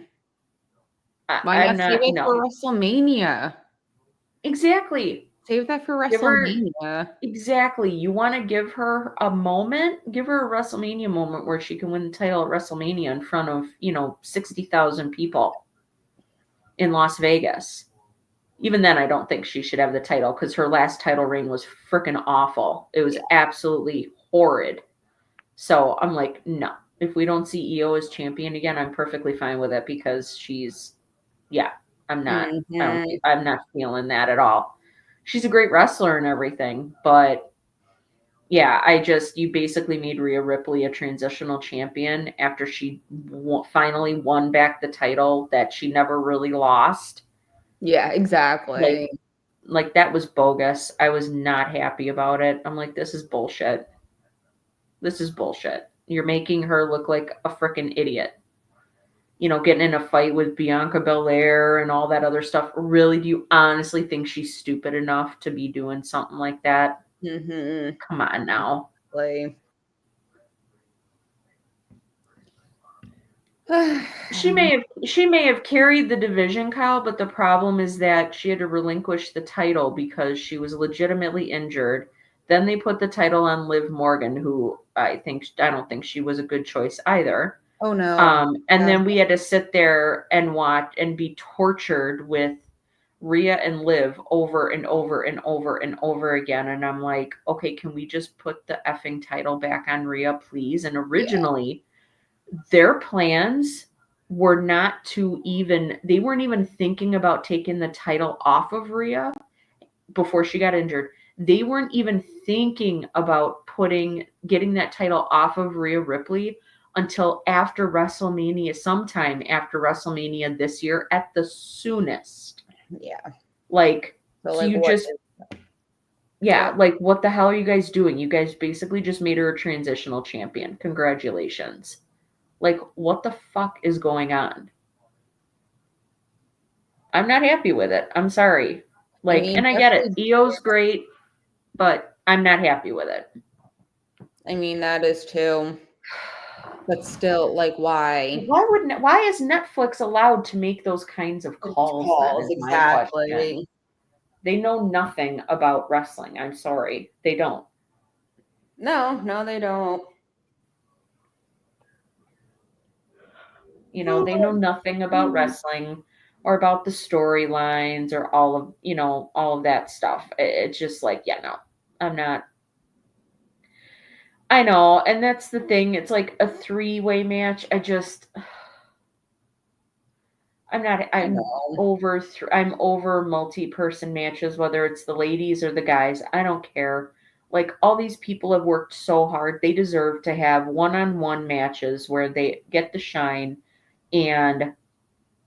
Why not save it for WrestleMania? Exactly. Save that for WrestleMania. Exactly. You want to give her a moment? Give her a WrestleMania moment where she can win the title at WrestleMania in front of, 60,000 people in Las Vegas. Even then, I don't think she should have the title because her last title reign was freaking awful. It was absolutely horrid. So I'm like, no. If we don't see Io as champion again, I'm perfectly fine with it because I'm not. Mm-hmm. I'm not feeling that at all. She's a great wrestler and everything, but yeah, you basically made Rhea Ripley a transitional champion after she finally won back the title that she never really lost. Yeah, exactly. Like that was bogus. I was not happy about it. I'm like, this is bullshit. This is bullshit. You're making her look like a freaking idiot. Getting in a fight with Bianca Belair and all that other stuff. Really, do you honestly think she's stupid enough to be doing something like that? Mm-hmm. Come on now. She may have carried the division, Kyle, but the problem is that she had to relinquish the title because she was legitimately injured. Then they put the title on Liv Morgan, who I don't think she was a good choice either. Oh no. And then we had to sit there and watch and be tortured with Rhea and Liv over and over and over and over again. And I'm like, okay, can we just put the effing title back on Rhea, please? And originally their plans were not they weren't even thinking about taking the title off of Rhea before she got injured. they weren't even thinking about getting that title off of Rhea Ripley until after WrestleMania, sometime after WrestleMania this year at the soonest. Yeah. Like, So, so like, you what just, yeah, like, what the hell are you guys doing? You guys basically just made her a transitional champion. Congratulations. Like, what the fuck is going on? I'm not happy with it. I'm sorry. Like, and I get it. Io's great, but I'm not happy with it. I mean, that is too. But still, like, why? Why is Netflix allowed to make those kinds of calls? Then, is my question. Exactly. They know nothing about wrestling. I'm sorry. They don't. No, they don't. You know, they know nothing about wrestling or about the storylines or all of that stuff. It's just like, yeah, no, I'm not. I know, and that's the thing. It's like a three-way match. I'm over multi-person matches, whether it's the ladies or the guys. I don't care. Like, all these people have worked so hard. They deserve to have one-on-one matches where they get to shine. And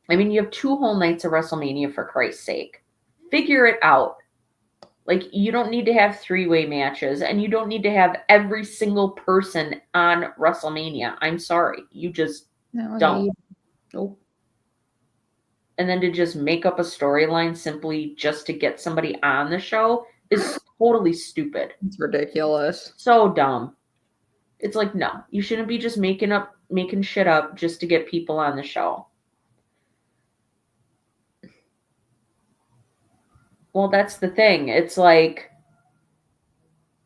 I mean, you have 2 whole nights of WrestleMania, for Christ's sake. Figure it out. Like, you don't need to have three-way matches, and you don't need to have every single person on WrestleMania. I'm sorry. You just don't. Nope. And then to just make up a storyline simply just to get somebody on the show is totally stupid. It's ridiculous. So dumb. It's like, no, you shouldn't be just making shit up just to get people on the show. Well, that's the thing. It's like,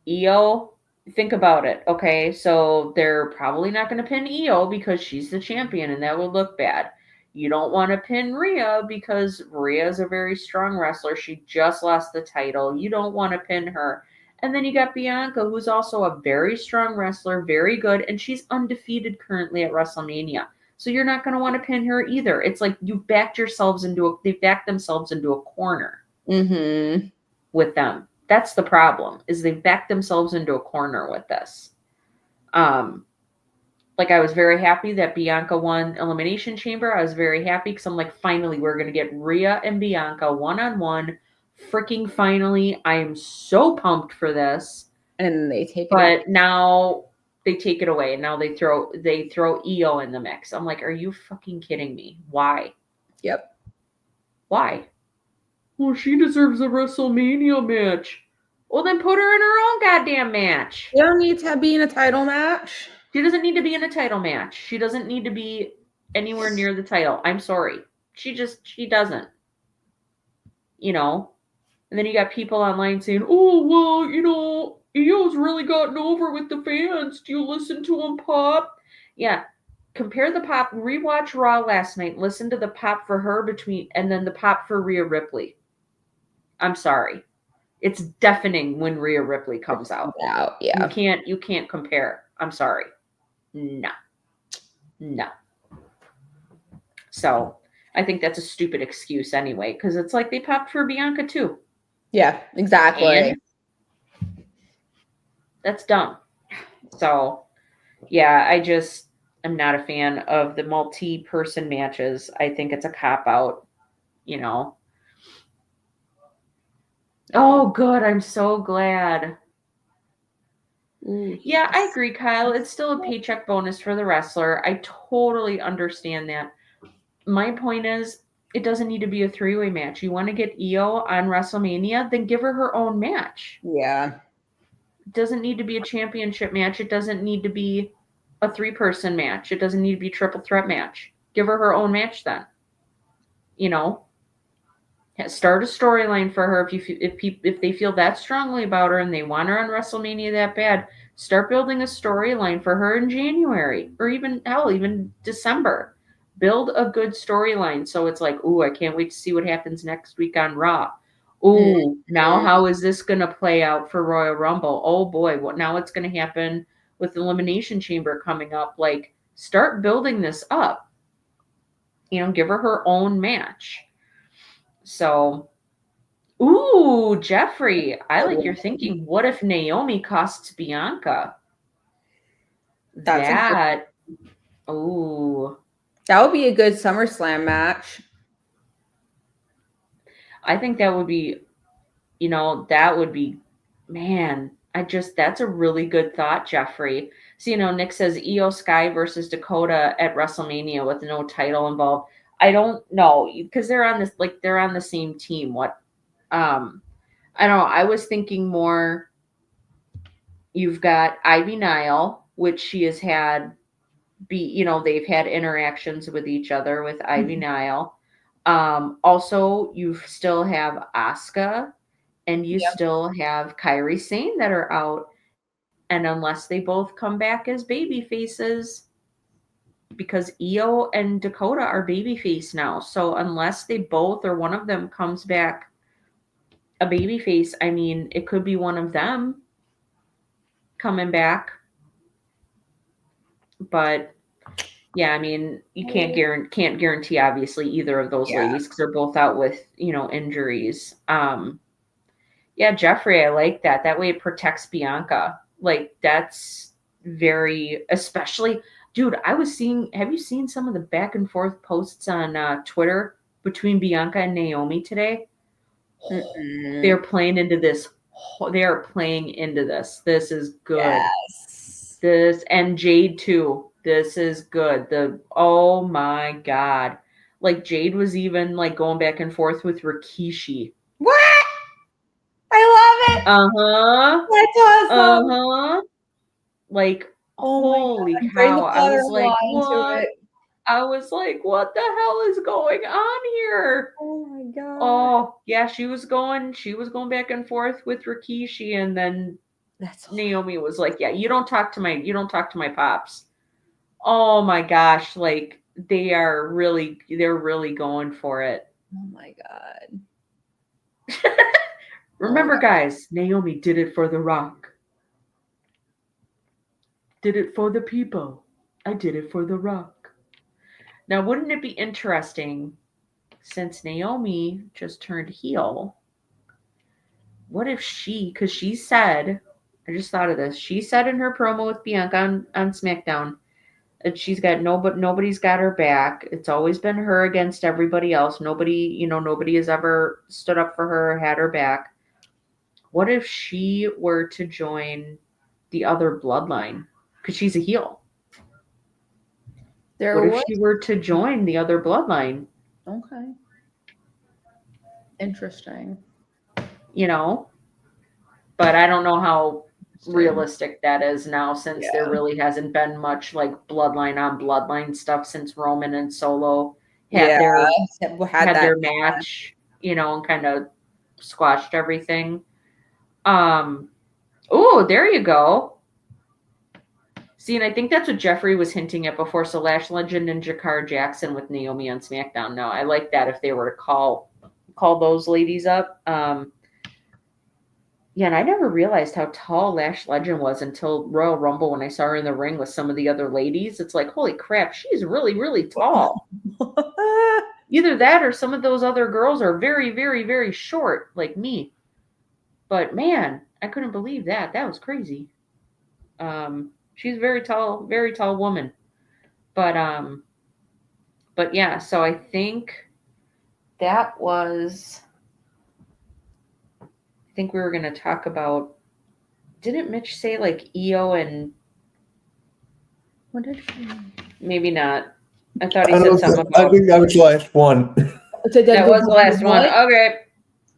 Io, think about it. Okay, so they're probably not going to pin Io because she's the champion and that would look bad. You don't want to pin Rhea because Rhea is a very strong wrestler. She just lost the title. You don't want to pin her. And then you got Bianca, who's also a very strong wrestler, very good, and she's undefeated currently at WrestleMania. So you're not going to want to pin her either. It's like they've backed themselves into a corner with them. That's the problem, is they've backed themselves into a corner with this. Like, I was very happy that Bianca won Elimination Chamber. I was very happy because I'm like, finally, we're going to get Rhea and Bianca one-on-one. Freaking finally. I am so pumped for this. And they take it away. away. But now they take it away, and now they throw Io in the mix. I'm like, are you fucking kidding me? Why? Yep. Why? Well, she deserves a WrestleMania match. Well, then put her in her own goddamn match. You don't need to be in a title match. She doesn't need to be in a title match. She doesn't need to be anywhere near the title. I'm sorry. She doesn't. You know? And then you got people online saying, oh, well, Io's really gotten over with the fans. Do you listen to him pop? Yeah. Compare the pop. Rewatch Raw last night. Listen to the pop for her and then the pop for Rhea Ripley. I'm sorry. It's deafening when Rhea Ripley comes out. Yeah. You can't compare. I'm sorry. No. So I think that's a stupid excuse anyway, because it's like they popped for Bianca too. Yeah, exactly. And that's dumb. So yeah, I'm not a fan of the multi-person matches. I think it's a cop-out, Oh, good. I'm so glad. Yeah, I agree, Kyle. It's still a paycheck bonus for the wrestler. I totally understand that. My point is, it doesn't need to be a three-way match. You want to get Io on WrestleMania, then give her own match. Yeah. It doesn't need to be a championship match. It doesn't need to be a 3-person match. It doesn't need to be a triple threat match. Give her own match then. Start a storyline for her if they feel that strongly about her and they want her on WrestleMania that bad. Start building a storyline for her in January or even December. Build a good storyline so it's like, ooh, I can't wait to see what happens next week on Raw. Ooh, now how is this going to play out for Royal Rumble? Oh boy, what now what's going to happen with Elimination Chamber coming up? Like, start building this up. Give her own match. So Ooh, Jeffrey, I like your thinking. What if Naomi costs Bianca? That's a good, That, ooh, that would be a good SummerSlam match. I think that would be, that would be, man, that's a really good thought, Jeffrey. So, Nick says Io Sky versus Dakota at WrestleMania with no title involved. I don't know because they're on the same team. I don't know. I was thinking more, you've got Ivy Nile, which she has had they've had interactions with each other with Ivy Nile. Also, you still have Asuka and you Yep. still have Kairi Sane that are out. And unless they both come back as baby faces, because Io and Dakota are babyface now. So unless they both or one of them comes back a babyface, I mean, it could be one of them coming back. But yeah, I mean, you can't guarantee obviously either of those ladies because they're both out with injuries. Yeah, Jeffrey, I like that. That way it protects Bianca. Like that's very, especially, dude. Have you seen some of the back and forth posts on Twitter between Bianca and Naomi today? They're playing into this. They are playing into this. This is good. Yes. This and Jade too. This is good. Oh my god. Like Jade was even like going back and forth with Rikishi. What? I love it. Uh-huh. That's awesome. Uh-huh. Like, holy Bring the cow. I was like, father-in-law into what? it. I was like, what the hell is going on here? Oh my god. Oh, yeah, she was going back and forth with Rikishi, and then That's Naomi was like, yeah, you don't talk to my pops. Oh my gosh, like they're really going for it. oh my god. Remember, guys, Naomi did it for The Rock. Did it for the people. I did it for The Rock. Now, wouldn't it be interesting, since Naomi just turned heel, what if because she said, I just thought of this, she said in her promo with Bianca on SmackDown, that she's got nobody's got her back. It's always been her against everybody else. Nobody has ever stood up for her, had her back. What if she were to join the other bloodline? Because she's a heel. What if she were to join the other bloodline? Okay. Interesting. But I don't know how realistic that is now, since there really hasn't been much like bloodline on bloodline stuff since Roman and Solo had their match, and kind of squashed everything. Oh, there you go. See, and I think that's what Jeffrey was hinting at before. So Lash Legend and Jakar Jackson with Naomi on SmackDown. Now, I like that if they were to call those ladies up. Yeah, and I never realized how tall Lash Legend was until Royal Rumble when I saw her in the ring with some of the other ladies. It's like, holy crap, she's really, really tall. Either that or some of those other girls are very, very, very short, like me. But man, I couldn't believe that. That was crazy. She's a very tall woman. But yeah, so I think that was, I think we were going to talk about, didn't Mitch say like Io and, What did he? Maybe not. I thought he said something about, I think that was the last one. That was the last one. Okay.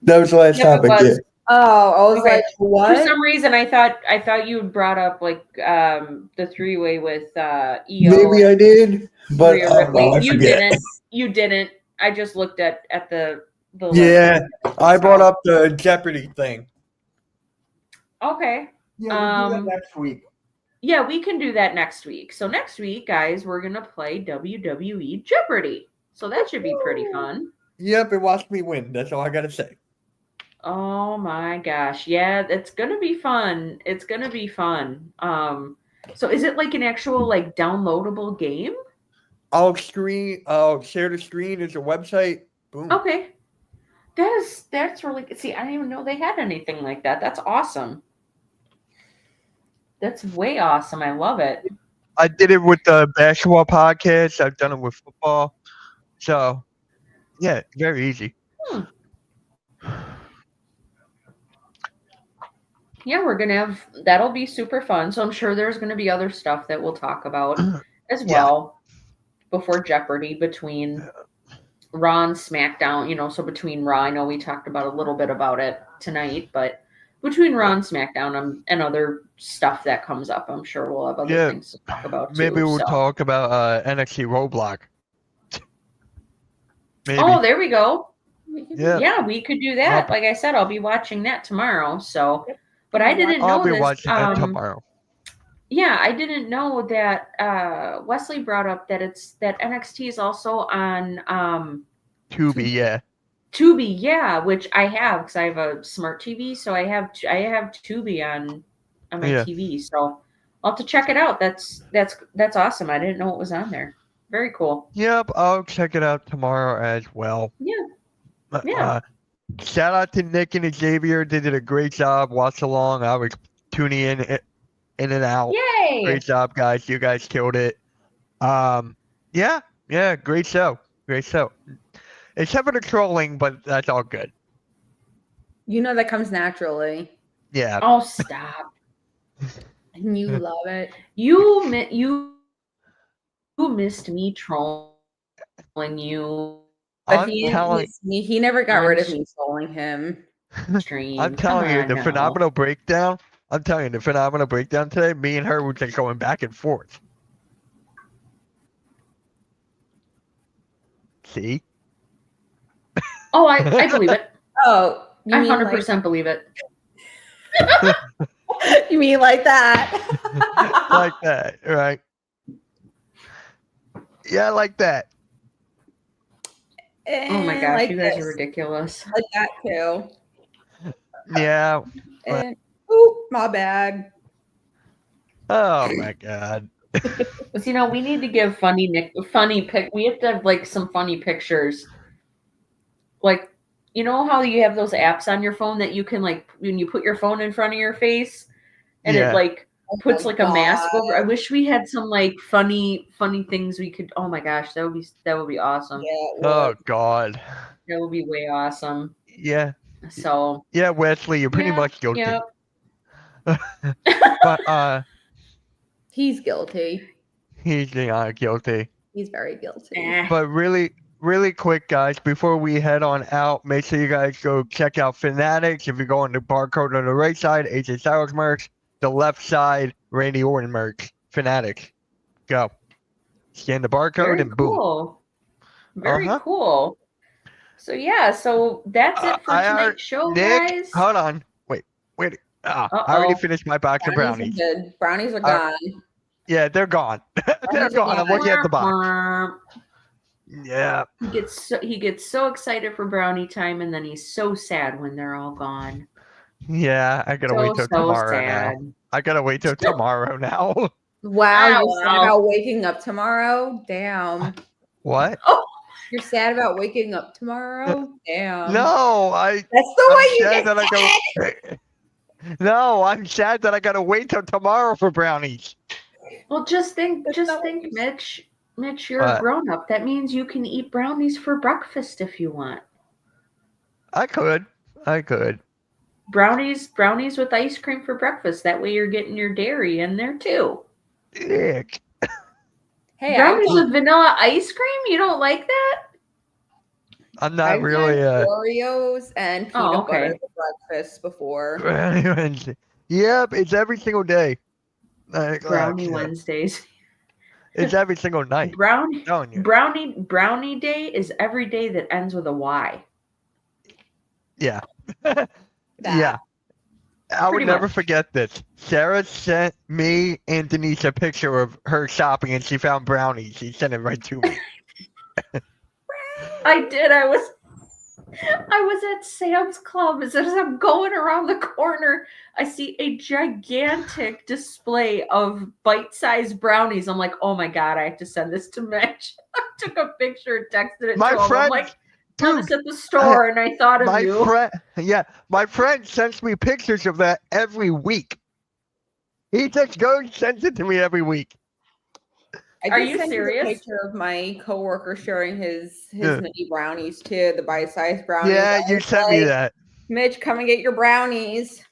That was the last topic, yeah. Oh, I was like, what? For some reason, I thought you brought up like the three-way with Io. Maybe I did, but I you forget. You didn't. I just looked at the yeah, I brought up the Jeopardy thing. Okay. Yeah, we'll do that next week. Yeah, we can do that next week. So next week, guys, we're gonna play WWE Jeopardy. So that should be pretty fun. Yep, and watch me win. That's all I gotta say. Oh my gosh. Yeah, it's gonna be fun. It's gonna be fun. So is it like an actual like downloadable game? I'll share the screen as a website. Boom. Okay. That's really good. See, I didn't even know they had anything like that. That's awesome. That's way awesome. I love it. I did it with the basketball podcast. I've done it with football. So, yeah, very easy. Yeah, that'll be super fun. So I'm sure there's gonna be other stuff that we'll talk about as Yeah. well before Jeopardy between Raw and SmackDown, so between Raw, I know we talked about a little bit about it tonight, but between Raw and SmackDown and other stuff that comes up, I'm sure we'll have other things to talk about too. Maybe we'll so. talk about NXT Roadblock. Maybe. Oh, there we go. Yeah. Yeah, we could do that. Like I said, I'll be watching that tomorrow. So, but I didn't know I'll be this. watching that tomorrow. Yeah, I didn't know that Wesley brought up that NXT is also on Tubi, yeah. Tubi, yeah, which I have because I have a smart TV, so I have Tubi on my TV. So I'll have to check it out. That's awesome. I didn't know it was on there. Very cool. Yep, I'll check it out tomorrow as well. Yeah. Yeah. Shout out to Nick and Xavier. They did a great job. Watch along. I was tuning in and out. Yay! Great job, guys. You guys killed it. Yeah, great show. Great show. Except for the trolling, but that's all good. That comes naturally. Yeah. Oh, stop. And you love it. You missed me trolling you. But he never got rid of me trolling him. Stream. I'm telling you, the phenomenal breakdown. I'm telling you, the phenomenal breakdown today. Me and her were just going back and forth. See? Oh, I believe it. Oh, I 100% believe it. You mean like that? Like that, right? Yeah, like that. Oh my gosh, like you guys this. are ridiculous. Like that too. Yeah. And, oh, my bad. Oh my god. We need to give we have to have like some funny pictures. Like, you know how you have those apps on your phone that you can like when you put your phone in front of your face and it like puts like a mask over. I wish we had some like funny things we could. Oh my gosh, that would be awesome. Yeah, oh god. That would be way awesome. Yeah. So yeah, Wesley, you're pretty much guilty. Yeah. But he's guilty. He's not guilty. He's very guilty. But really quick, guys, before we head on out, make sure you guys go check out Fanatics. If you go on the barcode on the right side, AJ Styles merch. The left side, Randy Orton merch. Fanatics. Go. Scan the barcode and boom. Very cool. So that's it for tonight's show, Nick, guys. hold on. Wait. I already finished my box of brownies. Brownies are gone. Yeah, they're gone. They're gone. I'm looking at the box. Yeah. He gets so excited for brownie time, and then he's so sad when they're all gone. Yeah, I gotta wait till tomorrow now. I gotta wait till tomorrow now. Wow, you're sad about waking up tomorrow? Damn. What? Oh, you're sad about waking up tomorrow? Damn. No, That's the way you get sad. No, I'm sad that I gotta wait till tomorrow for brownies. Well, just think, Mitch. Mitch, you're a grown-up. That means you can eat brownies for breakfast if you want. I could. Brownies with ice cream for breakfast. That way you're getting your dairy in there too. Ick. Hey, brownies with vanilla ice cream? You don't like that? I'm not really Oreos and peanut butter for breakfast before. Yep, it's every single day. Brownie Wednesdays. It's every single night. Brownie day is every day that ends with a Y. Yeah. Yeah. I would never forget this. Sarah sent me and Denise a picture of her shopping and she found brownies. She sent it right to me. I did. I was at Sam's Club. As I'm going around the corner, I see a gigantic display of bite-sized brownies. I'm like, oh my God, I have to send this to Mitch. I took a picture and texted it to him. I'm like, lettuce at the store, and I thought of my you. my friend sends me pictures of that every week. He just goes sends it to me every week. Are did you send serious? A picture of my coworker sharing his Yeah. mini brownies too, the bite-sized brownies. Yeah, I you was sent me like, that. Mitch, come and get your brownies.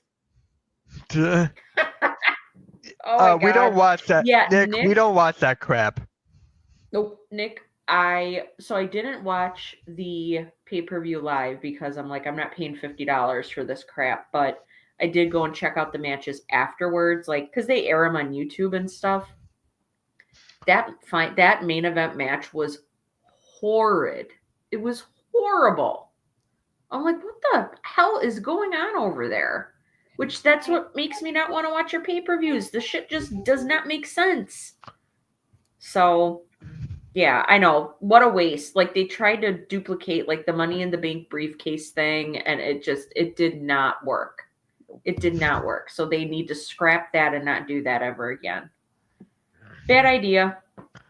Oh my We don't God. watch that. Yeah, Nick, we Nick- don't watch that crap. Nope. Nick, I didn't watch the pay-per-view live because I'm like, I'm not paying $50 for this crap, but I did go and check out the matches afterwards, like because they air them on YouTube and stuff. That main event match was horrid. It was horrible. I'm like, what the hell is going on over there? Which that's what makes me not want to watch your pay-per-views. The shit just does not make sense. So yeah, I know. What a waste. Like they tried to duplicate like the Money in the Bank briefcase thing, and it did not work. It did not work. So they need to scrap that and not do that ever again. Bad idea.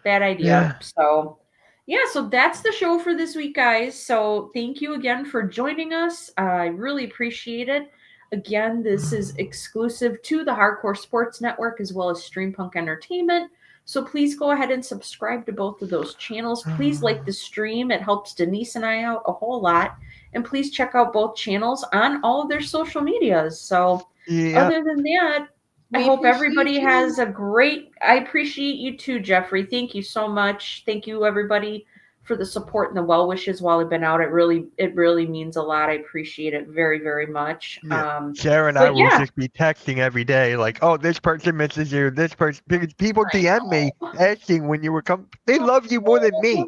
Bad idea. Yeah. So yeah, so that's the show for this week, guys. So thank you again for joining us. I really appreciate it. Again, this is exclusive to the Hardcore Sports Network as well as Stream Punk Entertainment. So please go ahead and subscribe to both of those channels. Please like the stream. It helps Denise and I out a whole lot. And please check out both channels on all of their social medias. So Yeah. other than that, I We hope appreciate everybody you. has a great. I appreciate you too, Jeffrey. Thank you so much. Thank you, everybody, for the support and the well wishes while I've been out. It really means a lot. I appreciate it very, very much. Yeah. Sarah and I but will yeah. just be texting every day, like, "Oh, this person misses you. This person." Because people DM me asking when you were coming. They love you more than me.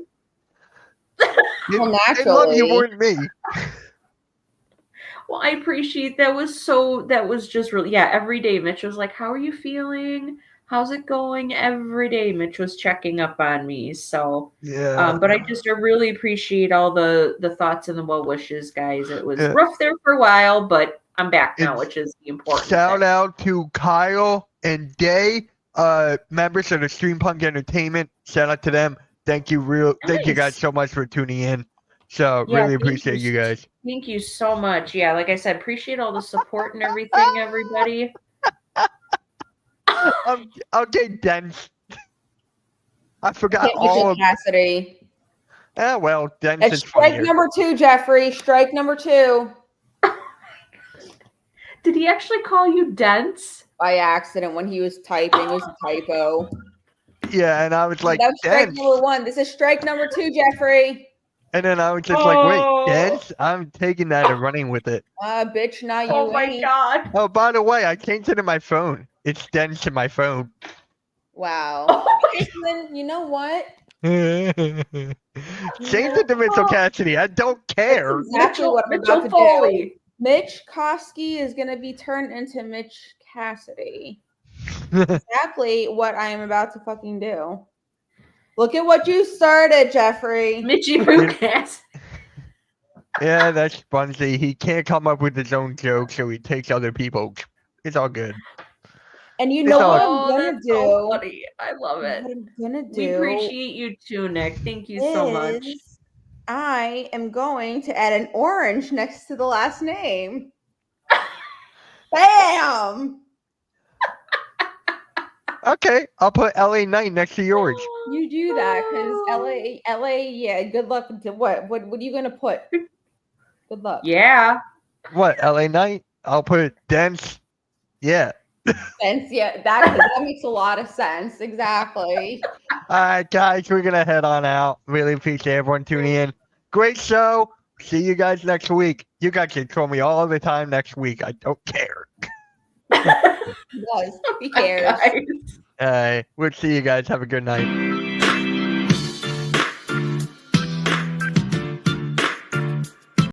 Well, They love you naturally. more than me. Well, I appreciate that was just really, yeah, every day Mitch was like, how are you feeling? How's it going? Every day Mitch was checking up on me. So Yeah. but I really appreciate all the thoughts and the well wishes, guys. It was Yeah. rough there for a while, but I'm back now, It's- which is the important Shout thing. out to Kyle and Day, members of the Stream Punk Entertainment. Shout out to them. Thank you Nice. guys so much for tuning in. So Yeah, really thank appreciate you. you guys. Thank you so much. Yeah, like I said, appreciate all the support and everything, everybody. Okay, Dense. I forgot Can't all mention of. Cassidy. Well, Dense That's is strike funnier. number 2, Jeffrey. Strike number 2. Did he actually call you dense? By accident when he was typing. It was a typo. Yeah, and I was like, that was strike Dense. number 1. This is strike number 2, Jeffrey. And then I was just like, wait, Oh. Dense? I'm taking that and running with it. Bitch, not you. Oh my ain't. god. Oh, by the way, I changed it in my phone. It's Dense in my phone. Wow. Oh my Then you know what? Change it to Mitchell Cassidy. I don't care. Exactly what I'm Mitchell about to do. Foley. Mitch Koski is going to be turned into Mitch Cassidy. Exactly what I am about to fucking do. Look at what you started, Jeffrey. Mitchie Bukas. Yeah, that's Bunsey. He can't come up with his own joke, so he takes other people's. It's all good. And you It's know all- what I'm gonna that's do? so funny. I love it. What I'm gonna do? We appreciate you too, Nick. Thank you so much. is I am going to add an orange next to the last name. Bam! Okay, I'll put LA Knight next to yours. You do that because LA, yeah. Good luck. What are you gonna put? Good luck. Yeah. What, LA Knight? I'll put Dense. Yeah. Sense, yeah. That makes a lot of sense. Exactly. All right, guys, we're going to head on out. Really appreciate everyone tuning in. Great show. See you guys next week. You guys can call me all the time next week. I don't care. He does. He cares. Guys. All right, we'll see you guys. Have a good night.